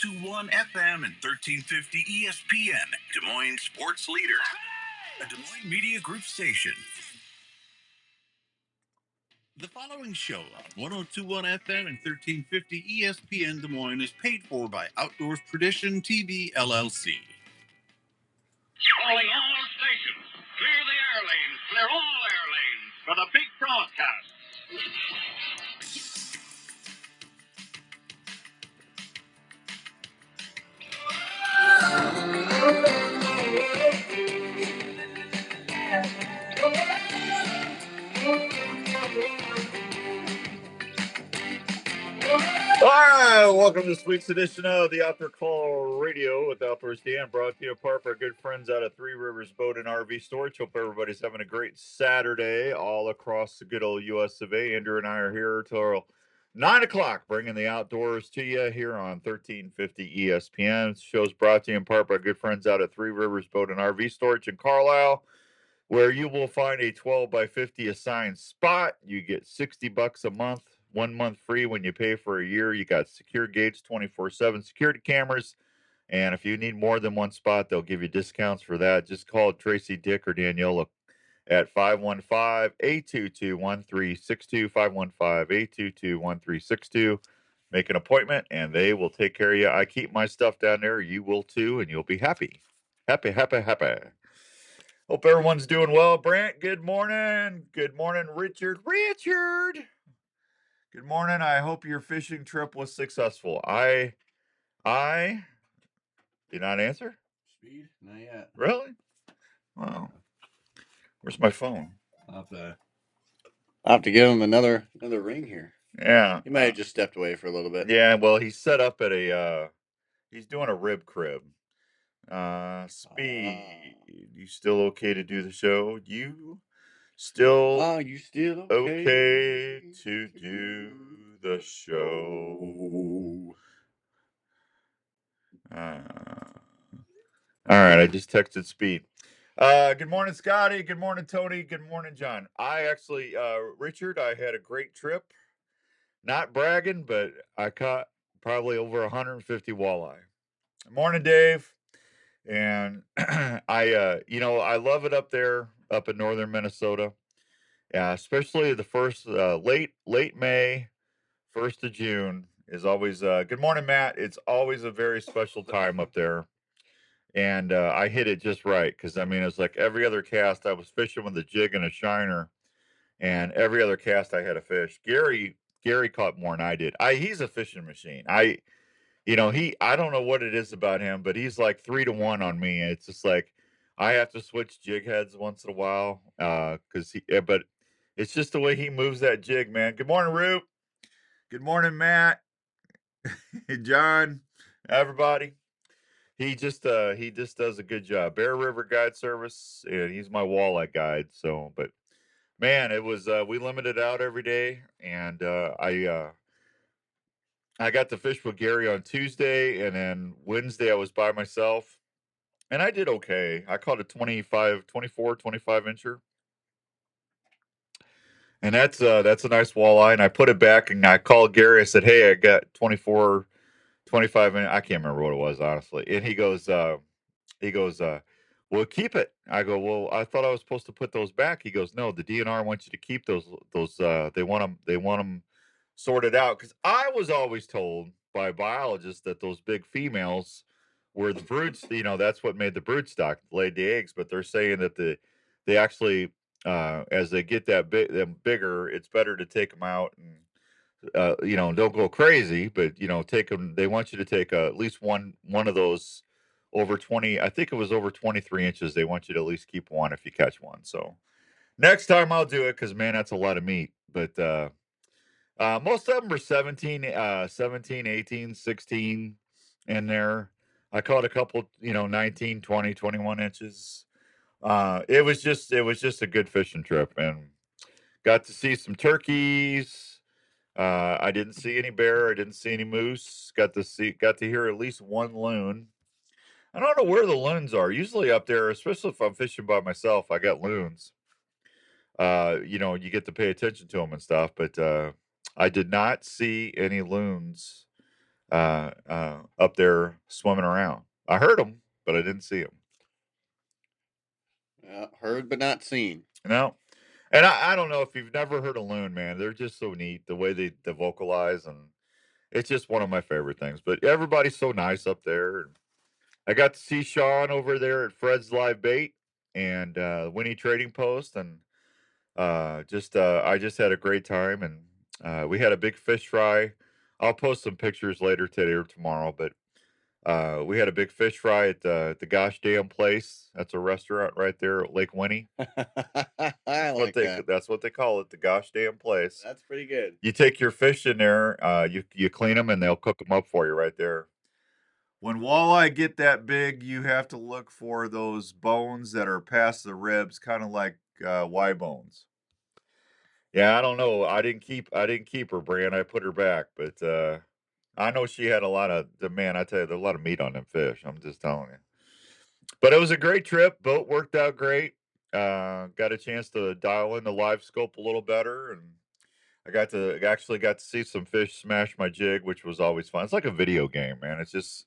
1021 FM and 1350 ESPN, Des Moines Sports Leader, a Des Moines Media Group station. The following show on 1021 FM and 1350 ESPN Des Moines is paid for by Outdoors Tradition TV LLC. Calling all stations. Clear the air lanes. Clear all air lanes for the big broadcast. All right, welcome to this week's edition of the Outdoor Call Radio with Outdoors Dan, brought to you apart by our good friends out of Three Rivers Boat and RV Storage. Hope everybody's having a great Saturday all across the good old U.S. of A. Andrew and I are here till 9 o'clock, bringing the outdoors to you here on 1350 ESPN. This show's brought to you in part by our good friends out of Three Rivers Boat and RV Storage in Carlisle, where you will find a 12 by 50 assigned spot. You get $60 a month. 1 month free when you pay for a year. You got secure gates, 24/7 security cameras. And if you need more than one spot, they'll give you discounts for that. Just call Tracy, Dick, or Daniela at 515-822-1362, 515-822-1362. Make an appointment, and they will take care of you. I keep my stuff down there. You will too, and you'll be happy. Happy, happy, happy. Hope everyone's doing well. Brant, good morning. Good morning, Richard. Richard! Good morning. I hope your fishing trip was successful. I did not answer. Speed? Not yet. Really? Wow. Where's my phone? I'll have to give him another ring here. Yeah. He might have just stepped away for a little bit. Yeah, well, he's set up at he's doing a rib crib. Speed. You still okay to do the show? You still okay to do the show? All right, I just texted Speed. Good morning, Scotty. Good morning, Tony. Good morning, John. I actually, Richard, I had a great trip. Not bragging, but I caught probably over 150 walleye. Morning, Dave. And I love it up there, up in northern Minnesota. Yeah, especially the first late May, 1st of June is always. Good morning, Matt. It's always a very special time up there. And I hit it just right because I mean it's like every other cast I was fishing with a jig and a shiner, and every other cast I had a fish. Gary caught more than I did. He's a fishing machine. I don't know what it is about him, but he's like 3-1 on me. It's just like I have to switch jig heads once in a while but it's just the way he moves that jig, man. Good morning, Roop. Good morning, Matt. John, everybody. He just does a good job. Bear River Guide Service, and he's my walleye guide. So, but man, it was we limited out every day, and I got to fish with Gary on Tuesday, and then Wednesday I was by myself, and I did okay. I caught a 24, 25 incher, and that's a nice walleye. And I put it back, and I called Gary. I said, "Hey, I got 24, 25 inch. I can't remember what it was honestly." And he goes. Well, keep it. I go, well, I thought I was supposed to put those back. He goes, no, the DNR wants you to keep those. They want them sorted out. Because I was always told by biologists that those big females were the broods. That's what made the brood stock, laid the eggs. But they're saying that they actually, as they get them bigger, it's better to take them out and don't go crazy, but take them. They want you to take at least one of those over 20. I think it was over 23 inches. They want you to at least keep one if you catch one. So next time I'll do it because man, that's a lot of meat. But most of them are 17, 18, 16 in there. I caught a couple, 19, 20, 21 inches. It was just a good fishing trip, and got to see some turkeys. I didn't see any bear. I didn't see any moose. Got to hear at least one loon. I don't know where the loons are. Usually up there, especially if I'm fishing by myself, I got loons. You get to pay attention to them and stuff. But I did not see any loons up there swimming around. I heard them, but I didn't see them. Heard but not seen. No. And I don't know if you've never heard a loon, man. They're just so neat the way they vocalize, and it's just one of my favorite things. But everybody's so nice up there. I got to see Sean over there at Fred's Live Bait and Winnie Trading Post, and I just had a great time, and we had a big fish fry. I'll post some pictures later today or tomorrow, but we had a big fish fry at the Gosh Damn Place. That's a restaurant right there at Lake Winnie. I like that. That's what they call it, the Gosh Damn Place. That's pretty good. You take your fish in there, you clean them, and they'll cook them up for you right there. When walleye get that big, you have to look for those bones that are past the ribs, kind of like Y bones. Yeah, I don't know. I didn't keep her, Bran. I put her back, but I know she had a lot of man. I tell you, there's a lot of meat on them fish. I'm just telling you. But it was a great trip. Boat worked out great. Got a chance to dial in the live scope a little better, and I got to see some fish smash my jig, which was always fun. It's like a video game, man. It's just.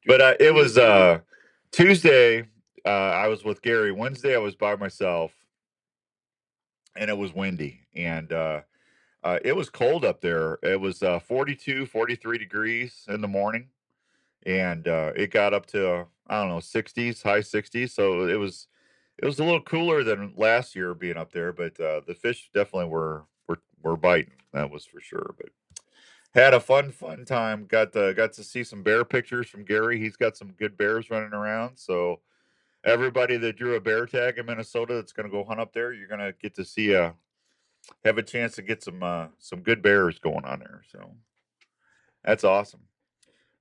But it was Tuesday. I was with Gary. Wednesday, I was by myself, and it was windy, and it was cold up there. It was 42, 43 degrees in the morning, and it got up to I don't know 60s, high 60s. So it was a little cooler than last year being up there, but the fish definitely were biting. That was for sure. But had a fun time. Got to see some bear pictures from Gary. He's got some good bears running around. So everybody that drew a bear tag in Minnesota that's going to go hunt up there, you're going to get to see have a chance to get some good bears going on there. So that's awesome.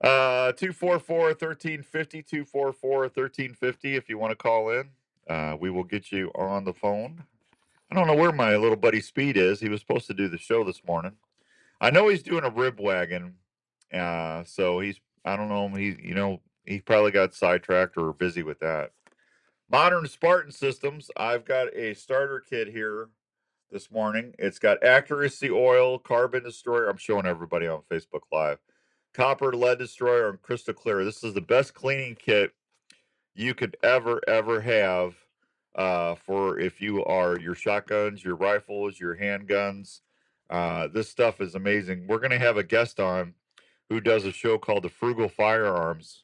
244-1350, 244-1350 if you want to call in. We will get you on the phone. I don't know where my little buddy Speed is. He was supposed to do the show this morning. I know he's doing a rib wagon. So I don't know, he probably got sidetracked or busy with that. Modern Spartan Systems. I've got a starter kit here this morning. It's got accuracy oil, carbon destroyer. I'm showing everybody on Facebook Live. Copper, lead destroyer, and crystal clear. This is the best cleaning kit you could ever have for if you are your shotguns, your rifles, your handguns. This stuff is amazing. We're going to have a guest on who does a show called the Frugal Firearms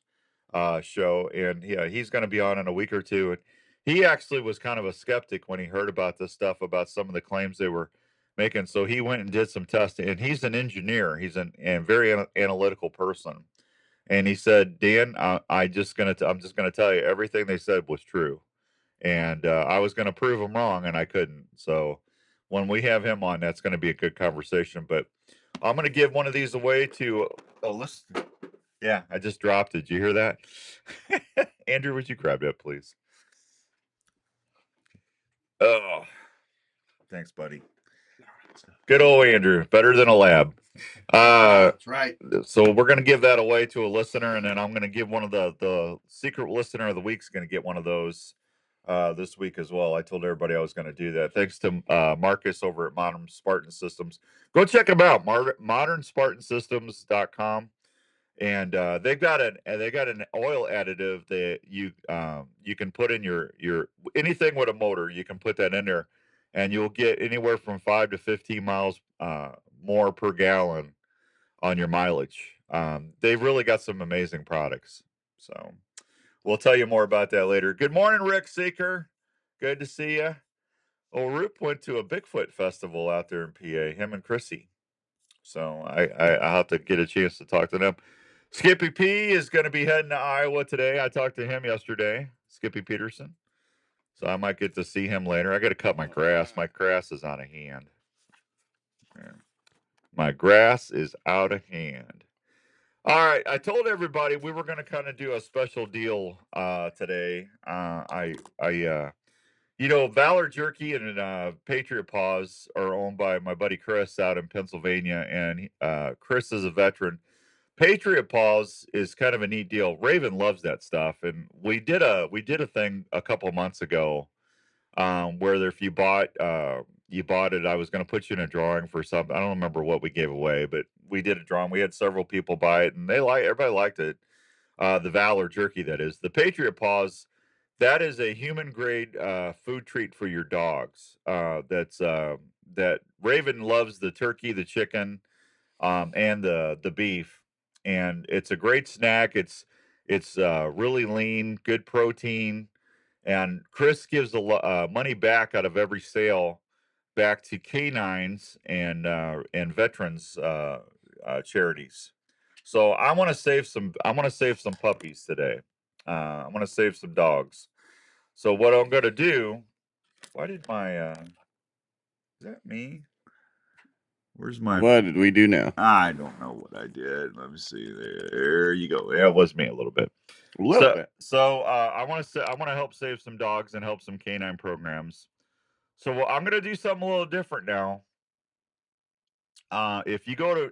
show, and he's going to be on in a week or two. And he actually was kind of a skeptic when he heard about this stuff, about some of the claims they were making. So he went and did some testing, and he's an engineer. He's a very analytical person. And he said, Dan, I'm just gonna tell you everything they said was true, and I was gonna prove them wrong, and I couldn't. So when we have him on, that's going to be a good conversation. But I'm going to give one of these away to a listener. Yeah, I just dropped it. Did you hear that? Andrew, would you grab that, please? Oh, thanks, buddy. Good old Andrew, better than a lab. That's right. So we're going to give that away to a listener, and then I'm going to give one of the secret listener of the week is going to get one of those this week as well. I told everybody I was going to do that. Thanks to Marcus over at Modern Spartan Systems. Go check them out, modernspartansystems.com. And they got an oil additive that you can put in your anything with a motor. You can put that in there, and you'll get anywhere from 5 to 15 miles more per gallon on your mileage. They've really got some amazing products. So we'll tell you more about that later. Good morning, Rick Seeker. Good to see you. Oh, Roop went to a Bigfoot festival out there in PA. Him and Chrissy. So I'll have to get a chance to talk to them. Skippy P is going to be heading to Iowa today. I talked to him yesterday, Skippy Peterson. So I might get to see him later. I got to cut my grass. My grass is out of hand. My grass is out of hand. All right. I told everybody we were going to kind of do a special deal today. Valor Jerky and Patriot Paws are owned by my buddy Chris out in Pennsylvania. And Chris is a veteran. Patriot Paws is kind of a neat deal. Raven loves that stuff, and we did a thing a couple months ago where if you bought you bought it. I was going to put you in a drawing for something. I don't remember what we gave away, but we did a drawing. We had several people buy it, and everybody liked it. The Valor jerky, that is. The Patriot Paws, that is a human grade food treat for your dogs. That Raven loves the turkey, the chicken, and the beef, and it's a great snack. It's really lean, good protein, and Chris gives the money back out of every sale back to canines and veterans charities. So I want to save some. I want to save some puppies today. I want to save some dogs. So what I'm going to do? Why did my? Is that me? Where's my? What did we do now? I don't know what I did. Let me see. There you go. Yeah, it was me a little bit. A little bit. So I want to help save some dogs and help some canine programs. So I'm going to do something a little different now. If you go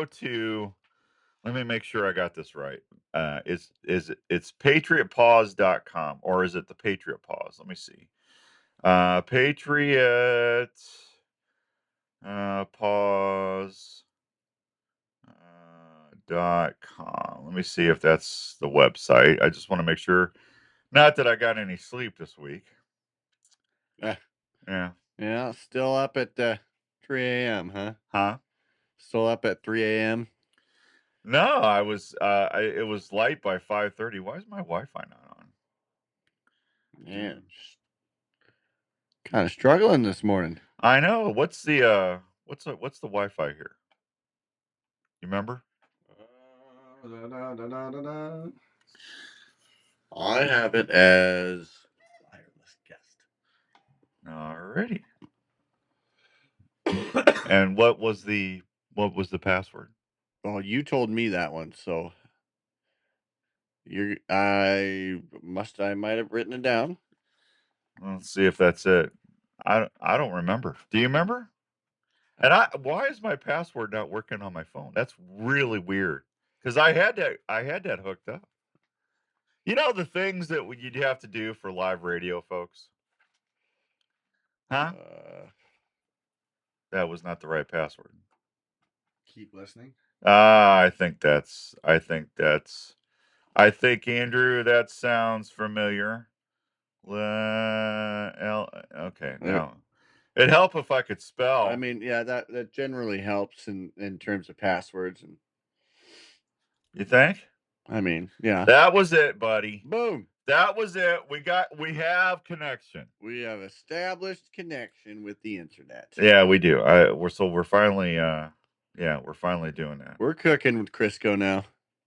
to, let me make sure I got this right. It's patriotpaws.com, or is it the Patriot Paws? Let me see. Patriot paws .com. Let me see if that's the website. I just want to make sure. Not that I got any sleep this week. Yeah. Yeah, still up at 3 a.m., huh? Huh? Still up at 3 a.m.? No, I was it was light by 5:30. Why is my Wi-Fi not on? Yeah. Kind of struggling this morning. I know. What's the Wi-Fi here? You remember? I have it as wireless guest. Alrighty. And what was the password? Well, you told me that one, so I might have written it down. Let's see if that's it. I don't remember. Do you remember? And why is my password not working on my phone? That's really weird. Because I had that hooked up. You know the things that you'd have to do for live radio, folks? Huh? That was not the right password. Keep listening. I think Andrew, that sounds familiar. Okay, now it'd help if I could spell. I mean, yeah, that generally helps in terms of passwords. And you think? I mean, yeah. That was it, buddy. Boom. That was it. We have connection. We have established connection with the internet. Yeah, we do. We're finally we're finally doing that. We're cooking with Crisco now.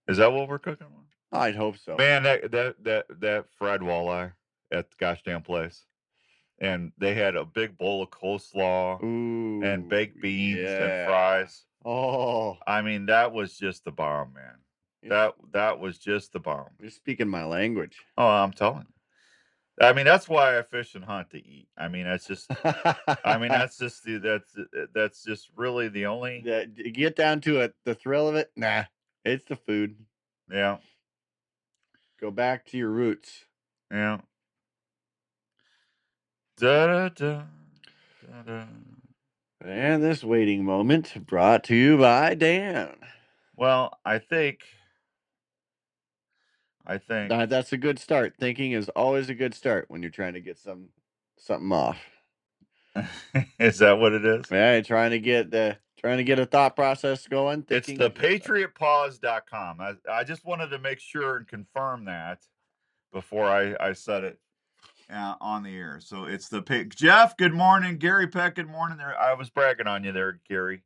Is that what we're cooking with? I'd hope so. Man, that fried walleye at the gosh damn place. And they had a big bowl of coleslaw and baked beans and fries. Oh, I mean, that was just the bomb, man. That was just the bomb. You're speaking my language. Oh, I'm telling you. I mean, that's why I fish and hunt to eat. I mean, that's just. I mean, that's just really the only. Get down to it. The thrill of it. Nah, it's the food. Yeah. Go back to your roots. Yeah. Da, da, da, da. And this waiting moment brought to you by Dan. Well, I think that's a good start. Thinking is always a good start when you're trying to get something off. Is that what it is? Yeah, trying to get a thought process going. It's the patriotpaws.com. I just wanted to make sure and confirm that before I said it on the air. So it's the Jeff. Good morning, Gary Peck. Good morning. There, I was bragging on you there, Gary.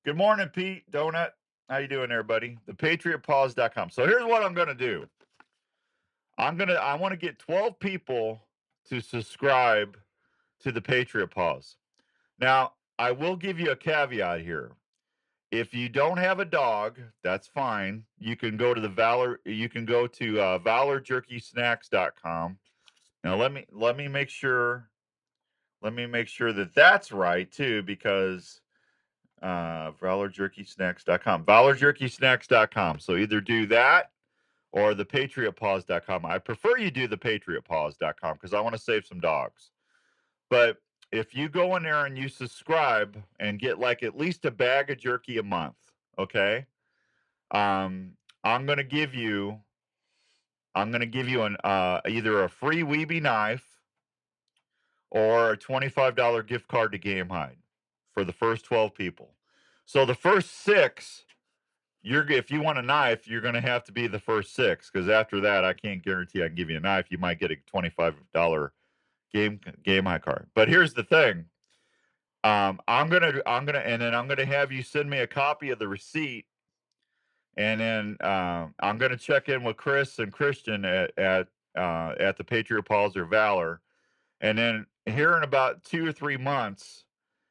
Good morning, Pete Donut. How you doing there, buddy? The patriotpaws.com. So here's what I'm gonna do. I want to get 12 people to subscribe to the Patriot Paws. Now, I will give you a caveat here. If you don't have a dog, that's fine. You can go to valorjerkysnacks.com. Now let me make sure that that's right too, because valorjerkysnacks.com. valorjerkysnacks.com. So either do that or the patriotpaws.com. I prefer you do the patriotpaws.com because I want to save some dogs. But if you go in there and you subscribe and get like at least a bag of jerky a month, okay? I'm gonna give you an either a free Weeby knife or a $25 gift card to Game Hide for the first 12 people. So the first 6, if you want a knife, you're going to have to be the first 6, because after that, I can't guarantee I can give you a knife. You might get a $25 Game Hide card. But here's the thing. I'm gonna have you send me a copy of the receipt, and then I'm gonna check in with Chris and Christian at the Patriot Paws or Valor, and then here in about 2 or 3 months,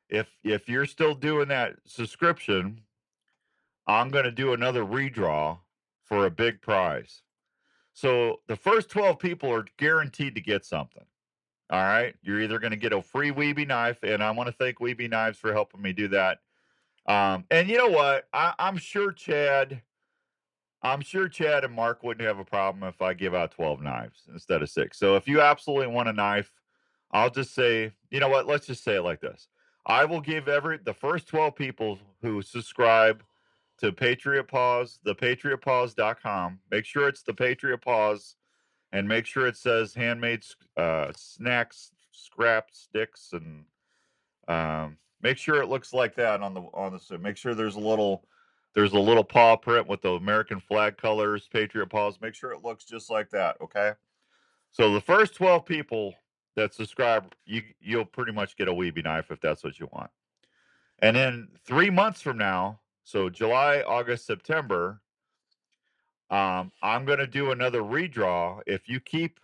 if you're still doing that subscription, I'm gonna do another redraw for a big prize. So the first 12 people are guaranteed to get something. All right, you're either going to get a free Weeby knife, and I want to thank Weeby Knives for helping me do that. And you know what? I'm sure Chad and Mark wouldn't have a problem if I give out 12 knives instead of 6. So if you absolutely want a knife, I'll just say, you know what? Let's just say it like this. I will give the first 12 people who subscribe to Patriot Paws, thepatriotpaws.com. Make sure it's the Patriot Paws, and make sure it says handmade snacks, scrap sticks, and make sure it looks like that on the. Make sure there's a little paw print with the American flag colors, Patriot Paws. Make sure it looks just like that. Okay. So the first 12 people that subscribe, you'll pretty much get a Weeby knife if that's what you want. And then 3 months from now, so July, August, September, I'm going to do another redraw. If you keep,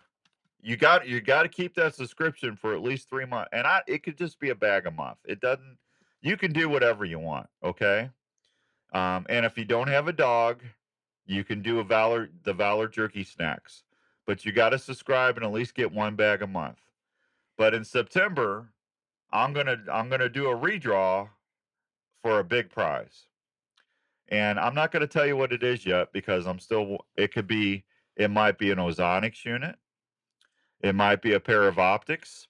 you got to keep that subscription for at least 3 months, and it could just be a bag a month. It doesn't. You can do whatever you want. Okay. And if you don't have a dog, you can do the Valor jerky snacks, but you got to subscribe and at least get 1 bag a month. But in September, I'm gonna do a redraw for a big prize. And I'm not going to tell you what it is yet, because it might be an ozonics unit. It might be a pair of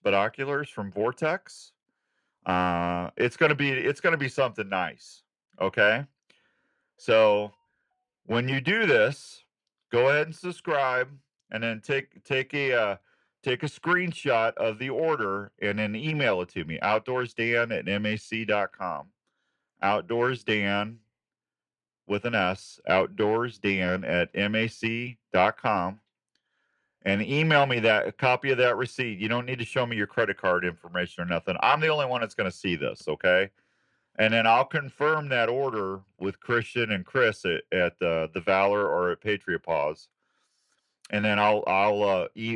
binoculars from Vortex. It's going to be something nice. Okay. So when you do this, go ahead and subscribe, and then take a screenshot of the order and then email it to me, outdoorsdan@mac.com. Outdoorsdan with an S, outdoorsdan@mac.com, and email me a copy of that receipt. You don't need to show me your credit card information or nothing. I'm the only one that's going to see this, okay? And then I'll confirm that order with Christian and Chris at the Valor or at Patriot Paws. And then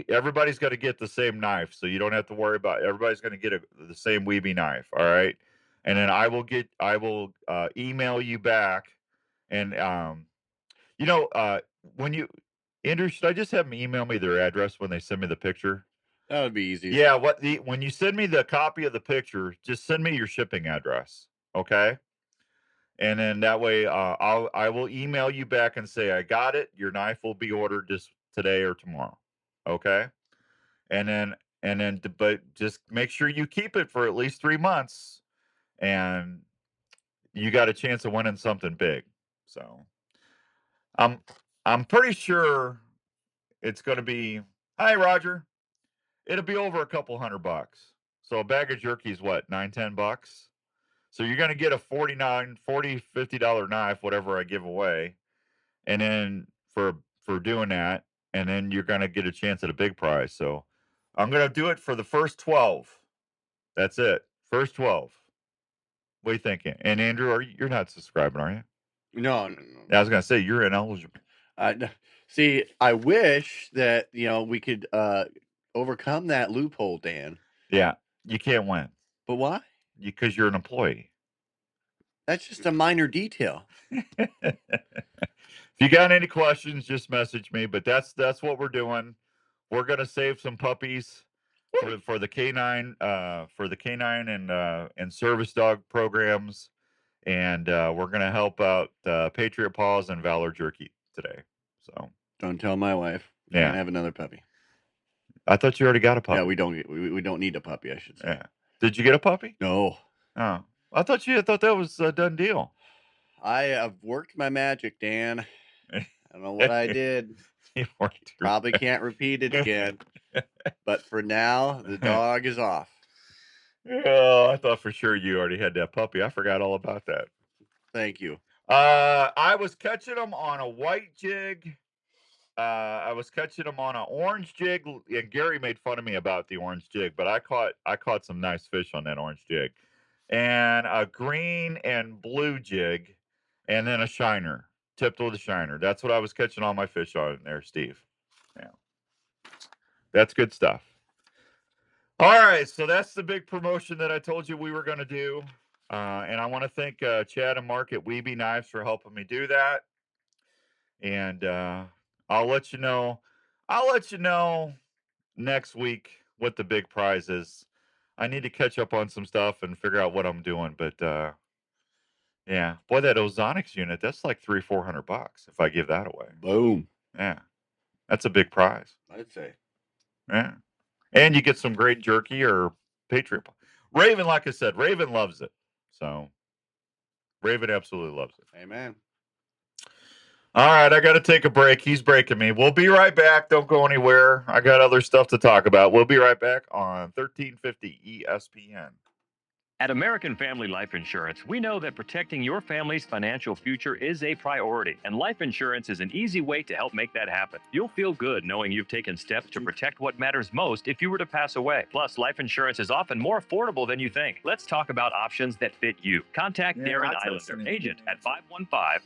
everybody's got to get the same knife, so you don't have to worry about. Everybody's going to get the same Weeby knife, all right? And then I will email you back, and when you, Andrew, should I just have them email me their address when they send me the picture? That would be easy. Yeah. When you send me the copy of the picture, just send me your shipping address, okay? And then that way, I will email you back and say I got it. Your knife will be ordered just today or tomorrow, okay? But just make sure you keep it for at least 3 months, and you got a chance of winning something big. So I'm pretty sure it's going to be. Hi, Roger. It'll be over a couple $100. So a bag of jerky is what, $9-10? So you're going to get a $50 knife, whatever I give away, and then for doing that, and then you're going to get a chance at a big prize. So I'm going to do it for the first 12. That's it. First 12. What are you thinking? And Andrew, you're not subscribing, are you? No. I was going to say you're ineligible. See, I wish that we could overcome that loophole, Dan. Yeah, you can't win. But why? Because you're an employee. That's just a minor detail. If you got any questions, just message me. But that's what we're doing. We're gonna save some puppies for the canine and service dog programs, and we're gonna help out Patriot Paws and Valor Jerky today. So don't tell my wife. We can't have another puppy. I thought you already got a puppy. Yeah, we don't need a puppy, I should say. Yeah. Did you get a puppy? No. Oh, I thought that was a done deal. I have worked my magic, Dan. I don't know what I did. You worked your Probably can't repeat it again. But for now, the dog is off. Oh, I thought for sure you already had that puppy. I forgot all about that. Thank you. I was catching them on a white jig. I was catching them on an orange jig, and Gary made fun of me about the orange jig, but I caught some nice fish on that orange jig, and a green and blue jig, and then a shiner, tipped with a shiner. That's what I was catching all my fish on there, Steve. Yeah, that's good stuff. All right, so that's the big promotion that I told you we were going to do, and I want to thank Chad and Mark at Weeby Knives for helping me do that, and I'll let you know. I'll let you know next week what the big prize is. I need to catch up on some stuff and figure out what I'm doing, but yeah, boy, that Ozonics unit, that's like $300-400 if I give that away. Boom. Yeah, that's a big prize. I'd say. Yeah, and you get some great jerky or Patriot. Raven, like I said, Raven loves it. So Raven absolutely loves it. Amen. All right, I got to take a break. He's breaking me. We'll be right back. Don't go anywhere. I got other stuff to talk about. We'll be right back on 1350 ESPN. At American Family Life Insurance, we know that protecting your family's financial future is a priority, and life insurance is an easy way to help make that happen. You'll feel good knowing you've taken steps to protect what matters most if you were to pass away. Plus, life insurance is often more affordable than you think. Let's talk about options that fit you. Contact Darren Islander, agent at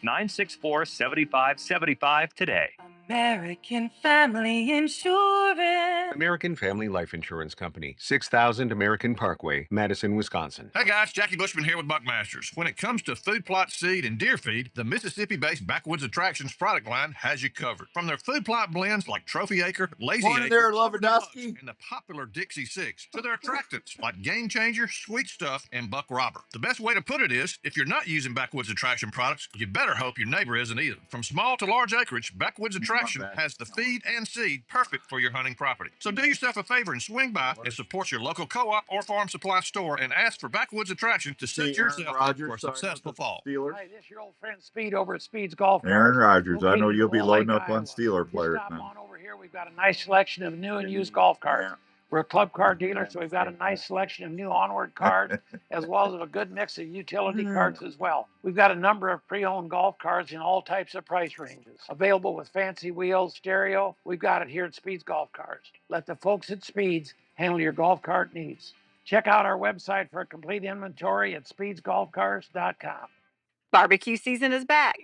515-964-7575 today. American Family Insurance. American Family Life Insurance Company, 6000 American Parkway, Madison, Wisconsin. Hey guys, Jackie Bushman here with Buckmasters. When it comes to food plot seed and deer feed, the Mississippi-based Backwoods Attractions product line has you covered. From their food plot blends like Trophy Acre, Lazy Morning Acre, there, Loverdusky. and the popular Dixie 6, to their attractants like Game Changer, Sweet Stuff, and Buck Robber. The best way to put it is, if you're not using Backwoods Attraction products, you better hope your neighbor isn't either. From small to large acreage, Backwoods Attraction has the feed and seed perfect for your hunting property. So do yourself a favor and swing by and support your local co-op or farm supply store and ask for Backwoods Attraction to set yourself up for a successful fall. Hi, this is your old friend Speed over at Speed's Golf Cars. Aaron Rodgers, I know Located you'll in be Walleye, loading up on Iowa. Steeler You players stop now. on over here. We've got a nice selection of new and used golf carts. We're a club car dealer, so we've got a nice selection of new onward cards, as well as a good mix of utility carts as well. We've got a number of pre-owned golf carts in all types of price ranges. Available with fancy wheels, stereo. We've got it here at Speed's Golf Cars. Let the folks at Speed's handle your golf cart needs. Check out our website for a complete inventory at speedsgolfcars.com. Barbecue season is back.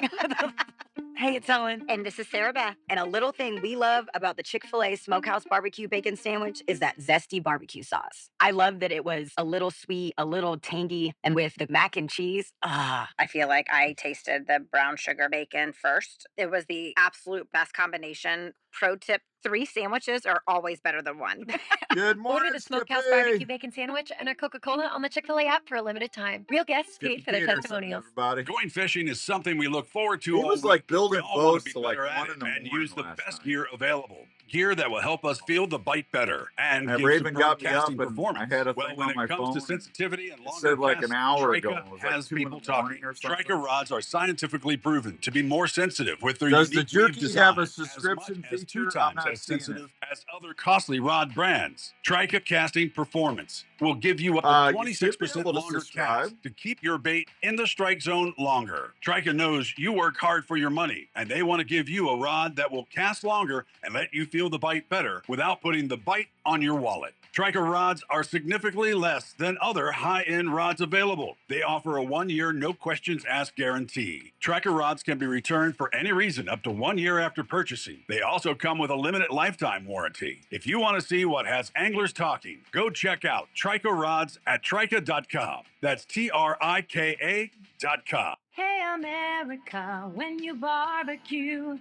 Hey, it's Ellen. And this is Sarah Beth. And a little thing we love about the Chick-fil-A Smokehouse Barbecue Bacon Sandwich is that zesty barbecue sauce. I love that it was a little sweet, a little tangy, and with the mac and cheese. I feel like I tasted the brown sugar bacon first. It was the absolute best combination. Pro tip, 3 sandwiches are always better than 1. Good morning, Order the Smokehouse Skippy. Barbecue Bacon Sandwich and a Coca-Cola on the Chick-fil-A app for a limited time. Real guests Skippy paid for their Peterson, testimonials. everybody. Going fishing is something we look forward to. It was like building we all want boats to be till like better at 1 it in the and morning use the last best night. gear available. Gear that will help us feel the bite better and And give Raven superb got me up casting and performance. I had a Well, thing when on it my comes phone. to sensitivity and It longer said like an casts, hour ago. Trika It was like has 2 in people the morning talking. or something. Trika rods are scientifically proven to be more sensitive with their Does the unique weave jerky design, have a as subscription much as 2 feature? I'm times not as seeing it. sensitive as other costly rod brands. Trika casting performance will give you up to You should be 26% able to longer subscribe. cast to keep your bait in the strike zone longer. Trika knows you work hard for your money, and they want to give you a rod that will cast longer and let you feel the bite better without putting the bite on your wallet. Trika rods are significantly less than other high-end rods available. They offer a 1-year, no questions asked guarantee. Trika rods can be returned for any reason up to 1 year after purchasing. They also come with a limited lifetime warranty. If you want to see what has anglers talking, go check out Trika rods at trika.com. That's TRIKA.com. Hey, America, when you barbecue,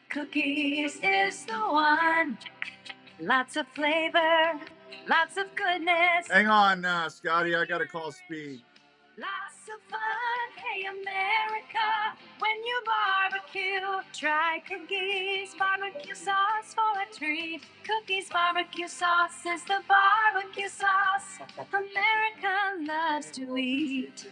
cookies is the one. Lots of flavor, lots of goodness, Hang on, Scotty. I got to call Speed. lots of fun. Hey, America, when you barbecue. Try Cookies barbecue sauce for a treat. Cookies barbecue sauce is the barbecue sauce America loves to eat.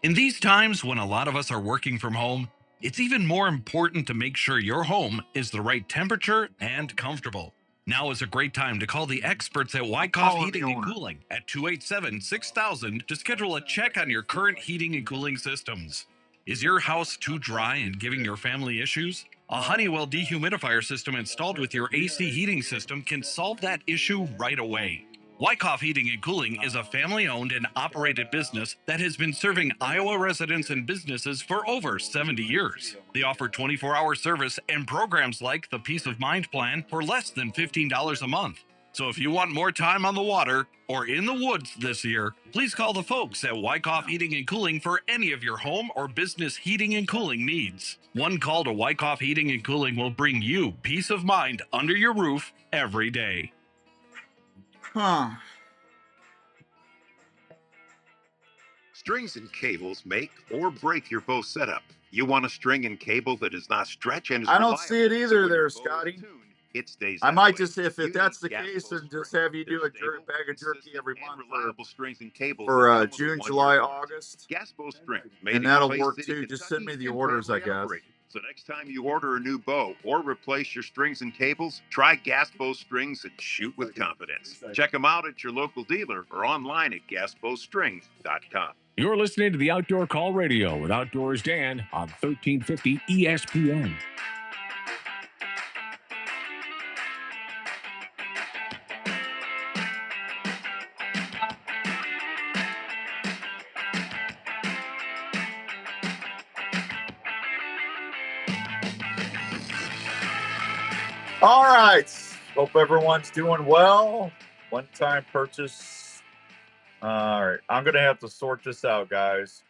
In these times when a lot of us are working from home, it's even more important to make sure your home is the right temperature and comfortable. Now is a great time to call the experts at Wyckoff Heating and Cooling at 287-6000 to schedule a check on your current heating and cooling systems. Is your house too dry and giving your family issues? A Honeywell dehumidifier system installed with your AC heating system can solve that issue right away. Wyckoff Heating and Cooling is a family-owned and operated business that has been serving Iowa residents and businesses for over 70 years. They offer 24-hour service and programs like the Peace of Mind Plan for less than $15 a month. So if you want more time on the water or in the woods this year, please call the folks at Wyckoff Heating and Cooling for any of your home or business heating and cooling needs. One call to Wyckoff Heating and Cooling will bring you peace of mind under your roof every day. Strings and cables make or break your bow setup. You want a string and cable that does not stretch and is I don't see it reliable, so either when there, your bow is Scotty. tuned, it stays I that might way. just, if You that's the need gas case, bow and just strings. have you do They're a stable, bag of jerky consistent, every and month reliable strings and cables for that come with a June, 1-year July, warranty. August, Gas bow strings made and in that'll Clay work City, too. Just send me Kentucky, the and orders, I family guess. operated. So next time you order a new bow or replace your strings and cables, try Gas Bow Strings and shoot with confidence. Check them out at your local dealer or online at gasbowstrings.com. You're listening to the Outdoor Call Radio with Outdoors Dan on 1350 ESPN. All right. Hope everyone's doing well. One-time purchase. All right. I'm going to have to sort this out, guys.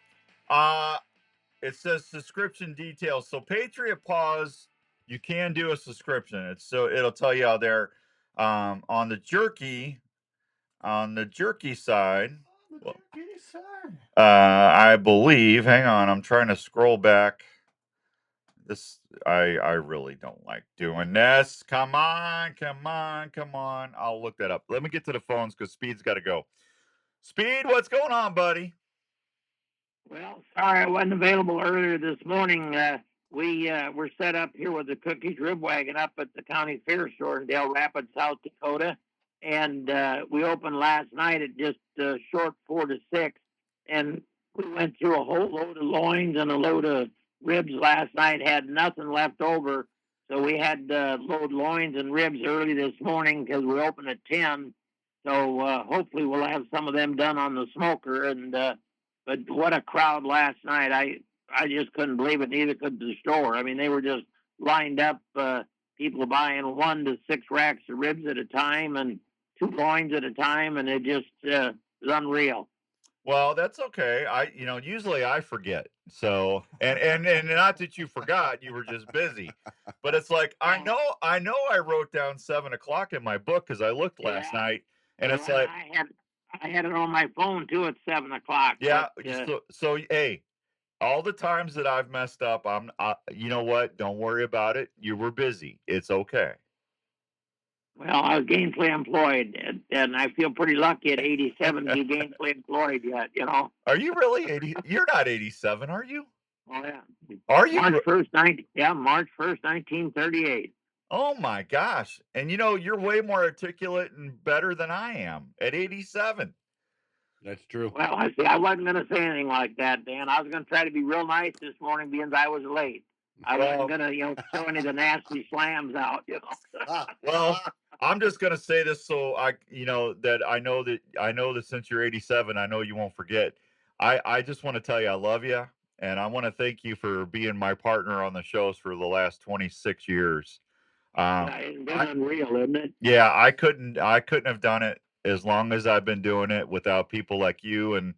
It says subscription details. So Patriot Paws, you can do a subscription. It'll tell you out there on the jerky side. I believe, hang on, I'm trying to scroll back. I really don't like doing this. Come on. I'll look that up. Let me get to the phones because Speed's got to go. Speed, what's going on, buddy? Well, sorry I wasn't available earlier this morning. We were set up here with the Cookies Rib Wagon up at the County Fair Store in Dale Rapids, South Dakota. And we opened last night at just short 4 to 6. And we went through a whole load of loins and a load of ribs last night, had nothing left over. So we had load loins and ribs early this morning because we opened at 10. So hopefully we'll have some of them done on the smoker. And but what a crowd last night. I just couldn't believe it. Neither could the store. I mean, they were just lined up, people buying 1 to 6 racks of ribs at a time and 2 loins at a time. And it just was unreal. Well, that's okay. Usually I forget. So, and not that you forgot, you were just busy. But it's like, I know I wrote down 7:00 in my book because I looked last night, and it's like I had it on my phone too at 7:00. Yeah. But, So hey, all the times that I've messed up, you know what? Don't worry about it. You were busy. It's okay. Well, I was gainfully employed, and I feel pretty lucky at 87 to be gainfully employed yet, Are you really 80? You're not 87, are you? Oh, yeah. Are you? March 1st, 1938. Oh my gosh. And you're way more articulate and better than I am at 87. That's true. Well, I wasn't going to say anything like that, Dan. I was going to try to be real nice this morning because I was late. I wasn't going to, throw any of the nasty slams out, Well, I'm just going to say this so that I know that since you're 87, I know you won't forget. I just want to tell you I love you, and I want to thank you for being my partner on the shows for the last 26 years. It's been unreal, isn't it? Yeah, I couldn't have done it as long as I've been doing it without people like you. And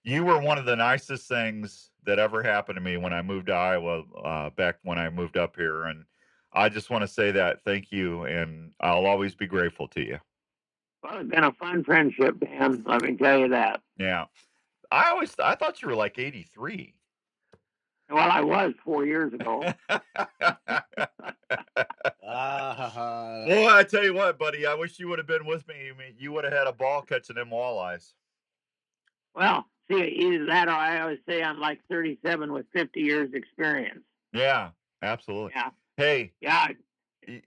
you were one of the nicest things that ever happened to me when I moved to Iowa, back when I moved up here. And I just want to say that thank you, and I'll always be grateful to you. Well, it's been a fun friendship, Dan. Let me tell you that. Yeah. I thought you were like 83. Well, I was 4 years ago. Boy, I tell you what, buddy, I wish you would have been with me. I mean, you would have had a ball catching them walleyes. Well, see, either that or I always say I'm like 37 with 50 years experience. Yeah, absolutely. Yeah. Hey, Yeah.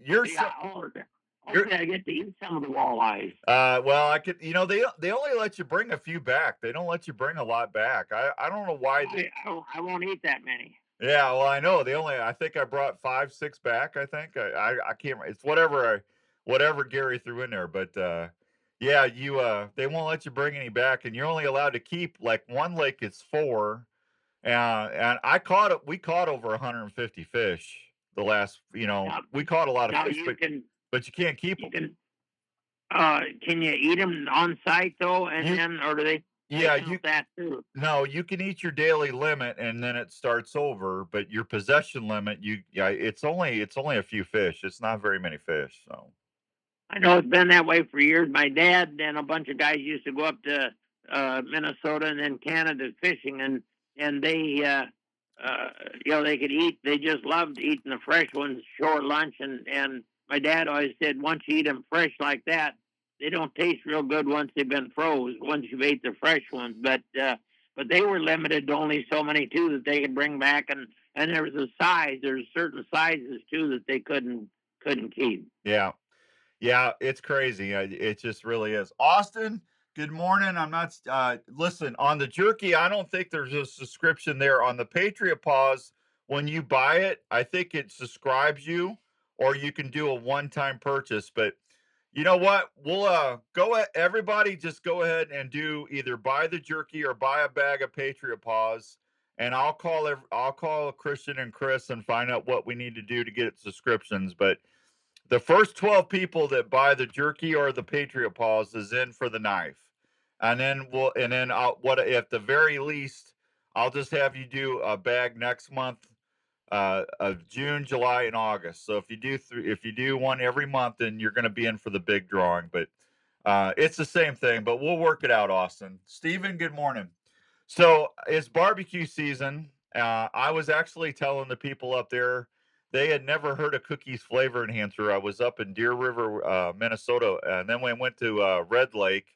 you're Yeah. Hopefully I get to eat some of the walleyes. well, I could, they only let you bring a few back. They don't let you bring a lot back. I don't know why. I won't eat that many. Yeah, well, I know. I think I brought 5, 6 back. I think I can't. It's whatever Gary threw in there. But yeah, they won't let you bring any back, and you're only allowed to keep like one lake is 4. And we caught over 150 fish the last. We caught a lot of fish, but you can't keep them. Can you eat them on site though, or do they? Yeah, that too. No, you can eat your daily limit and then it starts over, but your possession limit, it's only a few fish. It's not very many fish. So I know it's been that way for years. My dad and a bunch of guys used to go up to Minnesota and then Canada fishing, and they they could eat. They just loved eating the fresh ones, shore lunch, and my dad always said once you eat them fresh like that, they don't taste real good once they've been froze. Once you've ate the fresh ones, but they were limited to only so many too that they could bring back, and there was a size. There's certain sizes too that they couldn't keep. yeah, yeah, it's crazy. It just really is. Austin, good morning. I'm not. Listen, on the jerky, I don't think there's a subscription there. On the Patriot Paws, when you buy it, I think it subscribes you, or you can do a one-time purchase. But you know what? We'll everybody just go ahead and do either buy the jerky or buy a bag of Patriot Paws, and I'll call Christian and Chris and find out what we need to do to get subscriptions. But the first 12 people that buy the jerky or the Patriot Paws is in for the knife. And then at the very least, I'll just have you do a bag next month of June, July, and August. So if you do one every month, then you're going to be in for the big drawing. But it's the same thing. But we'll work it out, Austin. Stephen, good morning. So it's barbecue season. I was actually telling the people up there they had never heard of Cookies Flavor Enhancer. I was up in Deer River, Minnesota, and then we went to Red Lake.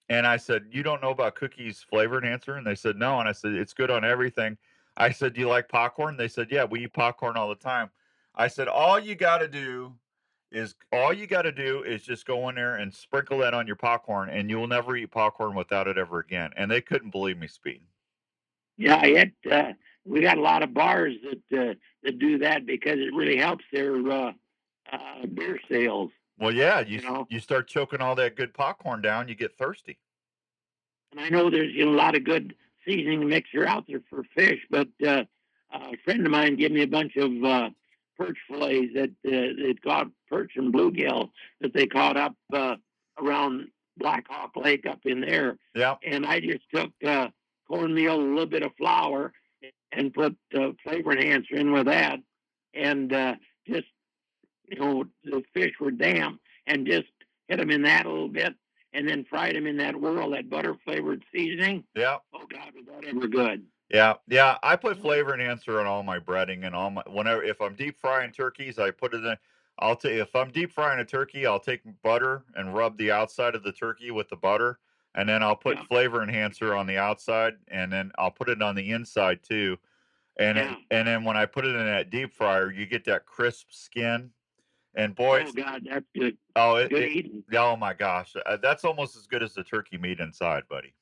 And I said, "You don't know about Cookies Flavor Enhancer?" And they said, "No." And I said, "It's good on everything." I said, "Do you like popcorn?" They said, "Yeah, we eat popcorn all the time." I said, all you got to do is just go in there and sprinkle that on your popcorn, and you'll never eat popcorn without it ever again." And they couldn't believe me, Speed. Yeah, we got a lot of bars that do that because it really helps their beer sales. Well, yeah, you start choking all that good popcorn down, you get thirsty. And I know there's a lot of good seasoning mixture out there for fish, but a friend of mine gave me a bunch of perch fillets that they caught perch and bluegill that they caught up around Black Hawk Lake up in there. Yeah. And I just took cornmeal, a little bit of flour, and put flavor enhancer in with that, and just the fish were damp, and just hit them in that a little bit, and then fried them in that whirl, that butter flavored seasoning. Yeah. Oh God, was that ever good? Yeah, yeah. I put flavor enhancer on all my breading and all my if I'm deep frying turkeys, I put it in. If I'm deep frying a turkey, I'll take butter and rub the outside of the turkey with the butter, and then I'll put flavor enhancer on the outside, and then I'll put it on the inside too. And then when I put it in that deep fryer, you get that crisp skin. And boy, oh God, that's good. Oh, good eating. Oh my gosh, that's almost as good as the turkey meat inside, buddy.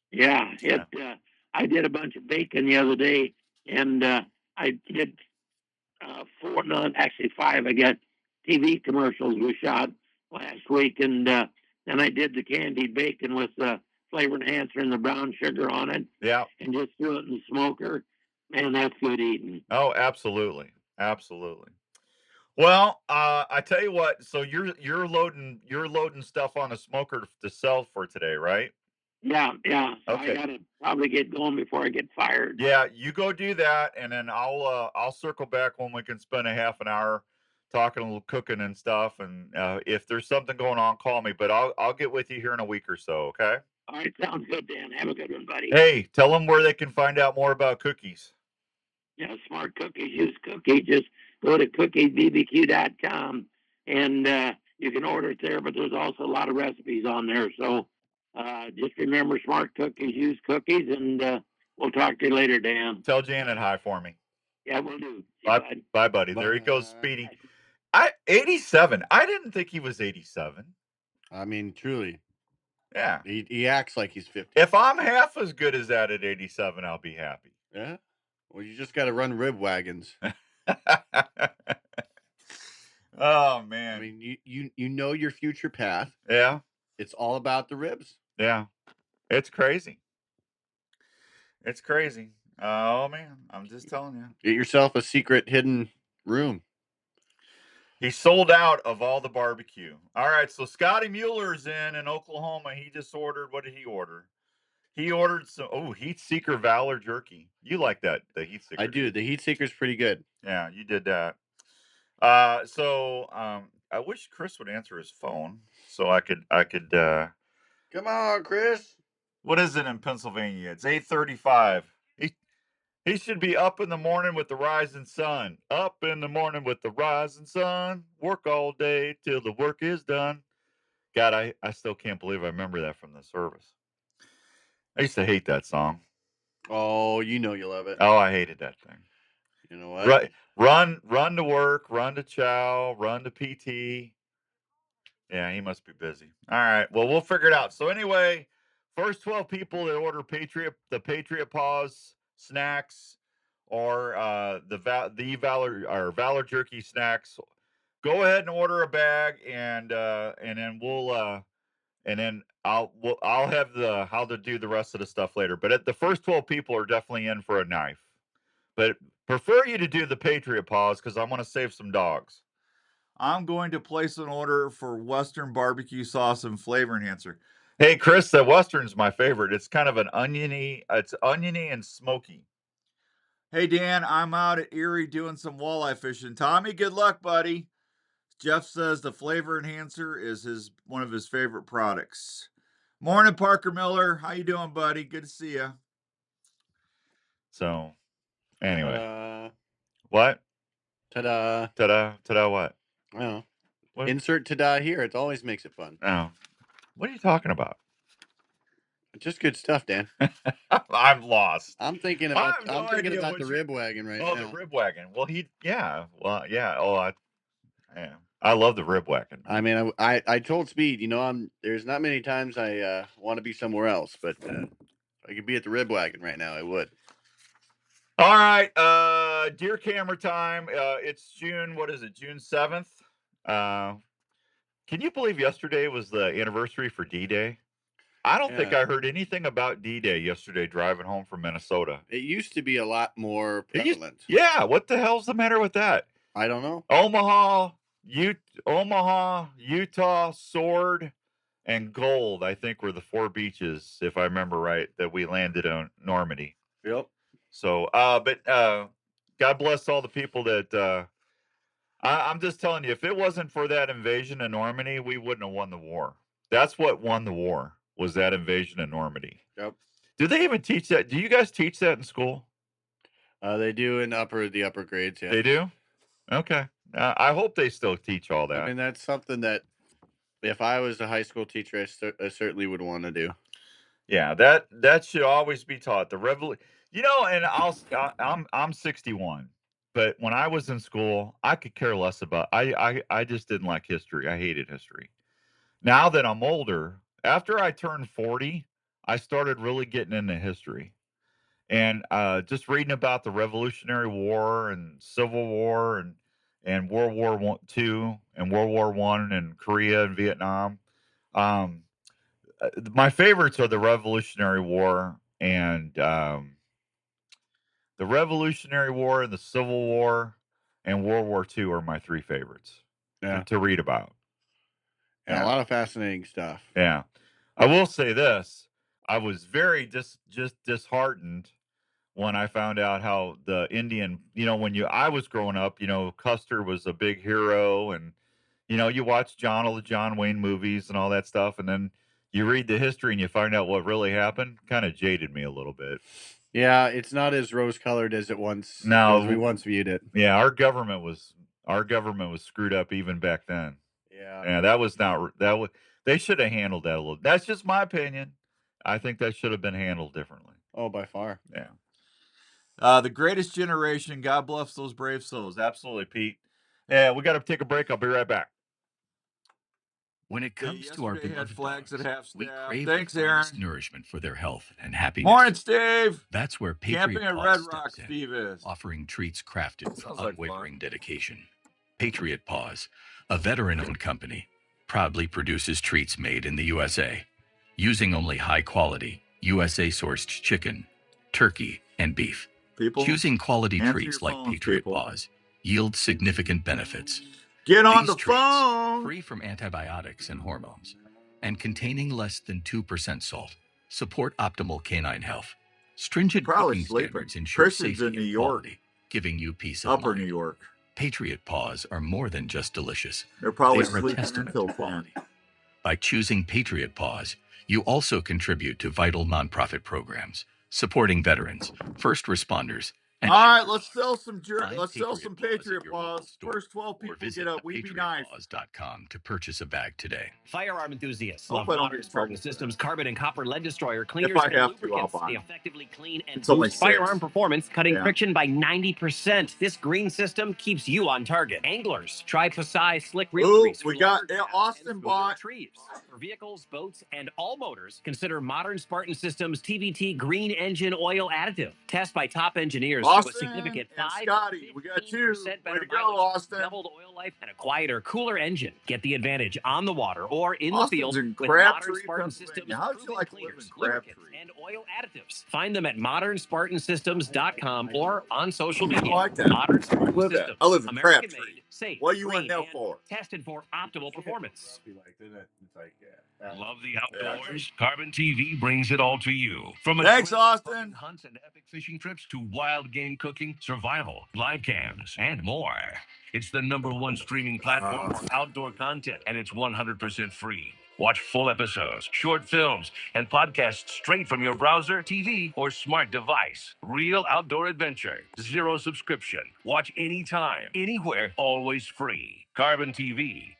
Yeah, I did a bunch of bacon the other day, and I did 4, no, actually 5. I got TV commercials we shot last week, and then I did the candied bacon with the flavor enhancer and the brown sugar on it. Yeah, and just threw it in the smoker. Man, that's good eating. Oh, absolutely, absolutely. Well, I tell you what. So you're loading stuff on a smoker to sell for today, right? Yeah. So Okay. I gotta probably get going before I get fired. Yeah, you go do that, and then I'll circle back when we can spend a half an hour talking a little cooking and stuff. And if there's something going on, call me. But I'll get with you here in a week or so. Okay. All right, sounds good, Dan. Have a good one, buddy. Hey, tell them where they can find out more about cookies. Yeah, Smart Cookies, use Cookie. Just go to cookiesbbq.com and you can order it there, but there's also a lot of recipes on there. So just remember Smart Cookies, use cookies, and we'll talk to you later, Dan. Tell Janet hi for me. Yeah, we'll do. Bye, bye, buddy. There he goes, Bye. Speedy. 87. I didn't think he was 87. I mean, truly. Yeah. He acts like he's 50. If I'm half as good as that at 87, I'll be happy. Yeah. Well, you just got to run rib wagons. Oh man. I mean, you know your future path. Yeah. It's all about the ribs. Yeah. It's crazy. It's crazy. Oh man, I'm just telling you. Get yourself a secret hidden room. He sold out of all the barbecue. All right, so Scotty Mueller's in Oklahoma. He just ordered. What did he order? He ordered some. Heat Seeker Valor jerky. You like that? The Heat Seeker? I do. The Heat Seeker's pretty good. Yeah, you did that. So I wish Chris would answer his phone so I could. Come on, Chris. What is it in Pennsylvania? It's 8:35. He should be up in the morning with the rising sun. Up in the morning with the rising sun. Work all day till the work is done. God, I still can't believe I remember that from the service. I used to hate that song. Oh, you know you love it. Oh, I hated that thing. You know what? Run to work, run to chow, run to PT. Yeah, he must be busy. All right. Well, we'll figure it out. So anyway, first 12 people that order the Patriot Paws snacks or the Valor Jerky snacks, go ahead and order a bag, and then I'll have how to do the rest of the stuff later. But the first 12 people are definitely in for a knife. But prefer you to do the Patriot Paws because I'm going to save some dogs. I'm going to place an order for Western barbecue sauce and flavor enhancer. Hey, Chris, the Western's my favorite. It's kind of it's oniony and smoky. Hey, Dan, I'm out at Erie doing some walleye fishing. Tommy, good luck, buddy. Jeff says the flavor enhancer is one of his favorite products. Morning, Parker Miller. How you doing, buddy? Good to see you. So, anyway. What? Ta-da. Ta-da. Ta-da what? Well, What? insert ta-da here. It always makes it fun. Oh. What are you talking about? Just good stuff, Dan. I'm lost. I'm thinking about the rib wagon right now. Oh, the rib wagon. Well, yeah. Oh, I love the rib wagon. I mean, I told Speed, there's not many times I want to be somewhere else, but if I could be at the rib wagon right now, I would. All right, deer camera time. It's June. What is it? June 7th. Can you believe yesterday was the anniversary for D-Day? I don't think I heard anything about D-Day yesterday driving home from Minnesota. It used to be a lot more prevalent. Yeah, what the hell's the matter with that? I don't know. Omaha, Utah, Sword, and Gold, I think, were the 4 beaches, if I remember right, that we landed on Normandy. Yep. So, but God bless all the people that. I'm just telling you, if it wasn't for that invasion of Normandy, we wouldn't have won the war. That's what won the war, was that invasion of Normandy. Yep. Do they even teach that? Do you guys teach that in school? They do in the upper grades. Yeah. They do. Okay. I hope they still teach all that. I mean, that's something that if I was a high school teacher, I certainly would want to do. Yeah, that should always be taught. The revolution, and I'm 61, but when I was in school, I could care less about. I just didn't like history. I hated history. Now that I'm older, after I turned 40, I started really getting into history, and just reading about the Revolutionary War and Civil War and World War II and World War I and Korea and Vietnam. My favorites are the Revolutionary War and the Civil War and World War II are my 3 favorites to read about. Yeah, a lot of fascinating stuff. Yeah. I will say this. I was very just disheartened when I found out how the Indian, I was growing up, Custer was a big hero, and, you watch all the John Wayne movies and all that stuff. And then, you read the history and you find out what really happened, kind of jaded me a little bit. Yeah, it's not as rose-colored as we once viewed it. Yeah, our government was screwed up even back then. Yeah, that was they should have handled that a little. That's just my opinion. I think that should have been handled differently. Oh, by far. Yeah. The greatest generation. God bless those brave souls. Absolutely, Pete. Yeah, we got to take a break. I'll be right back. When it comes to our beloved flags dogs, at half we staff. crave Thanks, the Aaron. finest nourishment for their health and happiness. Morning, Steve. That's where Camping Patriot at Paws Red steps Rock, in, Steve is. offering treats crafted with Sounds like unwavering dedication. Patriot Paws, a veteran-owned company, proudly produces treats made in the USA, using only high-quality, USA-sourced chicken, turkey, and beef. Choosing quality treats like Patriot Paws yields significant benefits. Get on These the treats, phone. free from antibiotics and hormones, and containing less than 2% salt, support optimal canine health. Stringent cooking standards ensure safety in New and York. quality, giving you peace of Upper mind. New York. Patriot Paws are more than just delicious. They're probably They are a sleeping testament until to 10. quality. By choosing Patriot Paws, you also contribute to vital nonprofit programs supporting veterans, first responders, and All right, let's sell some Patriot Paws. First 12 people get a Weeby knife. patriotpaws.com to purchase a bag today. Firearm enthusiasts Hope love I don't modern get Spartan trouble for Systems carbon and copper lead destroyer cleaners I and have to, lubricants. I'll buy They them. effectively clean and It's only boost firearm 6. performance, cutting Yeah. friction by 90%. This green system keeps you on target. Anglers, try Pasai Slick Reel Ooh, Grease. we for got longer casts Austin and smoother bought. retrieves. For vehicles, boats, and all motors, consider modern Spartan Systems TVT green engine oil additive. Test by top engineers show a Austin significant and 5 Scotty, we got 2. better Way to go, mileage, Austin. doubled oil life, and a quieter, cooler engine. Get the advantage on the water or in the Austin's field in with modern Crabtree, Spartan Systems Pennsylvania. How'd you proven like to live cleaners, in lubricants, Crabtree? and oil additives. Find them at modernspartansystems.com or on social media. I like that. Modern Spartan Live that. Systems. I live in American Crabtree. made, safe, What do you green, want now and for? tested for optimal performance. Love the outdoors? Carbon TV brings it all to you. From Thanks, enjoying Austin. hunts and epic fishing trips to wild game cooking, survival, live cams, and more. It's the #1 streaming platform for outdoor content, and it's 100% free. Watch full episodes, short films, and podcasts straight from your browser, TV, or smart device. Real outdoor adventure, 0 subscription. Watch anytime, anywhere, always free. Carbon TV.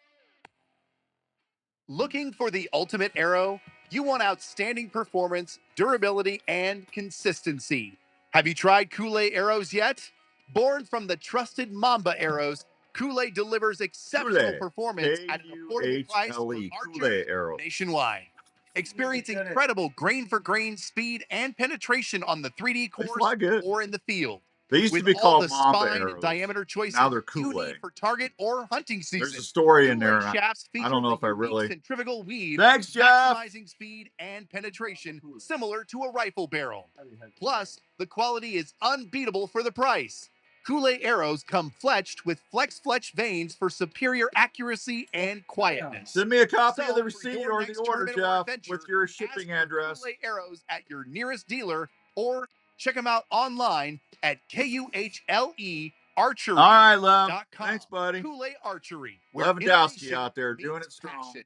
Looking for the ultimate arrow? You want outstanding performance, durability, and consistency. Have you tried Kool-Aid arrows yet? Born from the trusted Mamba arrows, Kool-Aid delivers exceptional Kool-Aid. performance at an affordable price for Kool-Aid archers arrow. nationwide. Experience incredible grain-for-grain speed and penetration on the 3D course or in the field. They used to With be all called the Mamba spine arrows. and diameter choices Now they're you Kool-Aid. need for target or hunting season. There's a story in there. Kool-Aid And shafts I feature don't know if a I unique really. centrifugal weave, Thanks, Jeff. maximizing speed and penetration similar to a rifle barrel. Plus, the quality is unbeatable for the price. Kool-Aid arrows come fletched with flex veins for superior accuracy and quietness. Send me a copy So, of the for receipt your or the next order, tournament or Jeff, adventure, with your ask shipping for address. Kool-Aid arrows at your nearest dealer or check them out online at KUHLE Archery. All right, love. Thanks, buddy. Kool-Aid Archery. where Lewandowski innovation out there meets doing it strong. passion.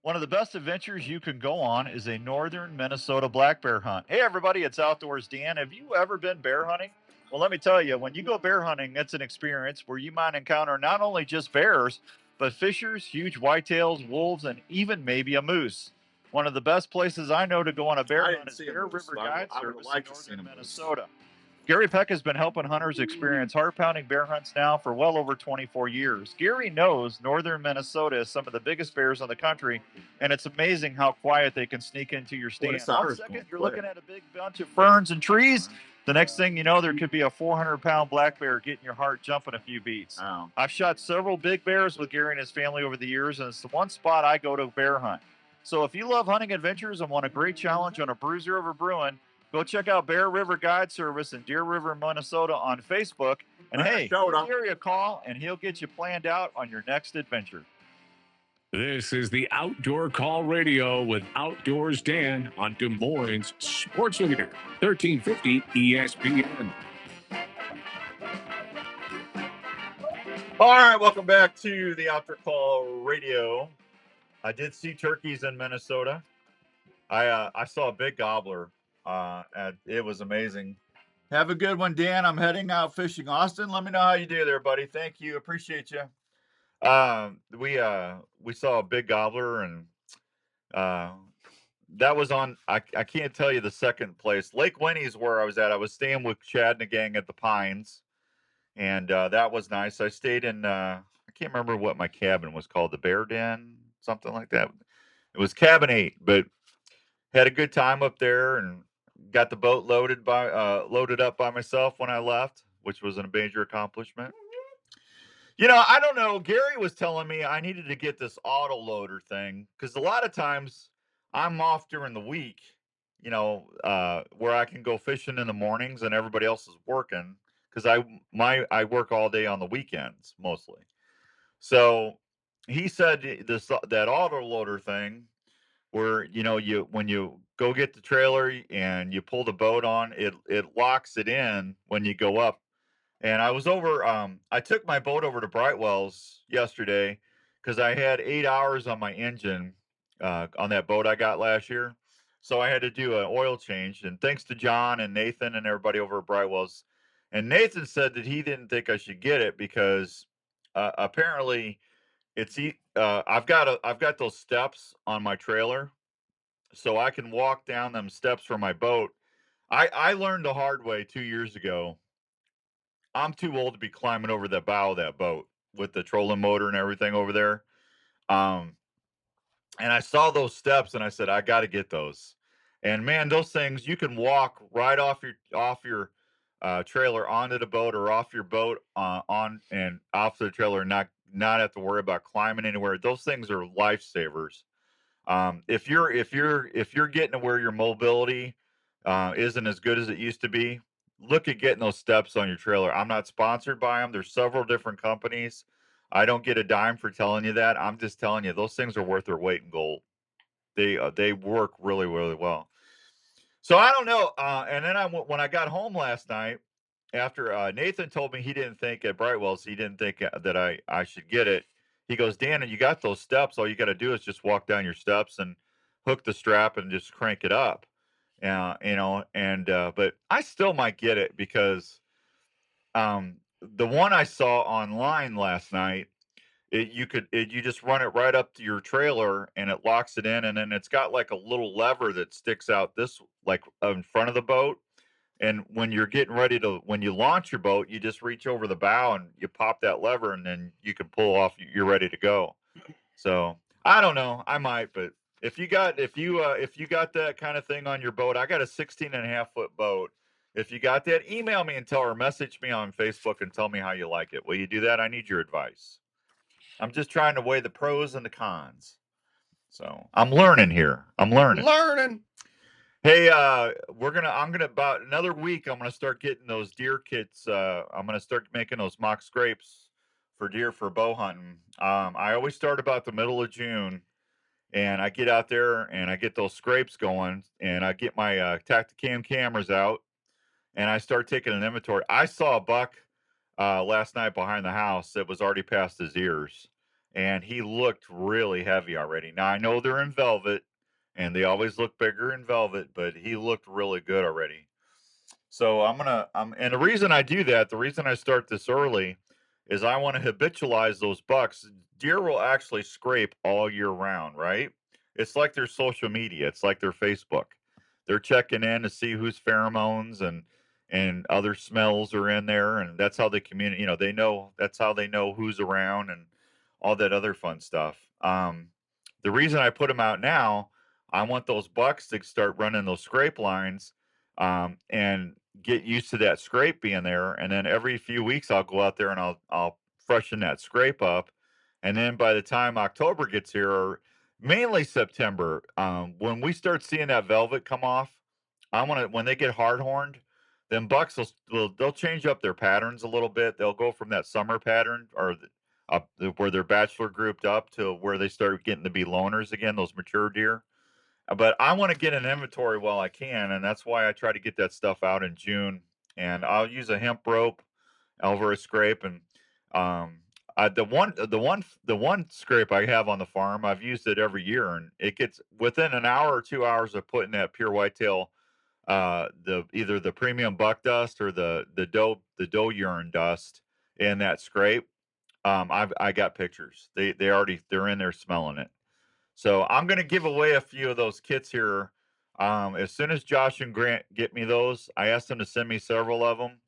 One of the best adventures you can go on is a northern Minnesota black bear hunt. Hey, everybody, it's Outdoors Dan. Have you ever been bear hunting? Well, let me tell you, when you go bear hunting, it's an experience where you might encounter not only just bears, but fishers, huge whitetails, wolves, and even maybe a moose. One of the best places I know to go on a bear hunt is Bear River Guide Service in northern Minnesota. Gary Peck has been helping hunters experience heart-pounding bear hunts now for well over 24 years. Gary knows northern Minnesota is some of the biggest bears in the country, and it's amazing how quiet they can sneak into your stand. One second, you're looking at a big bunch of ferns and trees. The next thing you know, there could be a 400-pound black bear getting your heart jumping a few beats. Wow. I've shot several big bears with Gary and his family over the years, and it's the one spot I go to bear hunt. So if you love hunting adventures and want a great challenge on a Bruiser River Bruin, go check out Bear River Guide Service in Deer River, Minnesota on Facebook. And hey, give Gary a call, and he'll get you planned out on your next adventure. This is the Outdoor Call Radio with Outdoors Dan on Des Moines Sports Leader, 1350 ESPN. All right, welcome back to the Outdoor Call Radio. I did see turkeys in Minnesota. I saw a big gobbler. And it was amazing. Have a good one, Dan. I'm heading out fishing. Austin, let me know how you do there, buddy. Thank you. Appreciate you. We saw a big gobbler, and that was on. I can't tell you the second place. Lake Winnie's where I was at. I was staying with Chad and the gang at the Pines, and that was nice. I stayed in. I can't remember what my cabin was called. The Bear Den, something like that. It was cabin 8, but had a good time up there and got the boat loaded up by myself when I left, which was a major accomplishment. I don't know. Gary was telling me I needed to get this auto loader thing because a lot of times I'm off during the week, where I can go fishing in the mornings and everybody else is working because I work all day on the weekends mostly. So he said that auto loader thing where you when you go get the trailer and you pull the boat on, it locks it in when you go up. And I took my boat over to Brightwell's yesterday because I had 8 hours on my engine on that boat I got last year. So I had to do an oil change. And thanks to John and Nathan and everybody over at Brightwell's. And Nathan said that he didn't think I should get it because apparently I've got those steps on my trailer, so I can walk down them steps from my boat. I learned the hard way 2 years ago. I'm too old to be climbing over the bow of that boat with the trolling motor and everything over there. Um, and I saw those steps and I said, I got to get those. And man, those things you can walk right off your trailer onto the boat or off your boat on and off the trailer, and not have to worry about climbing anywhere. Those things are lifesavers. If you're getting to where your mobility isn't as good as it used to be, look at getting those steps on your trailer. I'm not sponsored by them. There's several different companies. I don't get a dime for telling you that. I'm just telling you those things are worth their weight in gold. They work really really well. So I don't know. And then when I got home last night, after Nathan told me he didn't think at Brightwell's, he didn't think that I should get it. He goes, Dan, you got those steps. All you got to do is just walk down your steps and hook the strap and just crank it up. But I still might get it because the one I saw online last night, you just run it right up to your trailer and it locks it in, and then it's got like a little lever that sticks out this like in front of the boat. And when you're getting ready when you launch your boat, you just reach over the bow and you pop that lever, and then you can pull off. You're ready to go. So I don't know. I might, but if you got that kind of thing on your boat, I got a 16.5-foot boat. If you got that, email me or message me on Facebook and tell me how you like it. Will you do that? I need your advice. I'm just trying to weigh the pros and the cons. So I'm learning here. I'm learning. Hey, I'm gonna about another week. I'm gonna start getting those deer kits. I'm gonna start making those mock scrapes for deer for bow hunting. I always start about the middle of June, and I get out there and I get those scrapes going, and I get my Tacticam cameras out, and I start taking an inventory. I saw a buck last night behind the house that was already past his ears, and he looked really heavy already. Now I know they're in velvet, and they always look bigger in velvet, but he looked really good already. So and the reason I do that, the reason I start this early, is I want to habitualize those bucks. Deer will actually scrape all year round, right? It's like their social media. It's like their Facebook. They're checking in to see whose pheromones and other smells are in there, and that's how they communicate. That's how they know who's around and all that other fun stuff. The reason I put them out now, I want those bucks to start running those scrape lines, and get used to that scrape being there. And then every few weeks, I'll go out there and I'll freshen that scrape up. And then by the time October gets here, or mainly September, when we start seeing that velvet come off, when they get hard horned, then bucks they'll change up their patterns a little bit. They'll go from that summer pattern where they're bachelor grouped up to where they start getting to be loners again, those mature deer. But I want to get an inventory while I can, and that's why I try to get that stuff out in June. And I'll use a hemp rope over a scrape, and The one scrape I have on the farm, I've used it every year, and it gets within an hour or 2 hours of putting that pure whitetail, either the premium buck dust or the doe urine dust in that scrape. I got pictures. They're in there smelling it. So I'm gonna give away a few of those kits here. As soon as Josh and Grant get me those, I asked them to send me several of them,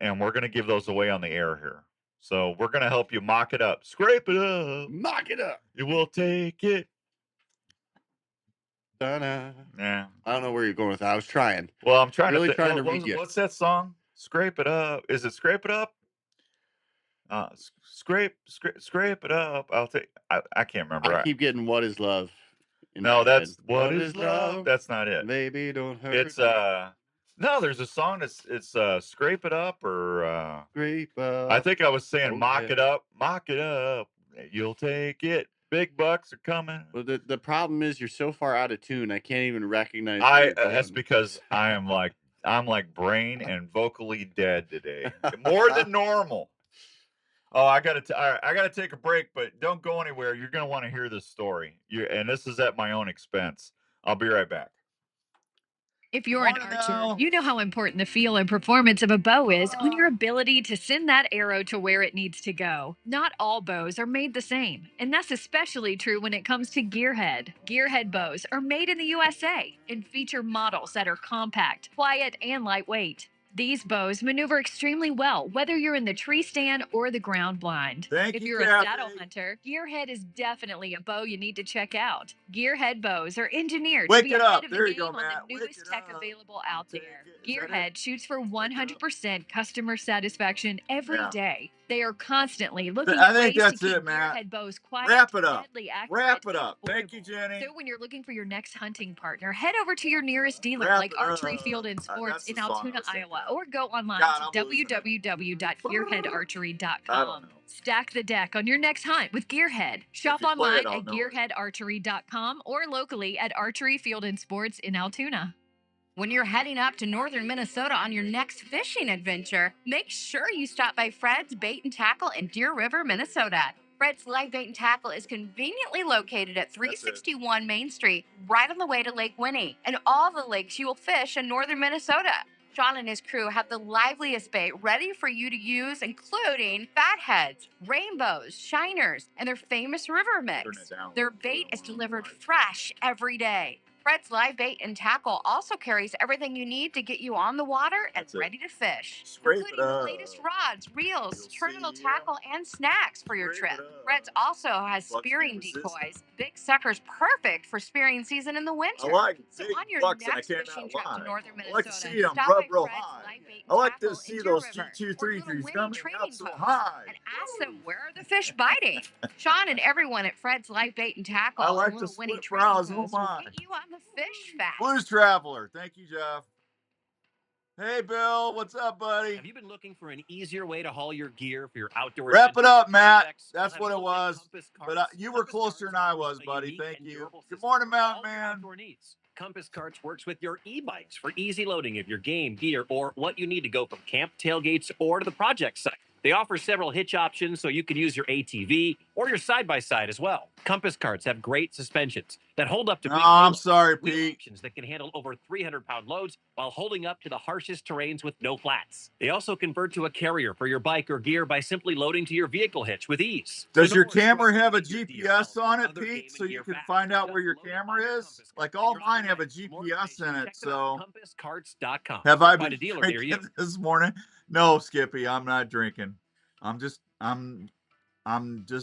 and we're gonna give those away on the air here. So we're gonna help you mock it up, scrape it up, Mock it up. you will take it. Da-da. Yeah. I don't know where you're going with that. I was trying. Well, I'm trying Really to trying to read you. What's that song? Scrape it up. Is it scrape it up? Scrape it up. I can't remember. I keep getting "What Is Love." in No, my that's head. what is love. That's not it. Baby, don't hurt. It's no, there's a song that's scrape it up or Scrape up. I think I was saying Oh, mock yeah. it up, mock it up. You'll take it. Big bucks are coming. Well, the problem is you're so far out of tune. I can't even recognize. That's because I'm like brain and vocally dead today, more than normal. Oh, I gotta take a break, but don't go anywhere. You're gonna want to hear this story. And this is at my own expense. I'll be right back. If you're an archer, you know how important the feel and performance of a bow is on your ability to send that arrow to where it needs to go. Not all bows are made the same, and that's especially true when it comes to gearhead. Gearhead bows are made in the USA and feature models that are compact, quiet, and lightweight. These bows maneuver extremely well, whether you're in the tree stand or the ground blind. If you're a saddle hunter, Gearhead is definitely a bow you need to check out. Gearhead bows are engineered to be ahead of the game on the newest tech available out there. Gearhead shoots for 100% customer satisfaction every day. They are constantly looking I at think ways that's to keep it, Matt. Gearhead bows quiet, Wrap it up. deadly accurate, Wrap it and up. Thank you, affordable. Jenny. So when you're looking for your next hunting partner, head over to your nearest dealer Wrap like it Archery up. Field and Sports That's in the song I Altoona, was thinking Iowa, of. or go online God, to I'm losing it. www.gearheadarchery.com. I don't know. Stack the deck on your next hunt with Gearhead. Shop you play it, online I'll at know it. gearheadarchery.com or locally at Archery Field and Sports in Altoona. When you're heading up to northern Minnesota on your next fishing adventure, make sure you stop by Fred's Bait and Tackle in Deer River, Minnesota. Fred's Live Bait and Tackle is conveniently located at 361 Main Street, right on the way to Lake Winnie, and all the lakes you will fish in northern Minnesota. Sean and his crew have the liveliest bait ready for you to use, including fatheads, rainbows, shiners, and their famous river mix. Their bait is delivered fresh every day. Fred's Live Bait and Tackle also carries everything you need to get you on the water and ready to fish, including the latest rods, reels, terminal tackle, and snacks for your trip. Fred's also has spearing decoys, big suckers perfect for spearing season in the winter. I like So big on your bucks, and I next cannot fishing trip lie. to northern I like to Minnesota, see them stop rub by real Fred's high. Live Bait I and like to Tackle see in Deer those River, or go to G233s Winnie coming Trading up so Post high. and ask them where are the fish biting. Sean and everyone at Fred's Live Bait and Tackle I like and the Little Winnie split Trading brows. Oh Post will my. get you on the fish fast. Blues Traveler. Thank you, Jeff. Hey, Bill. What's up, buddy? Have you been looking for an easier way to haul your gear for your outdoor Wrap it adventure up, Matt. projects? That's Have what you it looked at was. Compass But Carts? you were Compass closer Carts than I offers was, a buddy. unique Thank and you. durable Good system morning, for all Mountain your Man. outdoor needs. Compass Carts works with your e-bikes for easy loading of your game, gear, or what you need to go from camp, tailgates, or to the project site. They offer several hitch options so you can use your ATV or your side-by-side as well. Compass Carts have great suspensions that hold up to big I'm payloads, sorry, wheel Pete. options that can handle over 300-pound loads while holding up to the harshest terrains with no flats. They also convert to a carrier for your bike or gear by simply loading to your vehicle hitch with ease. Does So your no more camera struggling have a to get your GPS DSL on or it, other game Pete, and so you gear can fast. find out Just where your load it camera onto is? Compass Like Carts all and you're on mine your have a way. For more GPS in information, it, check them out so at compasscarts.com. have I Find been a dealer near you. drinking this morning? No, Skippy, I'm not drinking. I'm just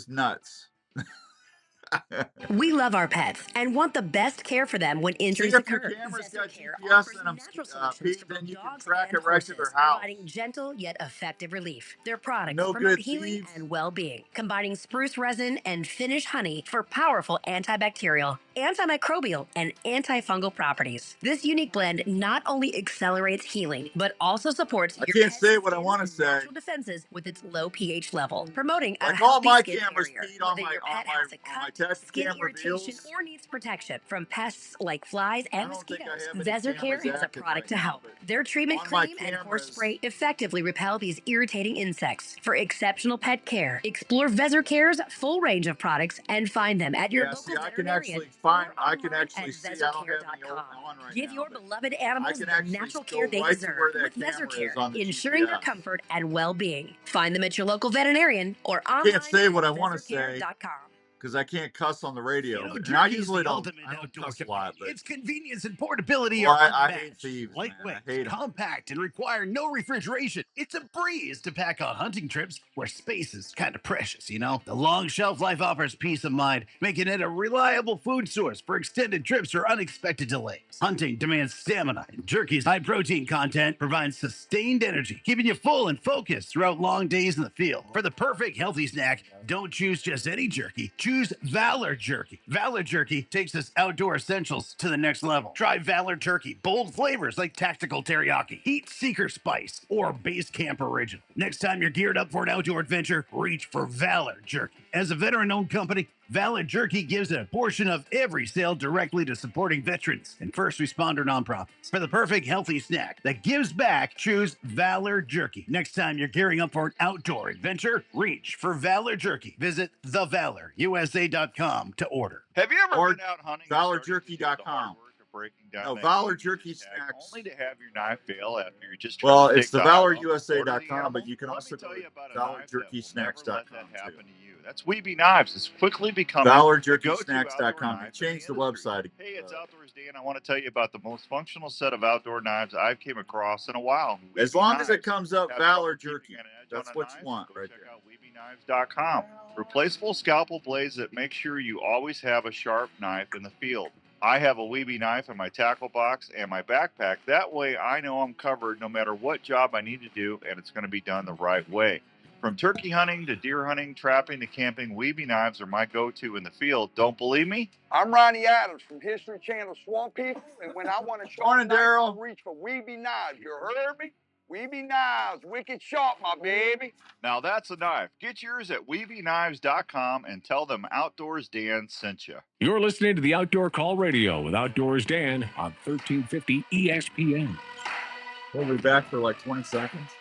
nuts. We love our pets and want the best care for them when See injuries if your occur. camera's Zesta got Care GPS offers in them, natural solutions Pete, to then both you can dogs track and it right to their horses, house. providing gentle yet effective relief. Their products No promote good healing seeds. and well-being, combining spruce resin and Finnish honey for powerful antibacterial, antimicrobial, and antifungal properties. This unique blend not only accelerates healing, but also supports I your can't pet's say what I skin want to and say. natural defenses with its low pH level, promoting a Like all healthy my skin cameras, barrier. Pete, on Whether my your pet has a cut, skin irritation, or needs protection from pests like flies and mosquitoes, VesorCare has a product to help. Their treatment cream and horse spray effectively repel these irritating insects. For exceptional pet care, explore VesorCare's full range of products and find them at your local veterinarian. I can actually see. I don't have any on right Give now, your but beloved animals can the actually natural go care they right to deserve where that with camera is VesorCare, on the ensuring their GPS. comfort and well-being. Find them at your local veterinarian or online Can't say what at I want to say VesorCare.com. because I can't cuss on the radio. You know, and I jerky is usually the don't. ultimate I don't outdoor cuss a lot, but its convenience and portability well, are I hate unmatched. thieves, man. Lightweight, I hate 'em. compact, and require no refrigeration. It's a breeze to pack on hunting trips where space is kind of precious, you know? The long shelf life offers peace of mind, making it a reliable food source for extended trips or unexpected delays. Hunting demands stamina, and jerky's high protein content provides sustained energy, keeping you full and focused throughout long days in the field. For the perfect healthy snack, don't choose just any jerky. Choose Valor Jerky. Valor Jerky takes us outdoor essentials to the next level. Try Valor Turkey. Bold flavors like Tactical Teriyaki, Heat Seeker Spice, or Base Camp Original. Next time you're geared up for an outdoor adventure, reach for Valor Jerky. As a veteran-owned company, Valor Jerky gives a portion of every sale directly to supporting veterans and first responder nonprofits. For the perfect healthy snack that gives back, choose Valor Jerky. Next time you're gearing up for an outdoor adventure, reach for Valor Jerky. Visit thevalurusa.com to order. Have you ever Or been out hunting? ValorJerky.com. Breaking down No, that Valor huge Jerky snack, Snacks. only to have your knife fail after you just Well, tried to it's take the the hide off the quarter of the ValorUSA.com, but animal. you can Let also me go tell to you about a knife that will never let ValorJerkySnacks.com that happen too. to you. That's Weeby Knives. It's quickly becoming the go-to ValorJerkySnacks.com. outdoor You knife changed in the industry. website. Hey, it's Outdoors Dan. I want to tell you about the most functional set of outdoor knives I've came across in a while. As Weeby long as it Knives. comes up Have trouble Valor keeping Jerky, an edge that's on a what knife? you want Go right check there. out WeebyKnives.com. Replaceable scalpel blades that make sure you always have a sharp knife in the field. I have a Weeby knife in my tackle box and my backpack. That way I know I'm covered no matter what job I need to do, and it's going to be done the right way. From turkey hunting to deer hunting, trapping to camping, Weeby knives are my go-to in the field. Don't believe me? I'm Ronnie Adams from History Channel Swamp People, and when I want to sharp knife, I reach for Weeby knives. You heard me? Weeby knives, wicked sharp, my baby. Now that's a knife. Get yours at WeebyKnives.com and tell them Outdoors Dan sent you. You're listening to the Outdoor Call Radio with Outdoors Dan on 1350 ESPN. We'll be back for like 20 seconds.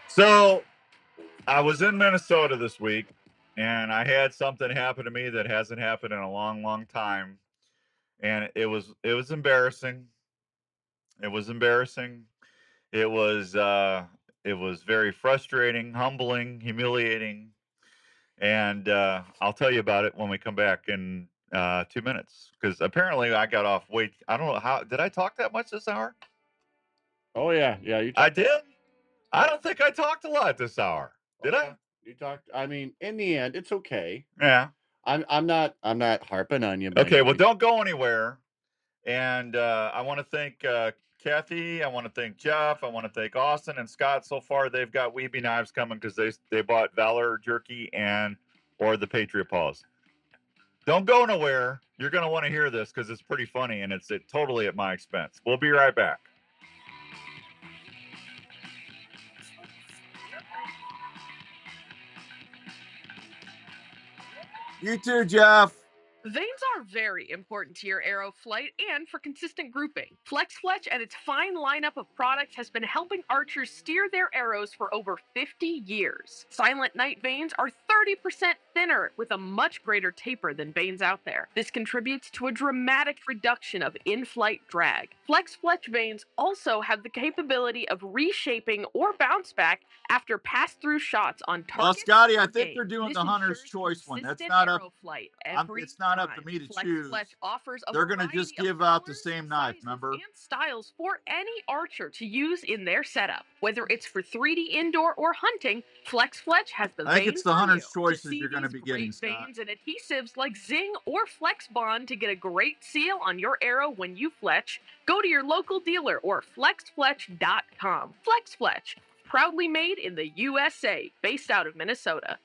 So I was in Minnesota this week, and I had something happen to me that hasn't happened in a long, long time. And it was embarrassing. It was embarrassing. It was very frustrating, humbling, humiliating. And I'll tell you about it when we come back in 2 minutes. Because apparently I got off way. I don't know how. Did I talk that much this hour? Oh yeah, you I did. I don't think I talked a lot this hour. Did I? You talked. I mean, in the end, it's okay. Yeah. I'm not harping on you. By Okay. any Well, means. don't go anywhere. And I want to thank Kathy. I want to thank Jeff. I want to thank Austin and Scott. So far, they've got Weeby knives coming because they bought Valor Jerky or the Patriot Paws. Don't go nowhere. You're going to want to hear this because it's pretty funny and it's totally at my expense. We'll be right back. You too, Jeff. Vanes are very important to your arrow flight and for consistent grouping. FlexFletch and its fine lineup of products has been helping archers steer their arrows for over 50 years. Silent Night vanes are 30% thinner with a much greater taper than vanes out there. This contributes to a dramatic reduction of in-flight drag. FlexFletch vanes also have the capability of reshaping or bounce back after pass-through shots on targets. Well, Scotty, I or think game. they're doing This the Hunter's ensures Choice one. That's consistent not up. arrow flight It's not up to me to choose. FlexFletch offers a They're going to just variety of give out the colors, same knife, remember? and styles for any archer to use in their setup. Whether it's for 3D indoor or hunting, FlexFletch has the I think vane it's the for Hunter's you. Choices To see you're going to these be getting, great Scott. vanes and adhesives like Zing or FlexBond to get a great seal on your arrow when you fletch, go to your local dealer or flexfletch.com. FlexFletch, proudly made in the USA, based out of Minnesota.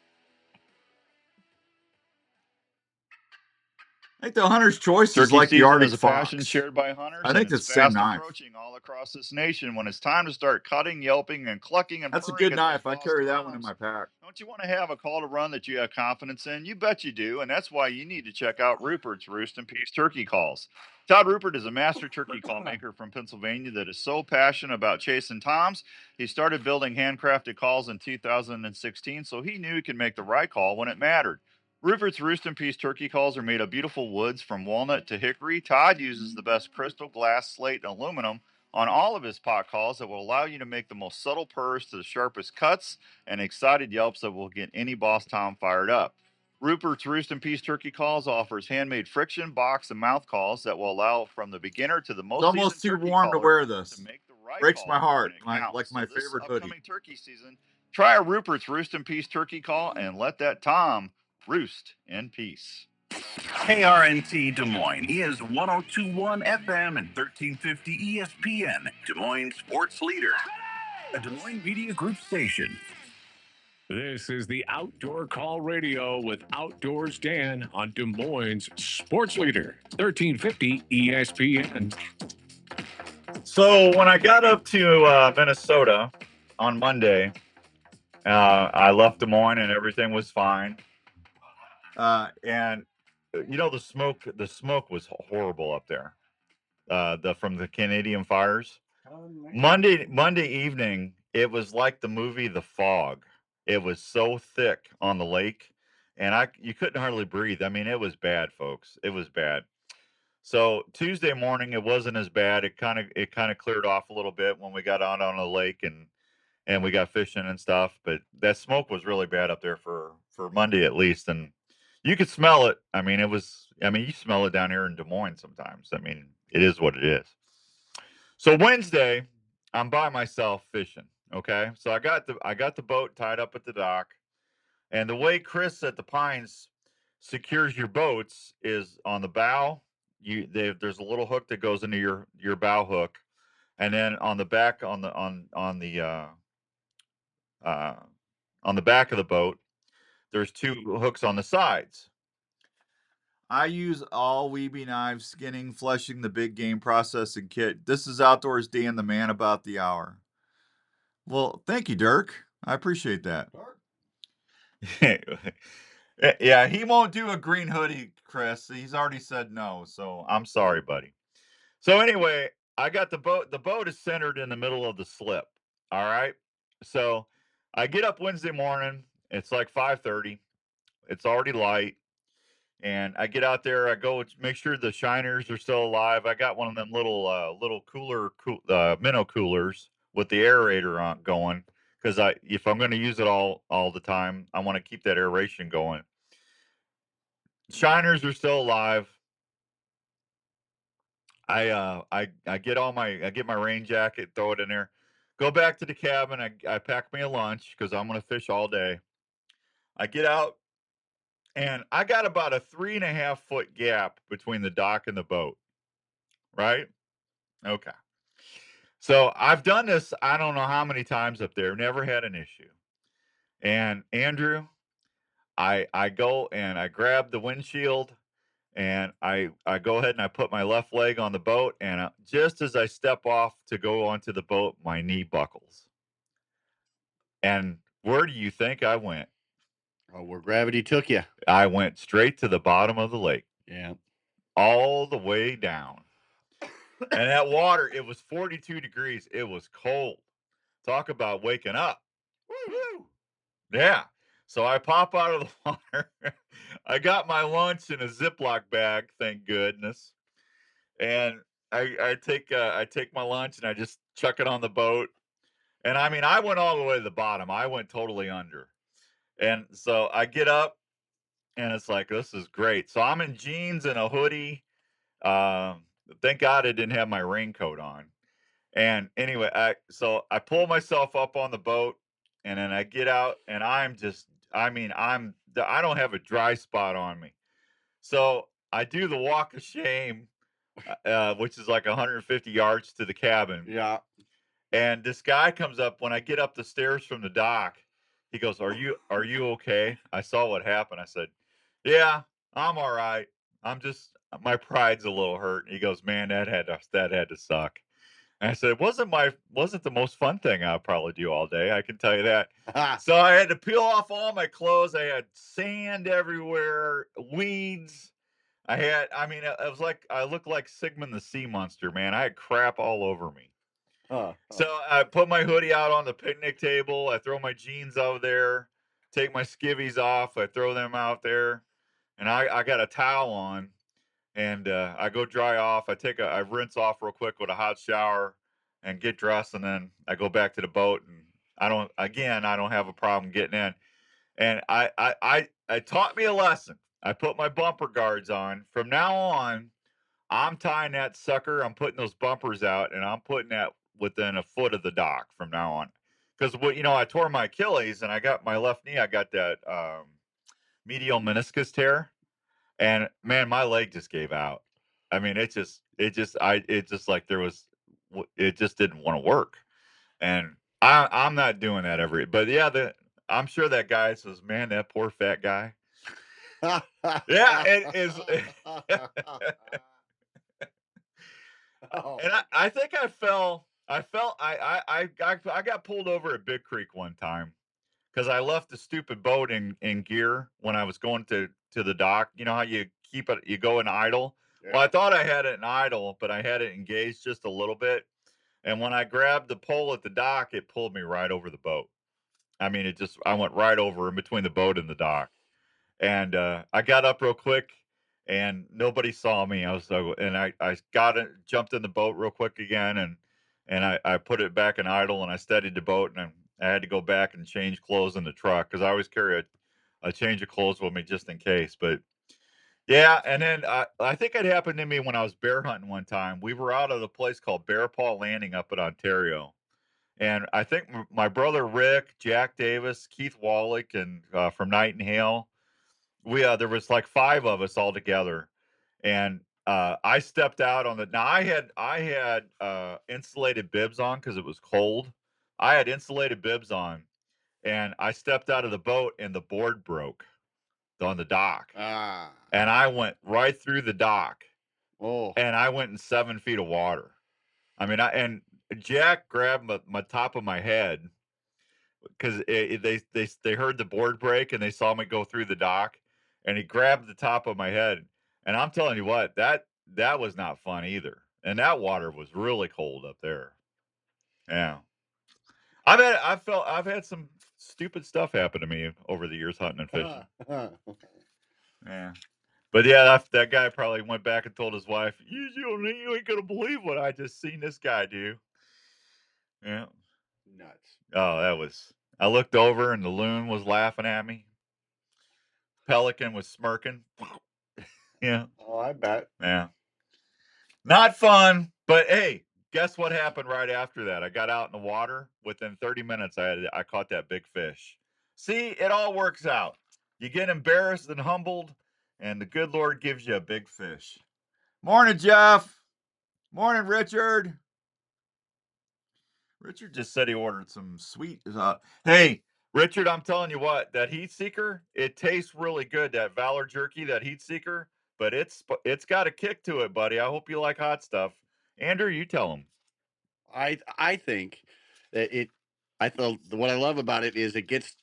I think the Hunter's Choice is Turkey like the season Arctic is a Fox. passion shared by hunters, I think and it's it's the same fast knife. approaching all across this nation when it's time to start cutting, yelping, and clucking and That's a purring good at those knife. I boss carry that one in toms. my pack. Don't you want to have a call to run that you have confidence in? You bet you do, and that's why you need to check out Rupert's Roost and Peace Turkey Calls. Todd Rupert is a master turkey call maker from Pennsylvania that is so passionate about chasing toms. He started building handcrafted calls in 2016, so he knew he could make the right call when it mattered. Rupert's Roost and Peace turkey calls are made of beautiful woods from walnut to hickory. Todd uses the best crystal, glass, slate, and aluminum on all of his pot calls that will allow you to make the most subtle purrs to the sharpest cuts and excited yelps that will get any boss tom fired up. Rupert's Roost and Peace turkey calls offers handmade friction, box, and mouth calls that will allow from the beginner to the most It's almost too warm to wear this. Breaks my heart. Like my favorite hoodie. upcoming turkey season. Try a Rupert's Roost and Peace turkey call and let that tom roost in peace. KRNT Des Moines is 1021 FM and 1350 ESPN, Des Moines sports leader, a Des Moines Media Group station. This is the Outdoor Call Radio with Outdoors Dan on Des Moines sports leader, 1350 ESPN. So when I got up to Minnesota on Monday, I left Des Moines and everything was fine. And you know, the smoke was horrible up there. From the Canadian fires. Monday evening, it was like the movie The Fog. It was so thick on the lake, and you couldn't hardly breathe. I mean, it was bad, folks. It was bad. So Tuesday morning, it wasn't as bad. It kind of cleared off a little bit when we got out on the lake and we got fishing and stuff. But that smoke was really bad up there for Monday at least, and you could smell it. I mean, you smell it down here in Des Moines sometimes. I mean, it is what it is. So Wednesday, I'm by myself fishing. Okay, so I got the boat tied up at the dock, and the way Chris at the Pines secures your boats is on the bow. There's a little hook that goes into your bow hook, and then on the back on the back of the boat, there's two hooks on the sides. I use all Weeby knives, skinning, fleshing, the big game processing kit. This is Outdoors Dan, the man about the hour. Well, thank you, Dirk. I appreciate that. Yeah, he won't do a green hoodie, Chris. He's already said no, so I'm sorry, buddy. So anyway, I got the boat. The boat is centered in the middle of the slip. All right. So I get up Wednesday morning. It's like 5:30. It's already light. And I get out there, I go make sure the shiners are still alive. I got one of them little minnow coolers with the aerator on going, because if I'm going to use it all the time, I want to keep that aeration going. Shiners are still alive. I get my rain jacket, throw it in there, go back to the cabin. I pack me a lunch because I'm going to fish all day. I get out, and I got about a 3.5 foot gap between the dock and the boat. Right? Okay. So I've done this, I don't know how many times up there, never had an issue. And Andrew, I go and I grab the windshield, and I go ahead and I put my left leg on the boat, and just as I step off to go onto the boat, my knee buckles. And where do you think I went? Oh, where gravity took you. I went straight to the bottom of the lake. Yeah. All the way down. And that water, it was 42 degrees. It was cold. Talk about waking up. Woo! Yeah. So I pop out of the water. I got my lunch in a Ziploc bag, thank goodness. And I take my lunch and I just chuck it on the boat. And I mean, I went all the way to the bottom. I went totally under. And so I get up, and it's like, this is great. So I'm in jeans and a hoodie. Thank God I didn't have my raincoat on. And anyway, I pull myself up on the boat, and then I get out, and I don't have a dry spot on me. So I do the walk of shame, which is like 150 yards to the cabin. Yeah. And this guy comes up when I get up the stairs from the dock. He goes, "Are you okay?" I saw what happened. I said, "Yeah, I'm all right. I'm my pride's a little hurt. And he goes, man, that had to suck. And I said, it wasn't the most fun thing I'll probably do all day. I can tell you that. So I had to peel off all my clothes. I had sand everywhere, weeds. It was like I looked like Sigmund the Sea Monster, man. I had crap all over me. So I put my hoodie out on the picnic table. I throw my jeans out there, take my skivvies off. I throw them out there, and I got a towel on, and I go dry off. I rinse off real quick with a hot shower, and get dressed, and then I go back to the boat. And I don't have a problem getting in. And I taught me a lesson. I put my bumper guards on. From now on, I'm tying that sucker. I'm putting those bumpers out, and I'm putting that within a foot of the dock from now on. Because I tore my Achilles, and I got my left knee. I got that medial meniscus tear, and man, my leg just gave out. I mean, it just like it just didn't want to work, and I'm not doing that but yeah, I'm sure that guy says, man, that poor fat guy. Yeah, it is. And I think I got pulled over at Big Creek one time because I left the stupid boat in gear when I was going to the dock. You know how you keep it, you go in idle. Well, I thought I had it in idle, but I had it engaged just a little bit. And when I grabbed the pole at the dock, it pulled me right over the boat. I mean, I went right over in between the boat and the dock. And I got up real quick, and nobody saw me. I got it, jumped in the boat real quick again, and I put it back in idle, and I steadied the boat, and I had to go back and change clothes in the truck because I always carry a change of clothes with me just in case. But yeah, and then I think it happened to me when I was bear hunting one time. We were out at a place called Bear Paw Landing up in Ontario. And I think my brother Rick, Jack Davis, Keith Wallach, and from Nightingale, there was like 5 of us all together, and I stepped out on the. Now I had insulated bibs on because it was cold. I had insulated bibs on, and I stepped out of the boat, and the board broke on the dock, and I went right through the dock, and I went in 7 feet of water. I mean, and Jack grabbed my top of my head because they heard the board break and they saw me go through the dock, and he grabbed the top of my head. And I'm telling you what, that was not fun either. And that water was really cold up there. Yeah. I've had some stupid stuff happen to me over the years hunting and fishing. Yeah. But yeah, that guy probably went back and told his wife, you ain't gonna believe what I just seen this guy do. Yeah. Nuts. Oh, I looked over and the loon was laughing at me. Pelican was smirking. Yeah. Oh, I bet. Yeah. Not fun, but hey, guess what happened right after that? I got out in the water. Within 30 minutes, I caught that big fish. See, it all works out. You get embarrassed and humbled, and the good Lord gives you a big fish. Morning, Jeff. Morning, Richard. Richard just said he ordered some sweet. Hey, Richard, I'm telling you what, that heat seeker, it tastes really good. That Valor jerky, that heat seeker, but it's got a kick to it, buddy. I hope you like hot stuff. Andrew, you tell him. I think that I thought what I love about it is it gives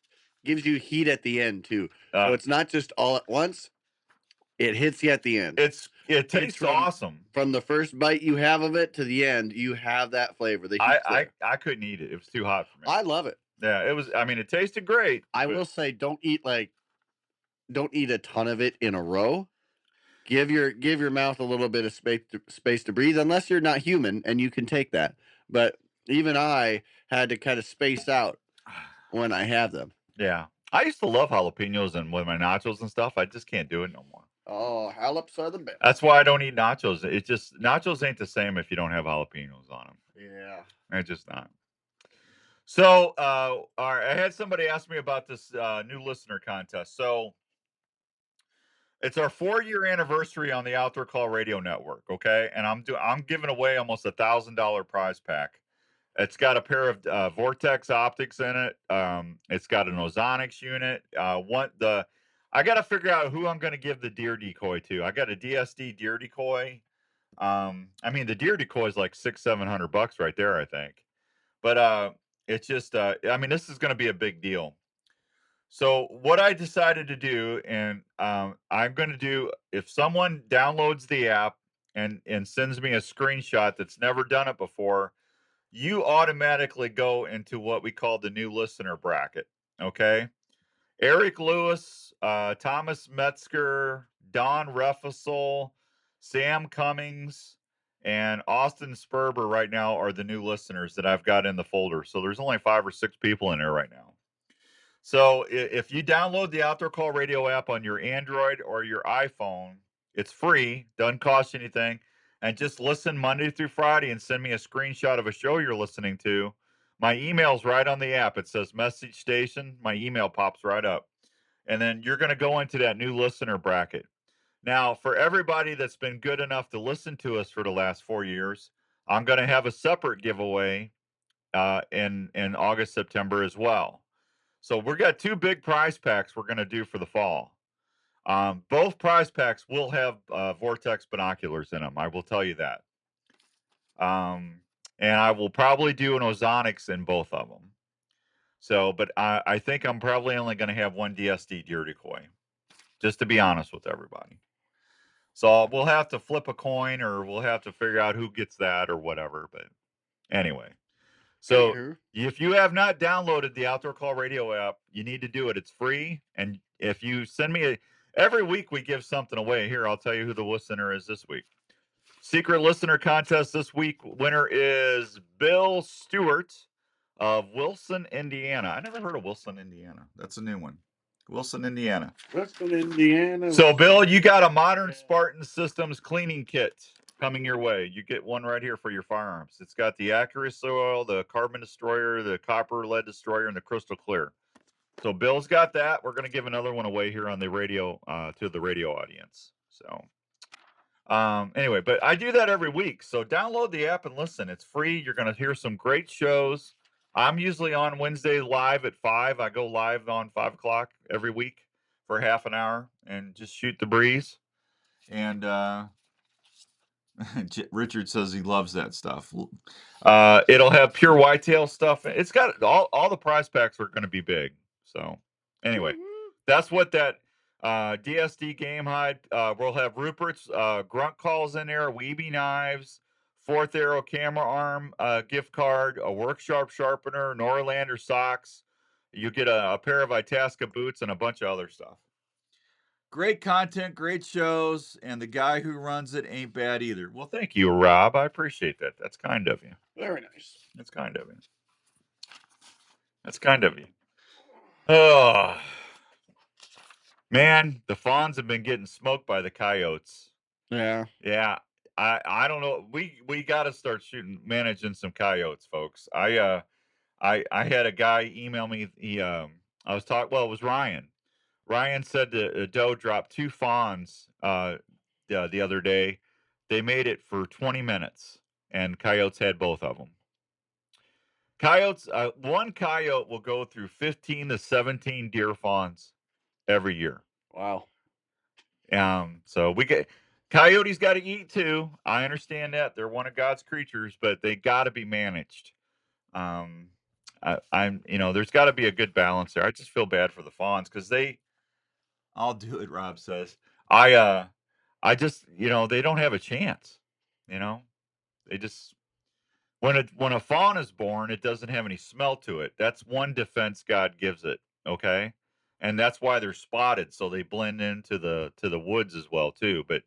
you heat at the end too. So it's not just all at once. It hits you at the end. It tastes awesome. From the first bite you have of it to the end, you have that flavor. I couldn't eat it. It was too hot for me. I love it. Yeah, it was. I mean, it tasted great. I will say, don't eat a ton of it in a row. Give your mouth a little bit of space to breathe, unless you're not human and you can take that. But even I had to kind of space out when I have them. Yeah, I used to love jalapenos and with my nachos and stuff. I just can't do it no more. Oh, jalapenos are the best. That's why I don't eat nachos. It's just nachos ain't the same if you don't have jalapenos on them. Yeah, it's just not. So, all right, I had somebody ask me about this new listener contest. So, it's our 4-year anniversary on the Outdoor Call Radio Network. Okay, and I'm giving away almost $1,000 prize pack. It's got a pair of Vortex optics in it. It's got an ozonics unit. I got to figure out who I'm going to give the deer decoy to. I got a DSD deer decoy. I mean, the deer decoy is like $600-700 right there, I think. But it's just, I mean, this is going to be a big deal. So what I decided to do, and I'm going to do, if someone downloads the app and sends me a screenshot that's never done it before, you automatically go into what we call the new listener bracket. Okay. Eric Lewis, Thomas Metzger, Don Refusel, Sam Cummings, and Austin Sperber right now are the new listeners that I've got in the folder. So there's only 5 or 6 people in there right now. So if you download the Outdoor Call Radio app on your Android or your iPhone, it's free, doesn't cost you anything, and just listen Monday through Friday and send me a screenshot of a show you're listening to. My email's right on the app. It says message station. My email pops right up. And then you're going to go into that new listener bracket. Now, for everybody that's been good enough to listen to us for the last 4 years, I'm going to have a separate giveaway in August, September as well. So we've got 2 big prize packs we're going to do for the fall. Both prize packs will have Vortex binoculars in them. I will tell you that. And I will probably do an Ozonics in both of them. So, but I think I'm probably only going to have one DSD deer decoy, just to be honest with everybody. So we'll have to flip a coin, or we'll have to figure out who gets that or whatever. But anyway, so if you have not downloaded the Outdoor Call Radio app, you need to do it. It's free. And if you send me every week we give something away. Here, I'll tell you who the listener is this week. Secret listener contest this week. Winner is Bill Stewart of Wilson, Indiana. I never heard of Wilson, Indiana. That's a new one. Wilson, Indiana. Wilson, Indiana. So, Bill, you got a modern Spartan Systems cleaning kit coming your way. You get one right here for your firearms. It's got the Accuracy oil, the carbon destroyer, the copper lead destroyer, and the crystal clear. So, Bill's got that. We're going to give another one away here on the radio to the radio audience. So, anyway, but I do that every week. So, download the app and listen. It's free. You're going to hear some great shows. I'm usually on Wednesday live at 5. I go live on 5 o'clock every week for half an hour and just shoot the breeze. And Richard says he loves that stuff. It'll have pure whitetail stuff. It's got all the prize packs are going to be big. So anyway, that's what that DSD game hide. We'll have Rupert's grunt calls in there, Weeby knives, Fourth Arrow camera arm gift card, a workshop sharpener, Norlander socks. You get a pair of Itasca boots and a bunch of other stuff. Great content, great shows, and the guy who runs it ain't bad either. Well, thank you, Rob. I appreciate that. That's kind of you. Very nice. That's kind of you. That's kind of you. Oh, man, the fawns have been getting smoked by the coyotes. Yeah. Yeah. I don't know. We got to start managing some coyotes, folks. I had a guy email me. I was talking. Well, it was Ryan. Ryan said the doe dropped 2 fawns the other day. They made it for 20 minutes, and coyotes had both of them. Coyotes, one coyote will go through 15 to 17 deer fawns every year. Wow. So coyotes got to eat too. I understand that they're one of God's creatures, but they got to be managed. There's got to be a good balance there. I just feel bad for the fawns because I'll do it, Rob says. I just, they don't have a chance. They just, when a fawn is born, it doesn't have any smell to it. That's one defense God gives it. Okay. And that's why they're spotted. So they blend into the woods as well too. But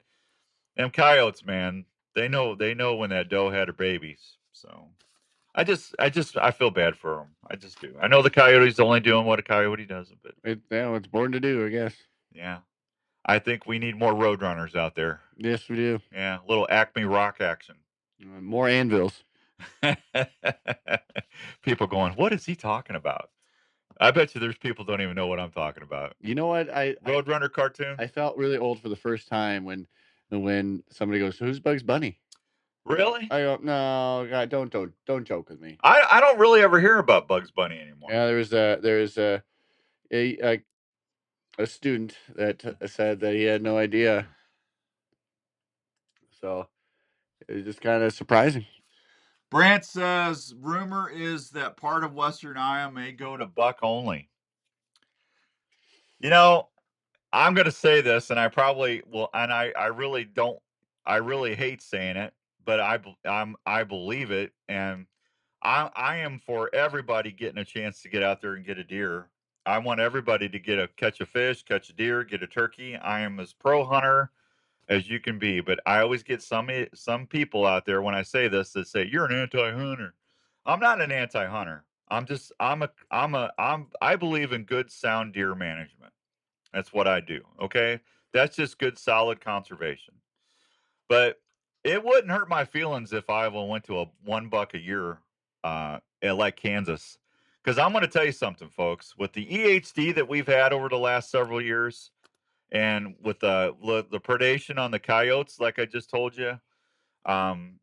them coyotes, man, they know when that doe had her babies. So I feel bad for them. I just do. I know the coyote's only doing what a coyote does, but it's born to do, I guess. Yeah. I think we need more roadrunners out there. Yes, we do. Yeah, a little Acme rock action. More anvils. People going, what is he talking about? I bet you there's people don't even know what I'm talking about. You know what? Roadrunner cartoon? I felt really old for the first time when somebody goes, "Who's Bugs Bunny?" Really? I go, "No, God, don't joke with me." I don't really ever hear about Bugs Bunny anymore. Yeah, there's a a student that said that he had no idea. So it was just kind of surprising. Brant says, rumor is that part of Western Iowa may go to buck only. You know, I'm going to say this, and I probably will, and I really don't, I really hate saying it, but I believe it, and I am for everybody getting a chance to get out there and get a deer. I want everybody to catch a fish, catch a deer, get a turkey. I am as pro hunter as you can be, but I always get some people out there when I say this that say you're an anti-hunter. I'm not an anti-hunter. I believe in good sound deer management. That's what I do. Okay, that's just good solid conservation. But it wouldn't hurt my feelings if Iowa went to a 1 buck a year, like Kansas, because I'm going to tell you something, folks. With the EHD that we've had over the last several years, and with the predation on the coyotes, like I just told you, um,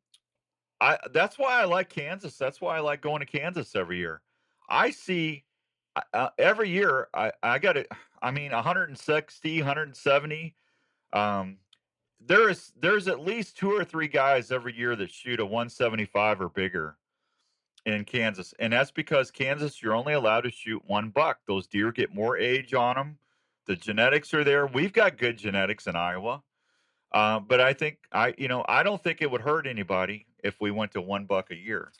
that's why I like Kansas. That's why I like going to Kansas every year. I see every year I got it. I mean, 160, 170. Um, there's at least 2 or 3 guys every year that shoot a 175 or bigger in Kansas, and that's because Kansas, you're only allowed to shoot 1 buck. Those deer get more age on them. The genetics are there. We've got good genetics in Iowa, but I don't think it would hurt anybody if we went to 1 buck a year.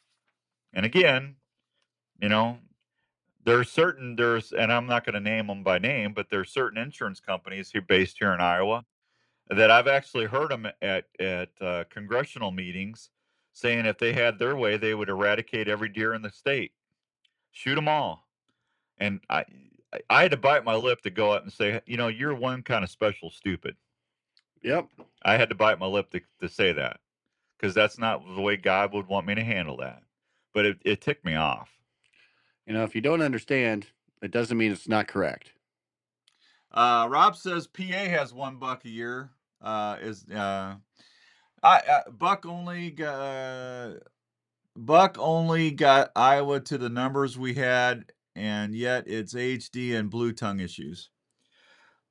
And again, you know, and I'm not going to name them by name, but there's certain insurance companies here based here in Iowa that I've actually heard them at congressional meetings saying if they had their way, they would eradicate every deer in the state, shoot them all. And I had to bite my lip to go out and say, you're one kind of special stupid. Yep. I had to bite my lip to say that because that's not the way God would want me to handle that. But it ticked me off. If you don't understand, it doesn't mean it's not correct. Rob says PA has 1 buck a year. Buck only got Iowa to the numbers we had, and yet it's HD and blue tongue issues.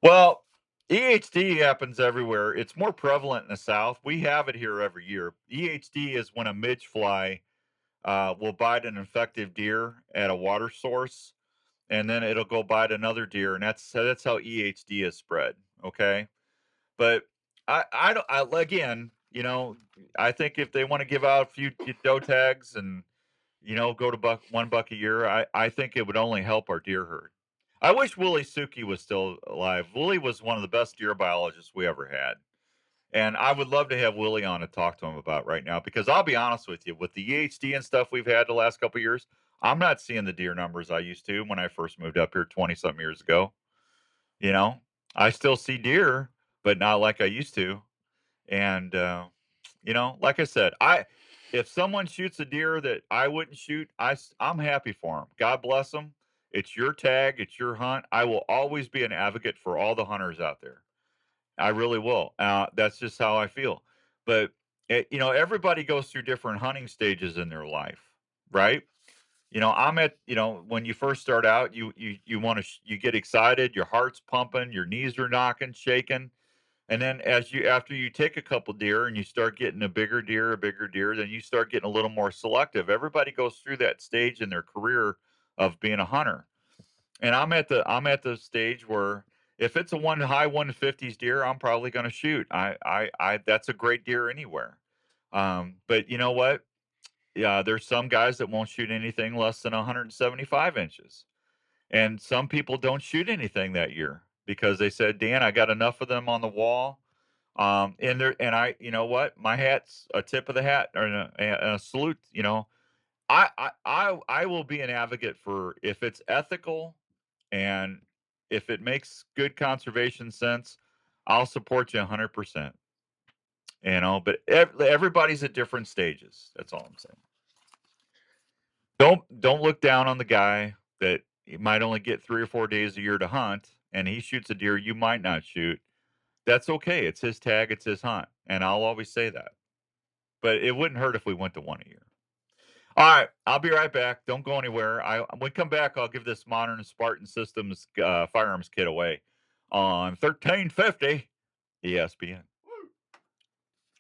Well, EHD happens everywhere. It's more prevalent in the South. We have it here every year. EHD is when a midge fly will bite an infected deer at a water source, and then it'll go bite another deer, and that's how EHD is spread. Okay, but I don't. Again, I think if they want to give out a few doe tags and go to 1 buck a year, I think it would only help our deer herd. I wish Willie Suki was still alive. Willie was one of the best deer biologists we ever had. And I would love to have Willie on to talk to him about right now because I'll be honest with you, with the EHD and stuff we've had the last couple of years, I'm not seeing the deer numbers I used to when I first moved up here 20 something years ago. I still see deer, but not like I used to. And like I said, if someone shoots a deer that I wouldn't shoot, I'm happy for them. God bless them. It's your tag, it's your hunt. I will always be an advocate for all the hunters out there. I really will. That's just how I feel. But everybody goes through different hunting stages in their life, right? I'm at when you first start out, you want to you get excited, your heart's pumping, your knees are knocking, shaking, and then after you take a couple deer and you start getting a bigger deer, then you start getting a little more selective. Everybody goes through that stage in their career of being a hunter. And I'm at the stage where if it's a high 150s deer, I'm probably going to shoot. I that's a great deer anywhere. But you know what? Yeah, there's some guys that won't shoot anything less than 175 inches. And some people don't shoot anything that year because they said, Dan, I got enough of them on the wall. And you know what? My hat's a tip of the hat or a salute. I will be an advocate for if it's ethical and if it makes good conservation sense, I'll support you 100%. But everybody's at different stages. That's all I'm saying. Don't look down on the guy that he might only get 3 or 4 days a year to hunt, and he shoots a deer you might not shoot. That's okay. It's his tag. It's his hunt, and I'll always say that. But it wouldn't hurt if we went to 1 a year. All right, I'll be right back. Don't go anywhere. When we come back, I'll give this modern Spartan Systems firearms kit away. on 1350 ESPN.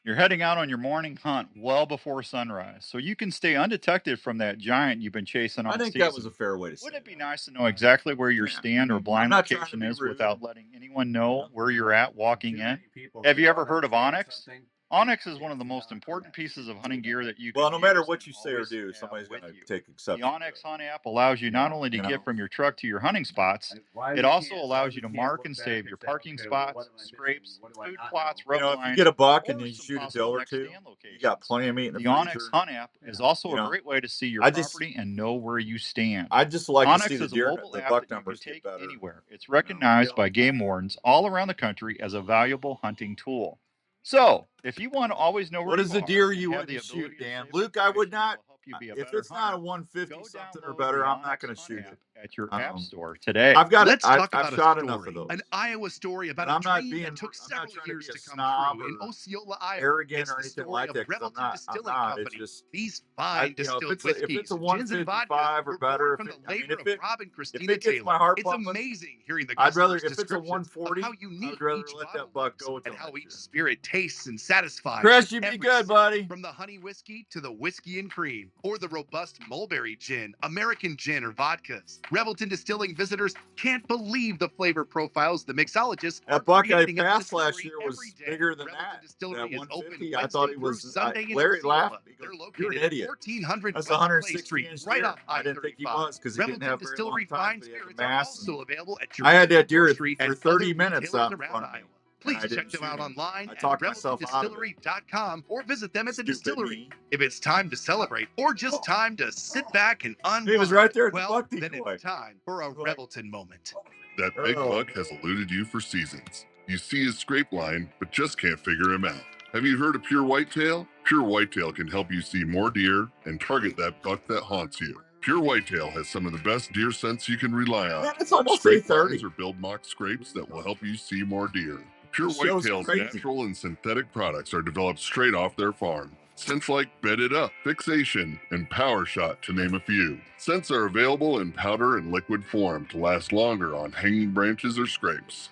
You're heading out on your morning hunt well before sunrise, so you can stay undetected from that giant you've been chasing all I think season. that was a fair way to say Wouldn't it be nice to know exactly where your stand or blind not trying to location be is rude. without letting anyone know where you're at walking in? Have you ever heard of Onyx? Onyx is one of the most important pieces of hunting gear that you can Well, no matter use what and you say or always do, have somebody's going with to you. take The exception. Onyx Hunt app allows you not only to get from your truck to your hunting spots, it also allows you to mark and save your parking spots, scrapes, food plots, rub if you lines, get a buck and or you some shoot a possible doe or next two, stand you got locations. plenty of meat in the The freezer. Onyx Hunt app is also You know, a great way to see your I just- property and know where you stand. I just like to Onyx see the is a deer, mobile the app buck that you can numbers get take better. anywhere. It's recognized by game wardens all around the country as a valuable hunting tool. So, if you want to always know where What is you the are deer and you have the wouldn't ability shoot, to Dan? save Luke, I would information that not. will help you be a If better it's not a hunter, 150 go something or download better, the I'm not Onyx going to Hunt shoot app it. at your app store today. I've got Let's it. talk I've about shot a enough story, of those. an Iowa story about And I'm a not dream being. that took I'm not several trying years to be to a come snob true in or Osceola, Iowa. arrogant It's or the anything story like of that. Because I'm Revelton not. Distilling It's Company. just. These fine If distilled it's whiskeys, a gins, and vodkas 155 or were better, born if from it, the I mean, labor of Rob and if Christina it gets my Taylor. heart It's pumping, amazing hearing the I'd rather customers' if it's a descriptions of 140, how I unique would rather each let bottle that buck was go until and how next each year. spirit tastes and satisfies. Chris, you with be every good, sip. buddy. From the honey whiskey to the whiskey and cream, or the robust mulberry gin, American gin, or vodkas, Revelton Distilling visitors can't believe the flavor profiles the mixologists are That buck I creating at the passed last distillery year every was day. bigger than Revelton that. Distillery That is open 150. I Wednesday thought he through was. Sunday in Larry Osceola. laughed. He goes, They're "You're an located at idiot." 1400 That's West Clay 160 Street, inch right deer. off I didn't think he I-35. was because he didn't Revelton have very long Distillery time. fine But he had the spirits are mass. also available at your I had that deer grocery for and 30 other minutes retailers out in around front of me. Iowa. And Please I didn't check them shoot out him. online I at talked myself out of it. ReveltonDistillery.com or visit them at the Stupid distillery. me. If it's time to celebrate or just time to sit back and unwind, He was right there at the well, buck then decoy. it's time for a Revelton moment. That big Oh. buck has eluded you for seasons. You see his scrape line, but just can't figure him out. Have you heard of Pure Whitetail? Pure Whitetail can help you see more deer and target that buck that haunts you. Pure Whitetail has some of the best deer scents you can rely on. Man, it's almost Scrape 8:30. lines or build mock scrapes that will help you see more deer. Pure This show's Whitetail's crazy. natural and synthetic products are developed straight off their farm. Scents like Bedded Up, Fixation, and Power Shot, to name a few. Scents are available in powder and liquid form to last longer on hanging branches or scrapes.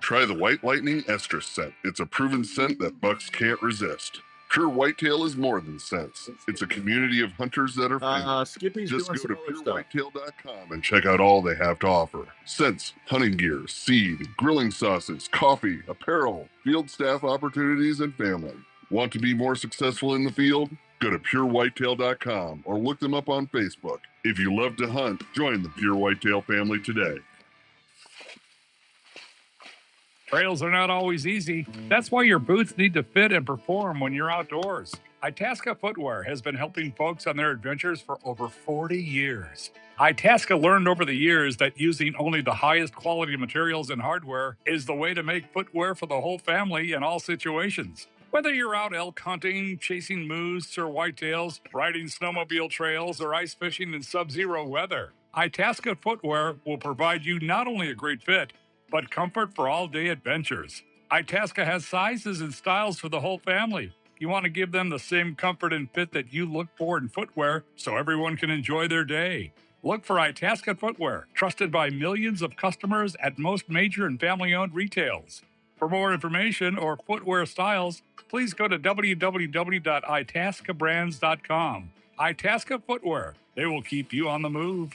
Try the White Lightning Estrus scent. It's a proven scent that bucks can't resist. Pure Whitetail is more than scents. It's a community of hunters that are friendly. Skippy's Just doing go some to other stuff. purewhitetail.com and check out all they have to offer. Scents, hunting gear, seed, grilling sauces, coffee, apparel, field staff opportunities, and family. Want to be more successful in the field? Go to purewhitetail.com or look them up on Facebook. If you love to hunt, join the Pure Whitetail family today. Trails are not always easy. That's why your boots need to fit and perform when you're outdoors. Itasca Footwear has been helping folks on their adventures for over 40 years. Itasca learned over the years that using only the highest quality materials and hardware is the way to make footwear for the whole family in all situations. Whether you're out elk hunting, chasing moose or whitetails, riding snowmobile trails, or ice fishing in sub-zero weather, Itasca Footwear will provide you not only a great fit, but comfort for all-day adventures. Itasca has sizes and styles for the whole family. You want to give them the same comfort and fit that you look for in footwear so everyone can enjoy their day. Look for Itasca Footwear, trusted by millions of customers at most major and family-owned retails. For more information or footwear styles, please go to www.itascabrands.com. Itasca Footwear. They will keep you on the move.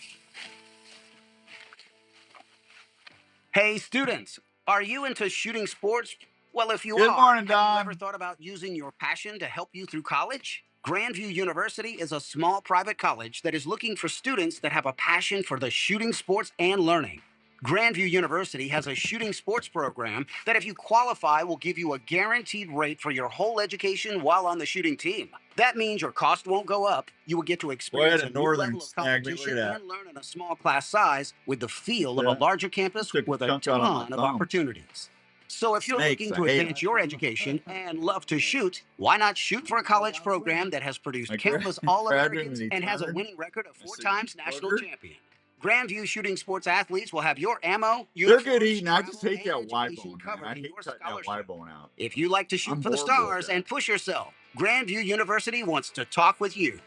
Hey, students, are you into shooting sports? Well, if you Good are, morning, have you Don. ever thought about using your passion to help you through college? Grandview University is a small private college that is looking for students that have a passion for the shooting sports and learning. Grandview University has a shooting sports program that, if you qualify, will give you a guaranteed rate for your whole education while on the shooting team. That means your cost won't go up. You will get to experience a a new northern level of snag me. Look competition at that. and learn in a small class size with the feel of a larger campus with a chunk out on my ton of thumb. opportunities. So if you're Snakes, looking I to hate advance your education and love to shoot, why not shoot for a college program that has produced I countless grabbed him All-Americans and he and has a turned. winning record of 4 said, times "You national bugger." champion? Grandview Shooting Sports athletes will have your ammo, They're good uniforms, eating. I just travel, hate that and Y education bone, man. covered I in hate your cutting that Y scholarship. bone out. If you like to shoot I'm for the horrible at stars that. and push yourself, Grandview University wants to talk with you.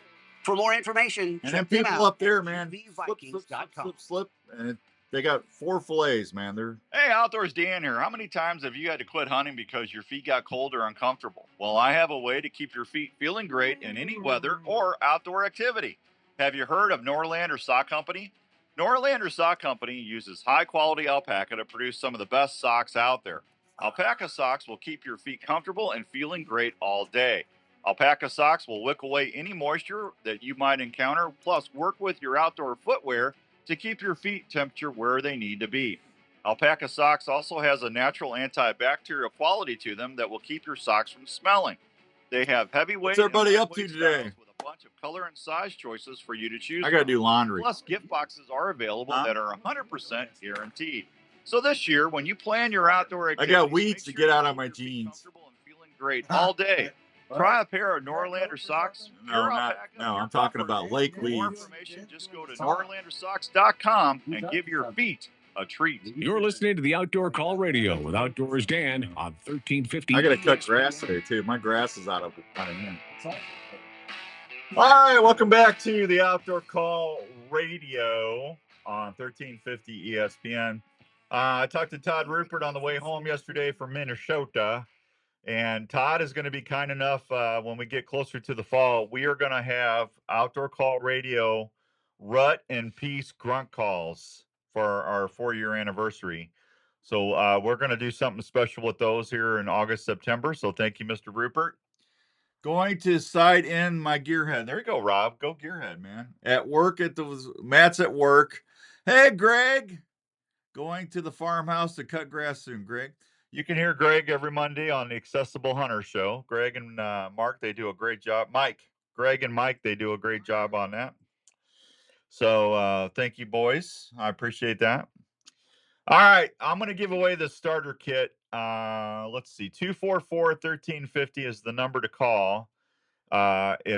For more information, And then check them people out up there, at man, slip, gvvikings.com. and They got 4 fillets, man. They're Hey, Outdoors Dan here. How many times have you had to quit hunting because your feet got cold or uncomfortable? Well, I have a way to keep your feet feeling great in any weather or outdoor activity. Have you heard of Norlander Sock Company? Norlander Sock Company uses high quality alpaca to produce some of the best socks out there. Alpaca socks will keep your feet comfortable and feeling great all day. Alpaca socks will wick away any moisture that you might encounter, plus work with your outdoor footwear to keep your feet temperature where they need to be. Alpaca socks also has a natural antibacterial quality to them that will keep your socks from smelling. They have heavyweight What's everybody and up to lightweight today? styles with a bunch of color and size choices for you to choose I gotta from. do laundry. Plus, gift boxes are available that are 100% guaranteed. So this year, when you plan your outdoor I activities, got weeds to get out of my jeans. feeling great all day. Try a pair of Norlander socks. No, I'm talking about lake For more weeds. information, just go to norlandersocks.com and give your feet a treat. You're listening to the Outdoor Call Radio with Outdoors Dan on 1350. I gotta cut grass today too. My grass is out of hand. All right, welcome back to the Outdoor Call Radio on 1350 ESPN. I talked to Todd Rupert on the way home yesterday from Minnesota, and Todd is going to be kind enough when we get closer to the fall. We are going to have Outdoor Call Radio Rut and Peace grunt calls for our 4-year anniversary. So we're going to do something special with those here in August, September. So thank you, Mr. Rupert. Going to side in my gearhead. There you go, Rob. Go gearhead, man. At work, Matt's at work. Hey, Greg. Going to the farmhouse to cut grass soon, Greg. You can hear Greg every Monday on the Accessible Hunter Show. Greg and Mark, they do a great job. Greg and Mike, they do a great job on that. So thank you, boys. I appreciate that. All right, I'm going to give away the starter kit. Let's see, 244-1350 is the number to call.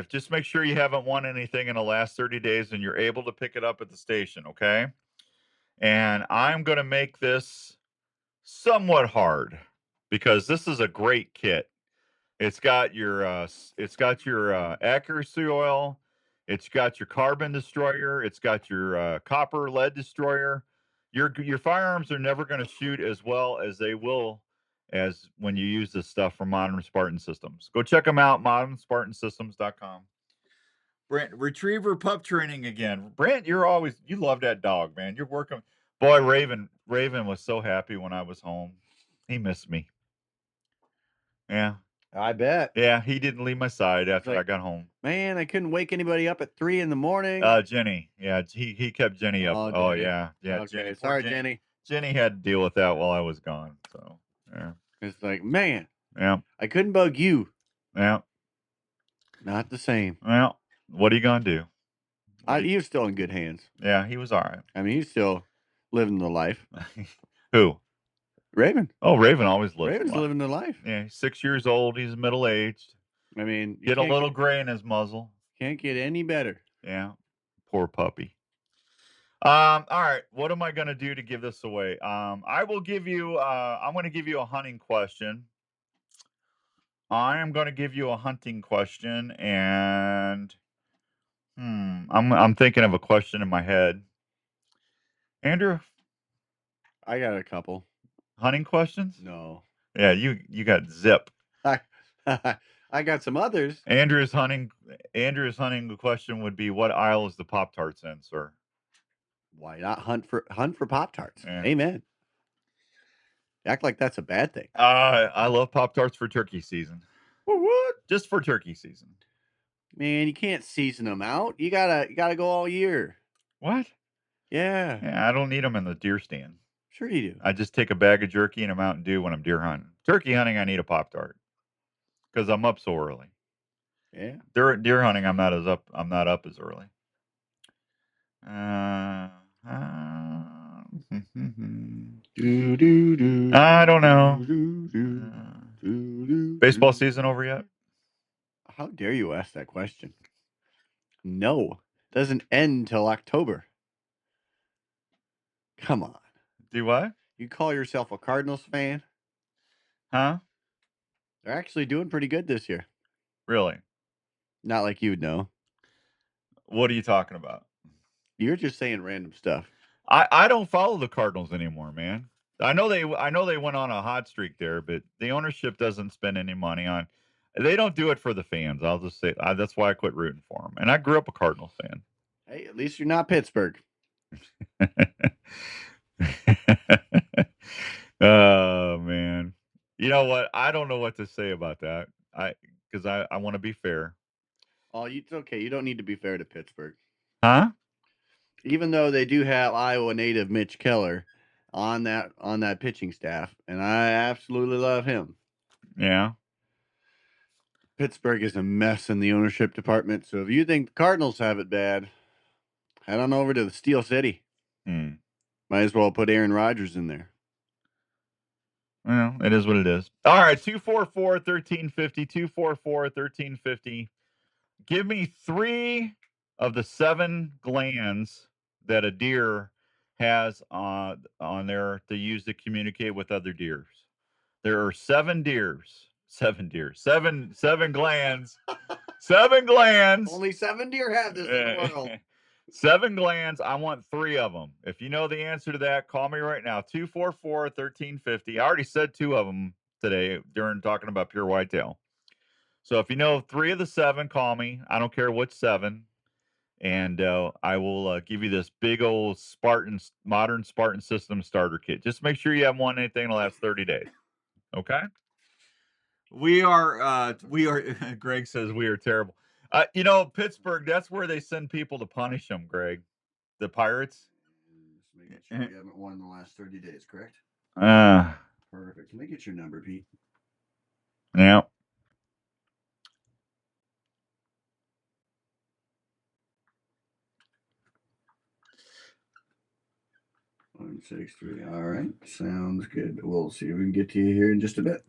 Just make sure you haven't won anything in the last 30 days and you're able to pick it up at the station, okay? And I'm going to make this somewhat hard because this is a great kit. It's got your accuracy oil, it's got your carbon destroyer, it's got your copper lead destroyer. Your firearms are never going to shoot as well as they will as when you use this stuff from Modern Spartan Systems. Go check them out, modernspartansystems.com. Brent, retriever pup training again. Brent, you love that dog, man. You're working. Boy, Raven was so happy when I was home. He missed me. Yeah. I bet. Yeah, he didn't leave my side after I got home. Man, I couldn't wake anybody up at 3 a.m. Jenny. Yeah, he kept Jenny up. Oh, yeah. Okay, Jenny. sorry, Jenny. Jenny had to deal with that while I was gone. So yeah. It's like, man. Yeah. I couldn't bug you. Yeah. Not the same. Well, what are you gonna do? He was still in good hands. Yeah, he was all right. I mean, he's still living the life. Who? Raven. Oh, Raven always lives. Raven's living the life. Yeah, he's 6 years old. He's middle aged. I mean, get a little gray in his muzzle. Can't get any better. Yeah, poor puppy. All right, what am I going to do to give this away? I will give you. I'm going to give you a hunting question. I am going to give you a hunting question, and I'm thinking of a question in my head. Andrew, I got a couple hunting questions. No. Yeah, you got zip. I got some others. Andrew's hunting question would be, what aisle is the Pop-Tarts in, sir? Why not hunt for Pop-Tarts? Yeah. Amen. Act like that's a bad thing. I love Pop-Tarts for turkey season. What? Just for turkey season. Man, you can't season them out. You gotta go all year. What? Yeah. Yeah, I don't need them in the deer stand. Sure you do. I just take a bag of jerky and a Mountain Dew when I'm deer hunting. Turkey hunting, I need a Pop-Tart because I'm up so early. Yeah. Deer hunting, I'm not up as early. I don't know. Baseball season over yet? How dare you ask that question? No. Doesn't end till October. Come on. Do what? You call yourself a Cardinals fan? Huh? They're actually doing pretty good this year. Really? Not like you'd know. What are you talking about? You're just saying random stuff. I don't follow the Cardinals anymore, man. I know they went on a hot streak there, but the ownership doesn't spend any money on. They don't do it for the fans. I'll just say that's why I quit rooting for them. And I grew up a Cardinals fan. Hey, at least you're not Pittsburgh. Oh man, you know what? I don't know what to say about that. Because I want to be fair. Oh, it's okay. You don't need to be fair to Pittsburgh. Huh? Even though they do have Iowa native Mitch Keller on that pitching staff, and I absolutely love him. Yeah. Pittsburgh is a mess in the ownership department. So if you think the Cardinals have it bad, head on over to the Steel City. Hmm. Might as well put Aaron Rodgers in there. Well, it is what it is. All right, 244-1350, 244-1350. Give me 3 of the 7 glands that a deer has on there to use to communicate with other deers. There are 7 deers. 7 deer. 7 glands. 7 glands. Only 7 deer have this in the world. 7 glands. I want 3 of them. If you know the answer to that, call me right now. 244-1350. I already said 2 of them today during talking about pure whitetail. So if you know 3 of the 7, call me. I don't care which 7. And I will give you this big old modern Spartan system starter kit. Just make sure you haven't won anything in the last 30 days. Okay? We are, Greg says we are terrible. Pittsburgh, that's where they send people to punish them, Greg. The Pirates. Just making sure you haven't won in the last 30 days, correct? Perfect. Can I get your number, Pete? Yeah. One, 6, 3. All right. Sounds good. We'll see if we can get to you here in just a bit.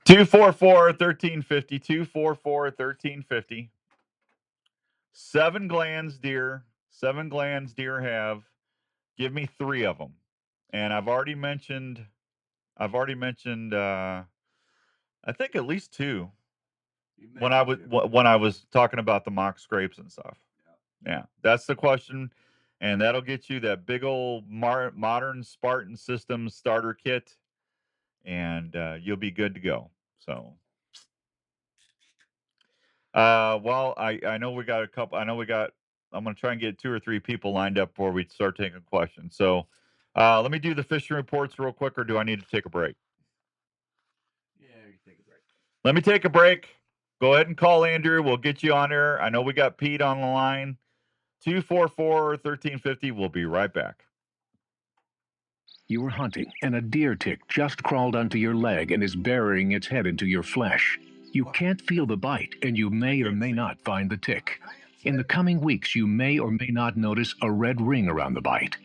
244-1350, 244-1350. 7 glands deer have. Give me 3 of them. And I've already mentioned I think at least 2 when I was talking about the mock scrapes and stuff. Yeah, that's the question, and that'll get you that big old modern Spartan Systems starter kit, and you'll be good to go. So, well, I know we got a couple. I'm going to try and get 2 or 3 people lined up before we start taking questions. So, let me do the fishing reports real quick, or do I need to take a break? Yeah, you can take a break. Let me take a break. Go ahead and call Andrew. We'll get you on there. I know we got Pete on the line. 244-1350. We'll be right back. You were hunting, and a deer tick just crawled onto your leg and is burying its head into your flesh. You can't feel the bite, and you may or may not find the tick. In the coming weeks, you may or may not notice a red ring around the bite.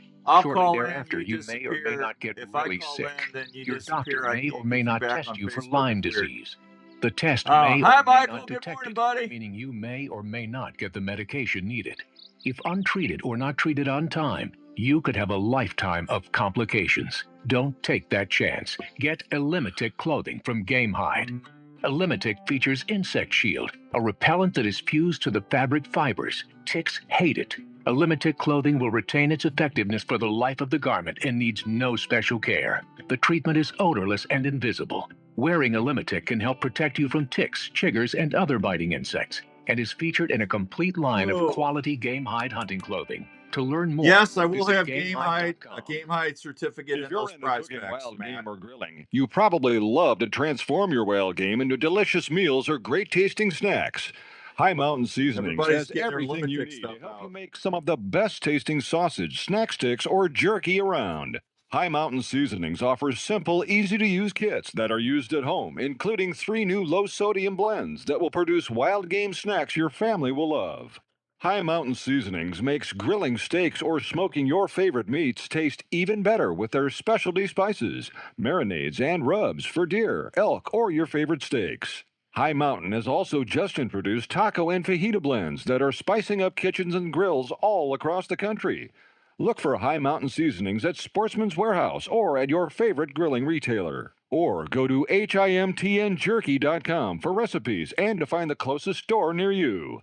Shortly thereafter, you may or may not get really sick. Your doctor may or may not test you for Lyme disease. The test may or may not detect it, meaning you may or may not get the medication needed. If untreated or not treated on time, you could have a lifetime of complications. Don't take that chance. Get Elimitic clothing from Game Hide. Elimitic features Insect Shield, a repellent that is fused to the fabric fibers. Ticks hate it. Elimitic clothing will retain its effectiveness for the life of the garment and needs no special care. The treatment is odorless and invisible. Wearing Elimitic can help protect you from ticks, chiggers, and other biting insects, and is featured in a complete line of quality Game Hide hunting clothing. To learn more, yes, I will visit have Game Hide, a Game Hide certificate If in you're those into prize cooking packs, wild Matt. game or grilling, you probably love to transform your wild game into delicious meals or great-tasting snacks. High Mountain Seasonings Everybody's has getting their everything you lunatic need stuff to help out. you make some of the best-tasting sausage, snack sticks, or jerky around. High Mountain Seasonings offers simple, easy-to-use kits that are used at home, including 3 new low-sodium blends that will produce wild game snacks your family will love. High Mountain Seasonings makes grilling steaks or smoking your favorite meats taste even better with their specialty spices, marinades, and rubs for deer, elk, or your favorite steaks. High Mountain has also just introduced taco and fajita blends that are spicing up kitchens and grills all across the country. Look for High Mountain Seasonings at Sportsman's Warehouse or at your favorite grilling retailer. Or go to HIMTNjerky.com for recipes and to find the closest store near you.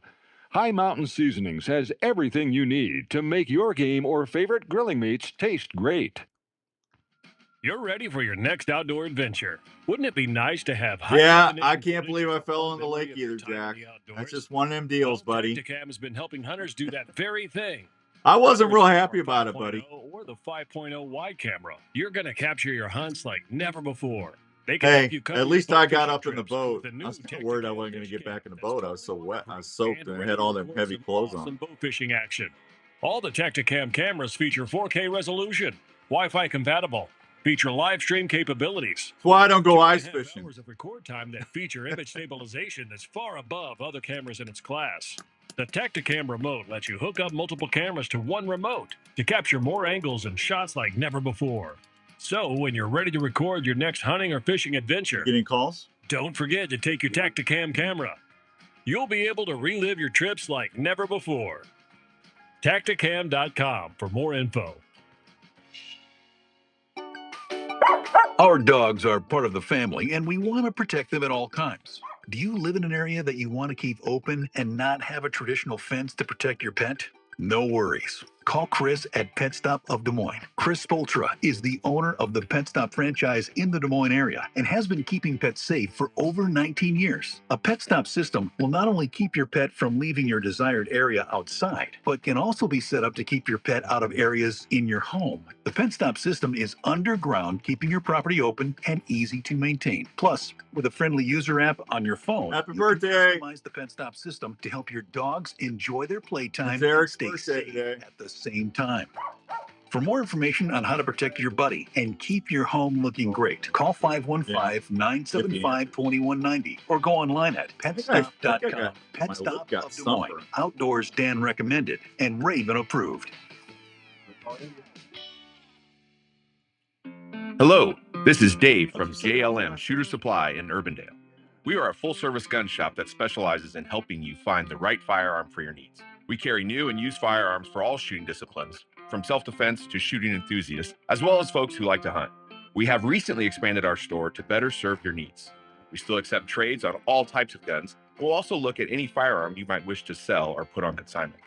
High Mountain Seasonings has everything you need to make your game or favorite grilling meats taste great. You're ready for your next outdoor adventure. Wouldn't it be nice to have Yeah, I can't believe I fell in the lake either, Jack. That's just one of them deals, buddy. Tacticam has been helping hunters do that very thing. I wasn't real happy about it, buddy. Or the 5.0 wide camera. You're going to capture your hunts like never before. They can Hey, help you cover at your least boat I got fishing up in the trips boat. with a new I was kind of worried I wasn't going to get back in the boat. I was so wet. I was soaked and I had all them heavy clothes on. Awesome boat fishing action. All the Tacticam cameras feature 4K resolution, Wi-Fi compatible, feature live stream capabilities. That's why I don't go ice fishing. Hours of record time that feature image stabilization that's far above other cameras in its class. The Tacticam remote lets you hook up multiple cameras to one remote to capture more angles and shots like never before. So when you're ready to record your next hunting or fishing adventure, Getting calls? Don't forget to take your Tacticam camera. You'll be able to relive your trips like never before. Tacticam.com for more info. Our dogs are part of the family, and we want to protect them at all times. Do you live in an area that you want to keep open and not have a traditional fence to protect your pet? No worries. Call Chris at Pet Stop of Des Moines. Chris Spoltra is the owner of the Pet Stop franchise in the Des Moines area and has been keeping pets safe for over 19 years. A Pet Stop system will not only keep your pet from leaving your desired area outside, but can also be set up to keep your pet out of areas in your home. The Pet Stop system is underground, keeping your property open and easy to maintain. Plus, with a friendly user app on your phone, Happy birthday! Customize the Pet Stop system to help your dogs enjoy their playtime It's and Eric's stay birthday safe today. at the same time. For more information on how to protect your buddy and keep your home looking great, call 515-975-2190 or go online at petstop.com. Pet Stop of Des Moines, Outdoors Dan recommended and Raven approved. Hello, this is Dave from JLM Shooter Supply in Urbandale. We are a full-service gun shop that specializes in helping you find the right firearm for your needs. We carry new and used firearms for all shooting disciplines, from self-defense to shooting enthusiasts, as well as folks who like to hunt. We have recently expanded our store to better serve your needs. We still accept trades on all types of guns. We'll also look at any firearm you might wish to sell or put on consignment.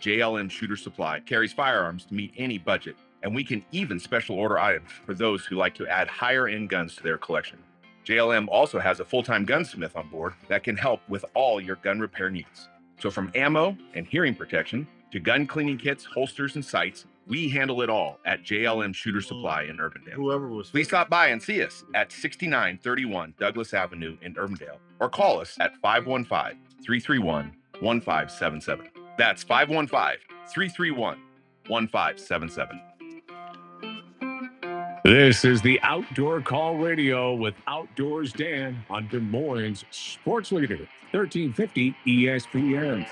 JLM Shooter Supply carries firearms to meet any budget, and we can even special order items for those who like to add higher end guns to their collection. JLM also has a full-time gunsmith on board that can help with all your gun repair needs. So from ammo and hearing protection to gun cleaning kits, holsters, and sights, we handle it all at JLM Shooter Supply in Urbandale. Please stop by and see us at 6931 Douglas Avenue in Urbandale, or call us at 515-331-1577. That's 515-331-1577. This is the Outdoor Call Radio with Outdoors Dan on Des Moines Sports Leader, 1350 ESPN.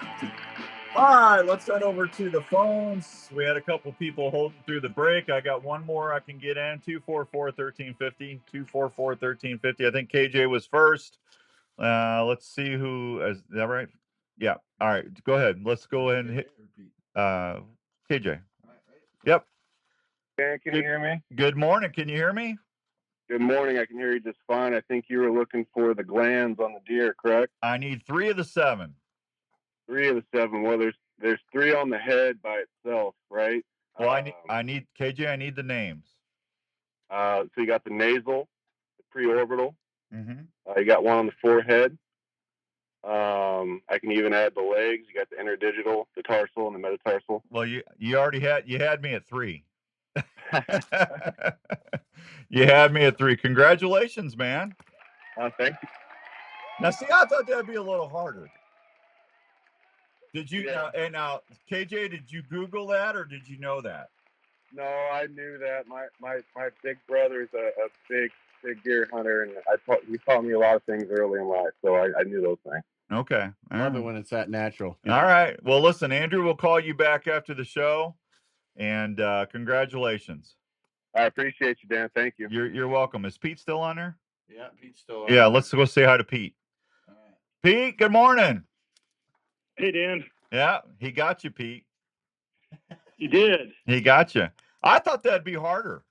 All right, let's head over to the phones. We had a couple people holding through the break. I got one more I can get in, 244-1350, 244-1350. I think KJ was first. Let's see who, is that right? Yeah, all right, go ahead. Let's go ahead and hit KJ. Yep. Dan, can you hear me? Good morning. Can you hear me? Good morning. I can hear you just fine. I think you were looking for the glands on the deer, correct? I need 3 of the 7. 3 of the 7. Well, there's 3 on the head by itself, right? Well, I need KJ. I need the names. So you got the nasal, the preorbital. Mm-hmm. You got one on the forehead. I can even add the legs. You got the interdigital, the tarsal, and the metatarsal. Well, you already had me at 3. You had me at 3. Congratulations, man. Thank you. Now, see, I thought that'd be a little harder. Did you? Yeah. Now, KJ, did you Google that or did you know that? No, I knew that. My big brother's a big deer hunter, and he taught me a lot of things early in life, so I knew those things. Okay. Love it when it's that natural. All right. Well, listen, Andrew will call you back after the show, and congratulations. I appreciate you, Dan. Thank you. You're welcome. Is Pete still on there? Yeah, Pete's still on. Yeah, let's go say hi to Pete. All right. Pete, good morning. Hey, Dan. Yeah, he got you, Pete. You did. He got you. I thought that'd be harder.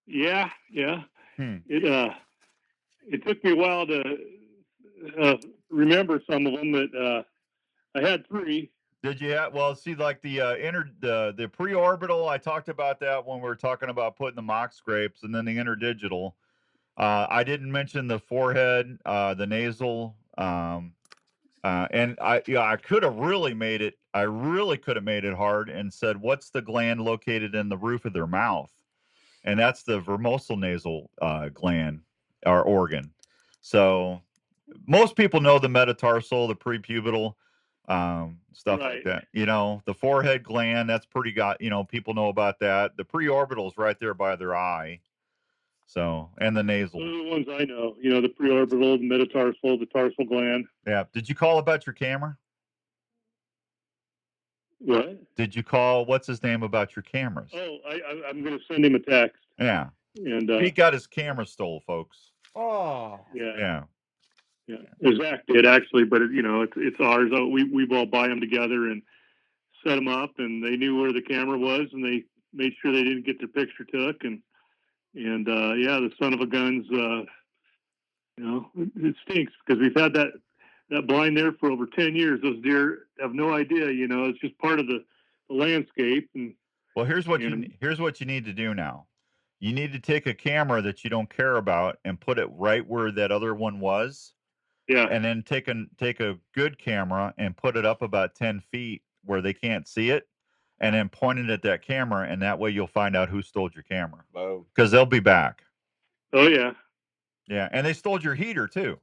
Yeah. It took me a while to remember some of them that I had 3. Did you have? Well, see, like the the preorbital, I talked about that when we were talking about putting the mock scrapes, and then the interdigital. I didn't mention the forehead, the nasal, and I could have really made it. I really could have made it hard and said, "What's the gland located in the roof of their mouth?" And that's the vermosal nasal gland or organ. So most people know the metatarsal, the prepubital, stuff like Right. that. You know, the forehead gland, that's pretty got, people know about that. The preorbital is right there by their eye. So, and the nasal. Those are the ones I know. You know, the preorbital, the metatarsal, the tarsal gland. Yeah. Did you call about your camera? What? Did you call what's his name about your cameras? Oh, I'm going to send him a text. Yeah. And He got his camera stole, folks. Oh. Yeah. Yeah. Yeah. Zach did actually, but it's ours. We've all buy them together and set them up, and they knew where the camera was, and they made sure they didn't get their picture took, and yeah, the son of a guns, it stinks because we've had that blind there for over 10 years. Those deer have no idea, it's just part of the landscape. And well, here's what you need to do now. You need to take a camera that you don't care about and put it right where that other one was. Yeah. And then take a good camera and put it up about 10 feet where they can't see it, and then point it at that camera, and that way you'll find out who stole your camera. Oh. Because they'll be back. Oh yeah. Yeah, and they stole your heater too.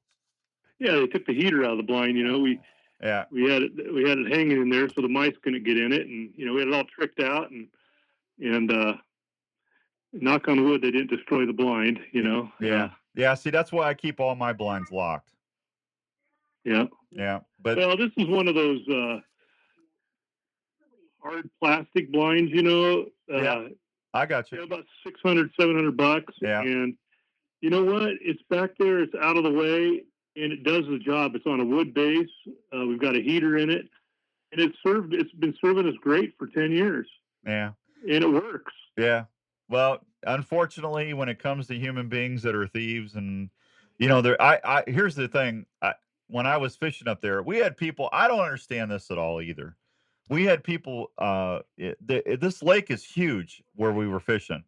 Yeah, they took the heater out of the blind. We had it hanging in there so the mice couldn't get in it, and we had it all tricked out, and knock on wood, they didn't destroy the blind. Yeah. See, that's why I keep all my blinds locked. Yeah. Yeah, but well, this is one of those hard plastic blinds. Yeah, I got you. About $600-$700. Yeah. And you know what? It's back there. It's out of the way, and it does the job. It's on a wood base. We've got a heater in it, and it's been serving us great for 10 years. Yeah. And it works. Yeah. Well, unfortunately, when it comes to human beings that are thieves, and here's the thing. When I was fishing up there, we had people. I don't understand this at all either. We had people. This lake is huge where we were fishing,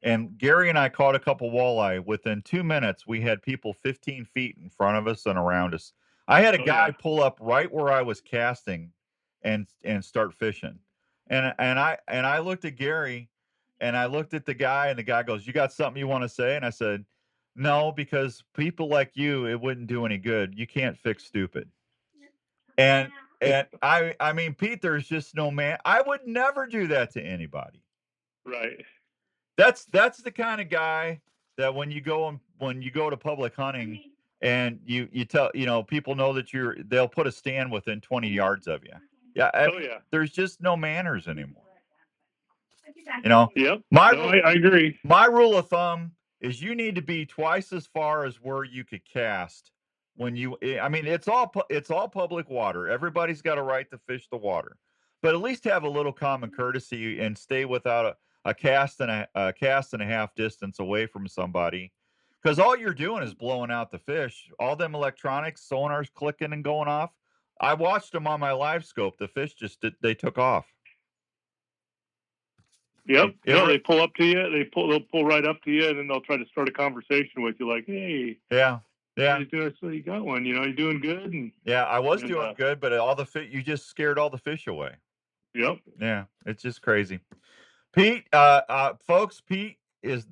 and Gary and I caught a couple walleye. Within 2 minutes, we had people 15 feet in front of us and around us. I had a guy pull up right where I was casting, and start fishing, and I looked at Gary. And I looked at the guy, and the guy goes, "You got something you want to say?" And I said, "No, because people like you, it wouldn't do any good. You can't fix stupid." And I mean, Pete, there's just no man. I would never do that to anybody. Right. That's the kind of guy that when you go to public hunting and you tell people know that they'll put a stand within 20 yards of you. Yeah. There's just no manners anymore. Yep. I agree. My rule of thumb is you need to be twice as far as where you could cast when I mean, it's all public water. Everybody's got a right to fish the water, but at least have a little common courtesy and stay without a cast and a half distance away from somebody, because all you're doing is blowing out the fish. All them electronics, sonars clicking and going off. I watched them on my live scope. The fish they took off. Yep. They pull up to you. They'll pull right up to you, and then they'll try to start a conversation with you, like, "Hey, yeah, so you got one? You're doing good." And yeah, I was doing good, but all the fish, you just scared all the fish away. Yep. Yeah, it's just crazy. Pete, folks, Pete is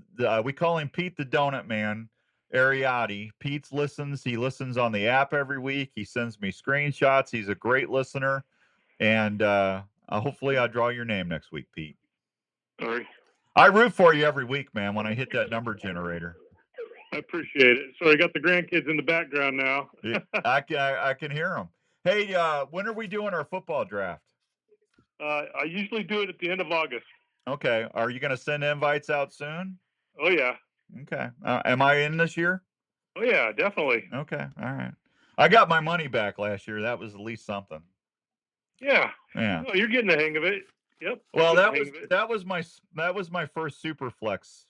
we call him Pete the Donut Man. Ariotti. He listens on the app every week. He sends me screenshots. He's a great listener, and hopefully I'll draw your name next week, Pete. Sorry. I root for you every week, man, when I hit that number generator. I appreciate it. So I got the grandkids in the background now. I can hear them. Hey, when are we doing our football draft? I usually do it at the end of August. Okay. Are you going to send invites out soon? Oh, yeah. Okay. Am I in this year? Oh, yeah, definitely. Okay. All right. I got my money back last year. That was at least something. Yeah. Yeah. Oh, you're getting the hang of it. Yep. Well, that was my first Superflex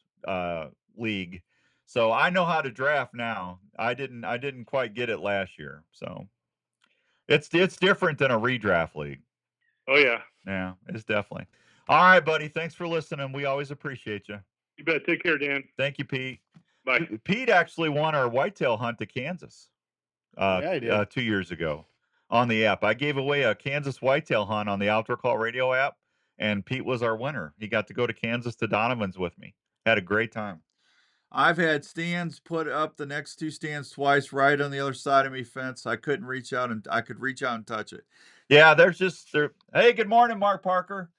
league. So I know how to draft now. I didn't quite get it last year. So it's different than a redraft league. Oh yeah. Yeah, it's definitely. All right, buddy. Thanks for listening. We always appreciate you. You bet. Take care, Dan. Thank you, Pete. Bye. Pete actually won our whitetail hunt to Kansas Yeah, he did. 2 years ago on the app. I gave away a Kansas whitetail hunt on the Outdoor Call Radio app, and Pete was our winner. He got to go to Kansas to Donovan's with me. Had a great time. I've had stands put up the next 2 stands twice right on the other side of me fence. I couldn't reach out and touch it. Yeah, Hey, good morning, Mark Parker.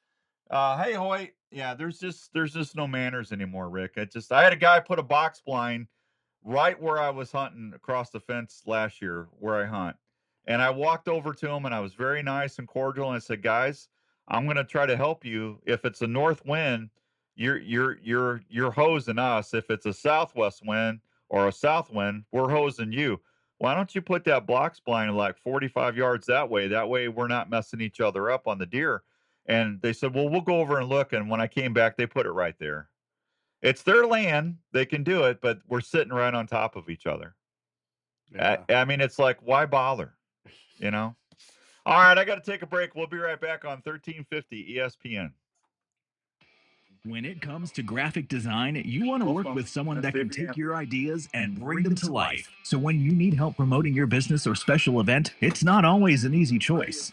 Hey, Hoyt. Yeah, there's just no manners anymore, Rick. I had a guy put a box blind right where I was hunting across the fence last year where I hunt. And I walked over to him and I was very nice and cordial. And I said, guys, I'm going to try to help you. If it's a north wind, you're hosing us. If it's a southwest wind or a south wind, we're hosing you. Why don't you put that box blind like 45 yards that way? That way we're not messing each other up on the deer. And they said, well, we'll go over and look. And when I came back, they put it right there. It's their land. They can do it, but we're sitting right on top of each other. Yeah. I mean, it's like, why bother? You know? All right, I got to take a break. We'll be right back on 1350 ESPN. When it comes to graphic design, you want to work with someone that can take your ideas and bring them to life. So when you need help promoting your business or special event, it's not always an easy choice.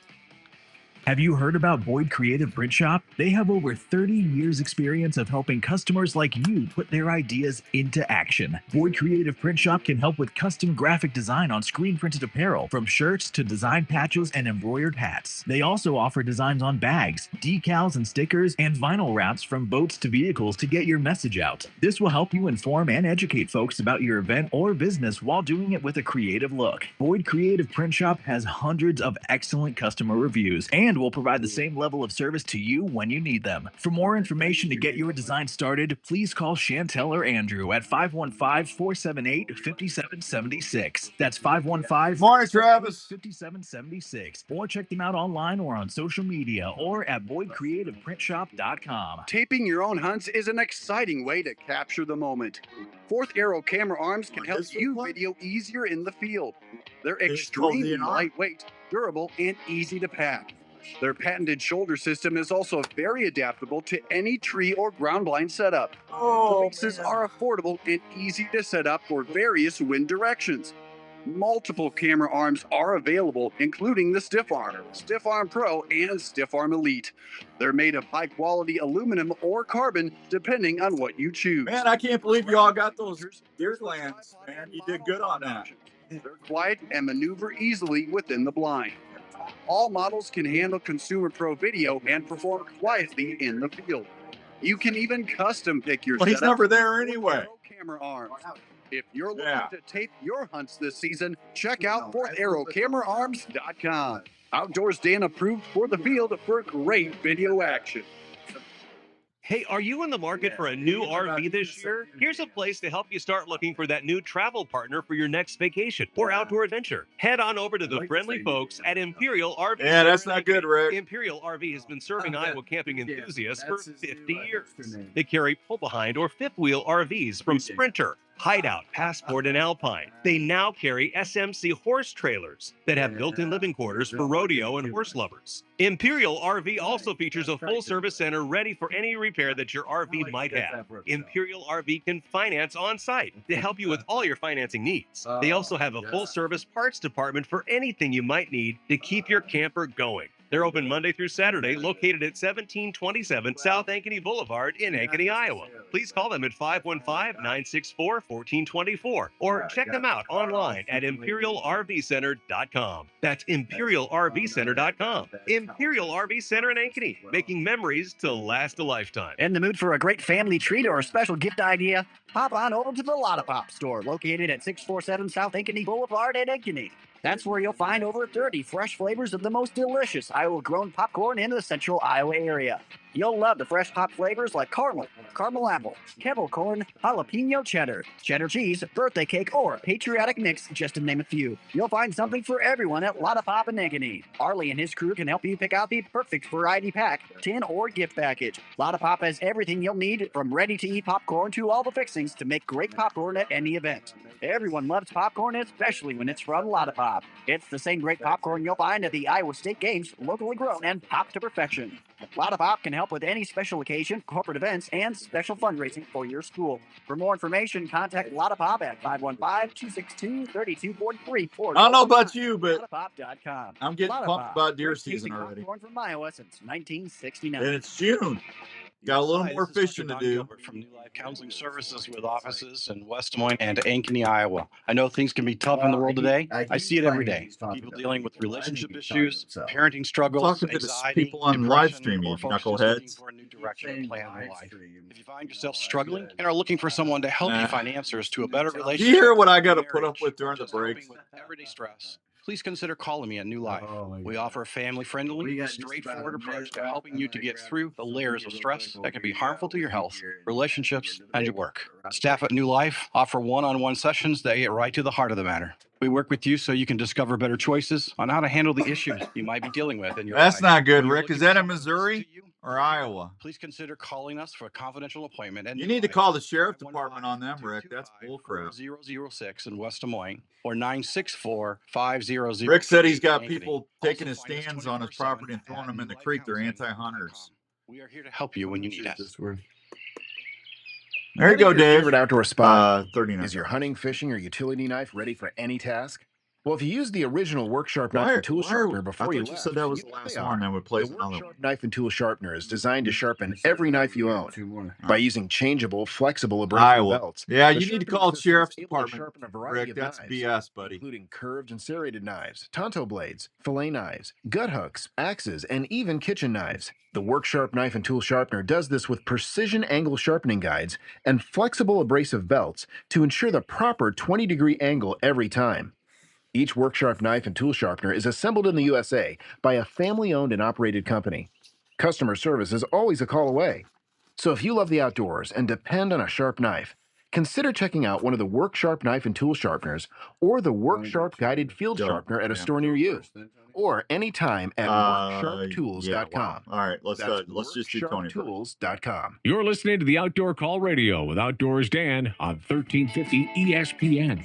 Have you heard about Boyd Creative Print Shop? They have over 30 years experience of helping customers like you put their ideas into action. Boyd Creative Print Shop can help with custom graphic design on screen printed apparel, from shirts to design patches and embroidered hats. They also offer designs on bags, decals and stickers, and vinyl wraps from boats to vehicles to get your message out. This will help you inform and educate folks about your event or business while doing it with a creative look. Boyd Creative Print Shop has hundreds of excellent customer reviews and will provide the same level of service to you when you need them. For more information to get your design started, please call Chantel or Andrew at 515-478-5776. That's 515-478-5776. Or check them out online or on social media or at BoydCreativePrintShop.com. Taping your own hunts is an exciting way to capture the moment. Fourth Arrow camera arms can help you video easier in the field. They're extremely lightweight, durable, and easy to pack. Their patented shoulder system is also very adaptable to any tree or ground blind setup. The bases are affordable and easy to set up for various wind directions. Multiple camera arms are available, including the Stiff Arm, Stiff Arm Pro, and Stiff Arm Elite. They're made of high-quality aluminum or carbon, depending on what you choose. Man, I can't believe you all got those deer glands, man. You did good on that. They're quiet and maneuver easily within the blind. All models can handle Consumer Pro video and perform quietly in the field. You can even custom pick your Well, he's setup never there anyway. camera arms. If you're looking to tape your hunts this season, check out FourthArrowCameraArms.com. Outdoors Dan approved for the field for great video action. Hey, are you in the market for a new RV this year? Here's a place to help you start looking for that new travel partner for your next vacation or outdoor adventure. Head on over to the friendly folks at Imperial RV. Yeah, that's not good, Rick. Imperial RV has been serving Iowa camping enthusiasts for 50 years. They carry pull-behind or fifth-wheel RVs from Sprinter, Hideout, Passport, and Alpine. They now carry SMC horse trailers that have built-in living quarters for rodeo and horse lovers. Imperial RV also features a full-service center ready for any repair that your RV might have. Imperial RV can finance on-site to help you with all your financing needs. They also have a full-service parts department for anything you might need to keep your camper going. They're open Monday through Saturday, located at 1727 South Ankeny Boulevard in Ankeny, Iowa. Please call them at 515-964-1424 or check them out online at ImperialRVCenter.com. That's ImperialRVCenter.com. Imperial RV Center in Ankeny, making memories to last a lifetime. In the mood for a great family treat or a special gift idea? Hop on over to the Lotta Pop store, located at 647 South Ankeny Boulevard in Ankeny. That's where you'll find over 30 fresh flavors of the most delicious Iowa-grown popcorn in the central Iowa area. You'll love the fresh pop flavors like caramel, caramel apple, kettle corn, jalapeno cheddar, cheddar cheese, birthday cake, or patriotic mix, just to name a few. You'll find something for everyone at Lotta Pop in Ankeny. Arlie and his crew can help you pick out the perfect variety pack, tin, or gift package. Lotta Pop has everything you'll need, from ready-to-eat popcorn to all the fixings to make great popcorn at any event. Everyone loves popcorn, especially when it's from Lotta Pop. It's the same great popcorn you'll find at the Iowa State Games, locally grown and popped to perfection. Lotta Pop can help with any special occasion, corporate events, and special fundraising for your school. For more information, contact Lotta Pop at 515-262-3243 or I don't know about you, but lottapop.com. I'm getting Lotta pumped Pop, about deer great season tasting already. popcorn from Iowa since 1969. And it's June. Got a little Hi, more this is fishing Dr. to Don do. Gilbert from New Life Counseling Services with offices in West Des Moines and Ankeny, Iowa. I know things can be tough in the world today. I see it every day. People dealing with relationship issues, parenting struggles, Talking to the anxiety, people on live depression, stream, or you folks just looking knuckleheads. for a new direction to plan their life. If you find yourself struggling and are looking for someone to help you find answers to a better Do relationship, you hear what I got to marriage, put up with or during the just coping breaks? with everyday stress, please consider calling me at New Life. We offer a family-friendly, straightforward approach to helping you to get through the layers of stress that can be harmful to your health, relationships, and your work. Staff at New Life offer one-on-one sessions that get right to the heart of the matter. We work with you so you can discover better choices on how to handle the issues you might be dealing with in your life. That's not good, When you're Rick. Is looking for that in someone to listen Missouri to you or Iowa? Please consider calling us for a confidential appointment at You New need to Life. call the sheriff department on them, Rick. That's bullcrap. 006 in West Des Moines or 964-5003. Rick said he's got Ankeny. people taking his stands on his property and throwing them in the creek. They're anti-hunters. We are here to help you when you need us. There you go, Your Dave. favorite outdoor spot 39. is your hunting, fishing, or utility knife ready for any task? Well, if you use the original Work Sharp knife and tool sharpener before you left, said that was you the know last they one. are. I would place The another Work one. Sharp knife and tool sharpener is designed to sharpen every knife you own by using changeable, flexible abrasive Iowa. belts. Yeah, The you need to sharpening call the system is sheriff's able to department. sharpen a variety Rick, of that's knives, BS, buddy. including curved and serrated knives, tonto blades, fillet knives, gut hooks, axes, and even kitchen knives. The Work Sharp knife and tool sharpener does this with precision angle sharpening guides and flexible abrasive belts to ensure the proper 20-degree angle every time. Each Work Sharp knife and tool sharpener is assembled in the USA by a family-owned and operated company. Customer service is always a call away. So if you love the outdoors and depend on a sharp knife, consider checking out one of the Work Sharp knife and tool sharpeners or the Work Sharp guided field sharpener at a store near you, or anytime at worksharptools.com. All right, let's just do Tony first. worksharptools.com. You're listening to the Outdoor Call Radio with Outdoors Dan on 1350 ESPN.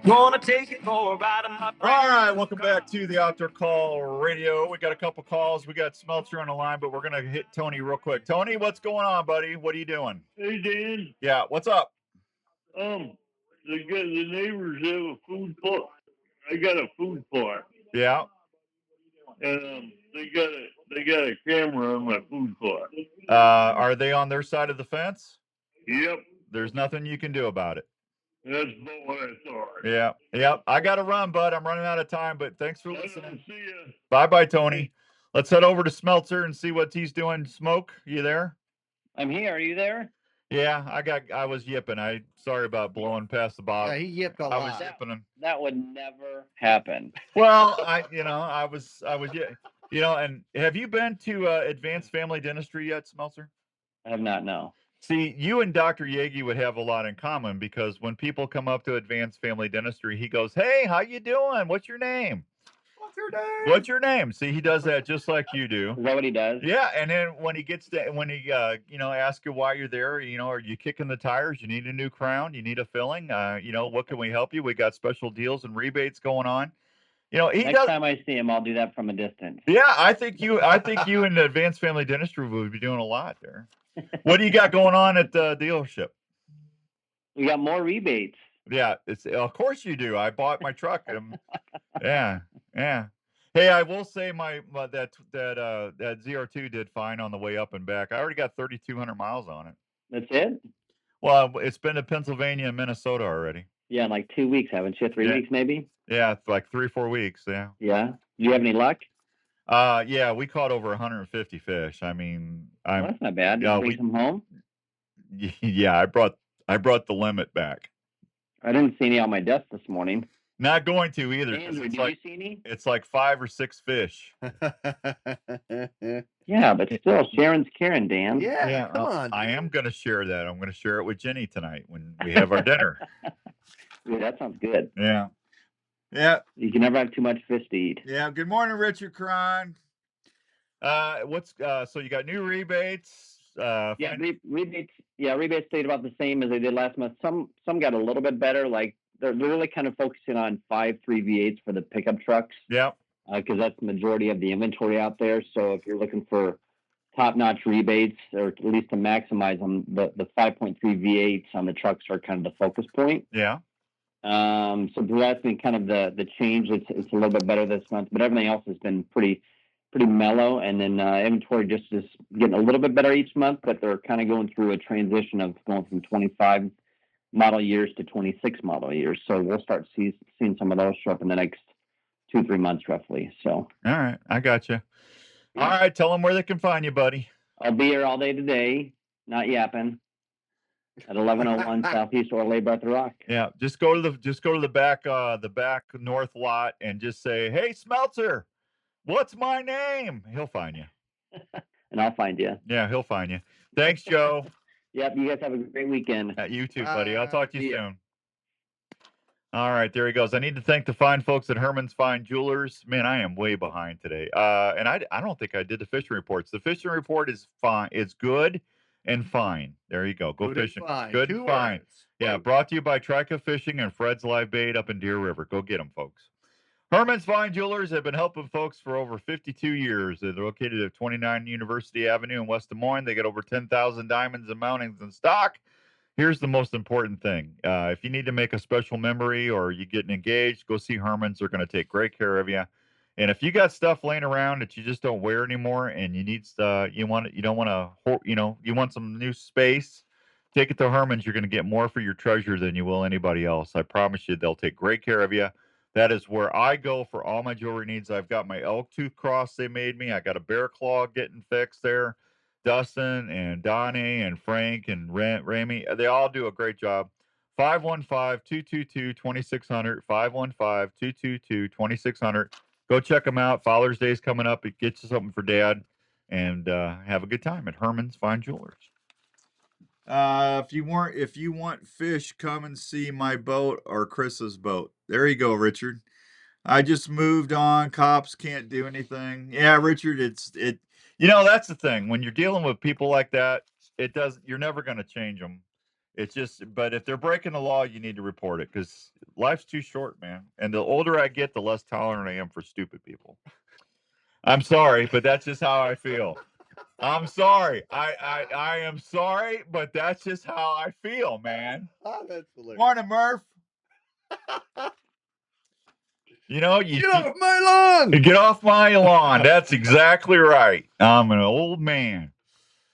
Gonna take it for a ride on my All right, welcome back to the Outdoor Call Radio. We got a couple calls. We got Smelter on the line, but we're going to hit Tony real quick. Tony, what's going on, buddy? What are you doing? Hey, Dan. Yeah, what's up? The neighbors have a food plot. I got a food plot. Yeah. And they got a camera on my food plot. Are they on their side of the fence? Yep. There's nothing you can do about it. That's what I thought. Yeah. Yep. I got to run, bud. I'm running out of time, but thanks for listening. See ya. Bye-bye, Tony. Let's head over to Smelter and see what he's doing. Smoke, you there? I'm here. Are you there? Yeah, I was yipping. Sorry about blowing past the bottle. Yeah, he yipped a I lot. was yipping him. That would never happen. Well, I was and have you been to Advanced Family Dentistry yet, Smelter? I have not, no. See, you and Dr. Yagi would have a lot in common because when people come up to Advanced Family Dentistry, he goes, "Hey, how you doing? What's your name? What's your name?" See, he does that just like you do. Is that what he does? Yeah, and then when he asks you why you're there, are you kicking the tires? You need a new crown? You need a filling? What can we help you? We got special deals and rebates going on. Next time I see him, I'll do that from a distance. Yeah, I think you and the Advanced Family Dentistry would be doing a lot there. What do you got going on at the dealership? We got more rebates. Yeah, of course you do. I bought my truck. Yeah. Hey, I will say that ZR2 did fine on the way up and back. I already got 3,200 miles on it. That's it? Well, it's been to Pennsylvania and Minnesota already. Yeah, in like 2 weeks, haven't you? 3 weeks maybe? Yeah, it's like 3 or 4 weeks. Yeah. Yeah. Do you have any luck? Yeah, we caught over 150 fish. I mean, Well, that's not bad. Did you bring some home? Yeah, I brought the limit back. I didn't see any on my desk this morning. Not going to either. Andrew, It's did like, you see any? It's like 5 or 6 fish. Yeah, but still, Sharon's Karen, Dan. Yeah, come on. I am going to share that. I'm going to share it with Jenny tonight when we have our dinner. Yeah, that sounds good. Yeah. Yeah. You can never have too much fish to eat. Yeah. Good morning, Richard Cron. So you got new rebates? Yeah, rebates. Yeah, rebates stayed about the same as they did last month. Some got a little bit better. Like they're really kind of focusing on 5.3 V8s for the pickup trucks. Yeah. Because that's the majority of the inventory out there. So if you're looking for top-notch rebates, or at least to maximize them, the 5.3 V8s on the trucks are kind of the focus point. Yeah. So that's been kind of the change. It's a little bit better this month, but everything else has been pretty mellow. And then inventory just is getting a little bit better each month, but they're kind of going through a transition of going from 25 model years to 26 model years. So we'll start seeing some of those show up in the next 2-3 months roughly. So all right, I got you. All right, tell them where they can find you, buddy. I'll be here all day today, not yapping, at 1101 Southeast Orley, Breath Rock. Yeah, just go to the back north lot and just say, "Hey, Smeltzer, what's my name?" He'll find you. And I'll find you. Yeah, he'll find you. Thanks, Joe. Yep, you guys have a great weekend. You too, buddy. I'll talk to you soon. All right, there he goes. I need to thank the fine folks at Herman's Fine Jewelers. Man, I am way behind today. And I don't think I did the fishing reports. The fishing report is fine. It's good and fine. There you go. Go Good fishing. and fine. Good Two and fine. words. Yeah, brought to you by Trica Fishing and Fred's Live Bait up in Deer River. Go get them, folks. Herman's Fine Jewelers have been helping folks for over 52 years. They're located at 29 University Avenue in West Des Moines. They got over 10,000 diamonds and mountings in stock. Here's the most important thing. If you need to make a special memory or you're getting engaged, go see Herman's. They're going to take great care of you. And if you got stuff laying around that you just don't wear anymore and you need you want some new space, take it to Herman's. You're going to get more for your treasure than you will anybody else. I promise you, they'll take great care of you. That is where I go for all my jewelry needs. I've got my elk tooth cross they made me. I got a bear claw getting fixed there. Dustin and Donnie and Frank and Ramy, they all do a great job. 515-222-2600, 515-222-2600. Go check them out. Father's Day's coming up. It gets you something for Dad, and have a good time at Herman's Fine Jewelers. If you want fish, come and see my boat or Chris's boat. There you go, Richard. I just moved on. Cops can't do anything. Yeah, Richard, that's the thing. When you're dealing with people like that, you're never going to change them. But if they're breaking the law, you need to report it because life's too short, man. And the older I get, the less tolerant I am for stupid people. I'm sorry, but that's just how I feel. I'm sorry. I am sorry, but that's just how I feel, man. That's hilarious. Morning, Murph. Get off my lawn. Get off my lawn. That's exactly right. I'm an old man.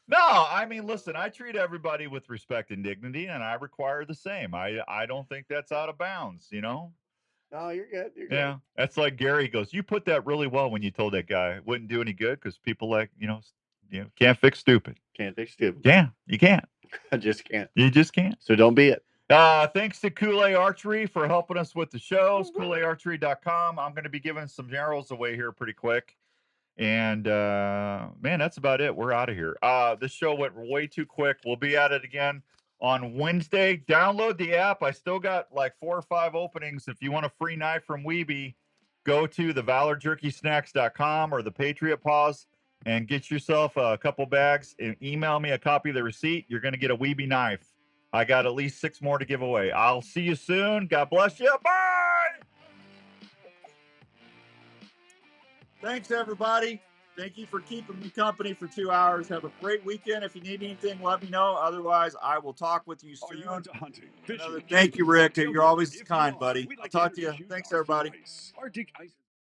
No, I mean, listen, I treat everybody with respect and dignity, and I require the same. I don't think that's out of bounds, No, you're good. You're good. Yeah, that's like Gary goes, you put that really well when you told that guy it wouldn't do any good because people can't fix stupid. Can't fix stupid. Yeah, you can't. I just can't. You just can't. So don't be it. Thanks to Kool-Aid Archery for helping us with the shows. KoolAidArchery.com. I'm going to be giving some arrows away here pretty quick. And, man, that's about it. We're out of here. This show went way too quick. We'll be at it again on Wednesday. Download the app. I still got like 4 or 5 openings. If you want a free knife from Weeby, go to the ValorJerkySnacks.com or the Patriot Paws and get yourself a couple bags and email me a copy of the receipt. You're going to get a Weeby knife. I got at least 6 more to give away. I'll see you soon. God bless you. Bye. Thanks, everybody. Thank you for keeping me company for 2 hours. Have a great weekend. If you need anything, let me know. Otherwise, I will talk with you soon. Are you into hunting, fishing? Thank you, Rick. You're always kind, buddy. I'll talk to you. Thanks, everybody. Arctic ice.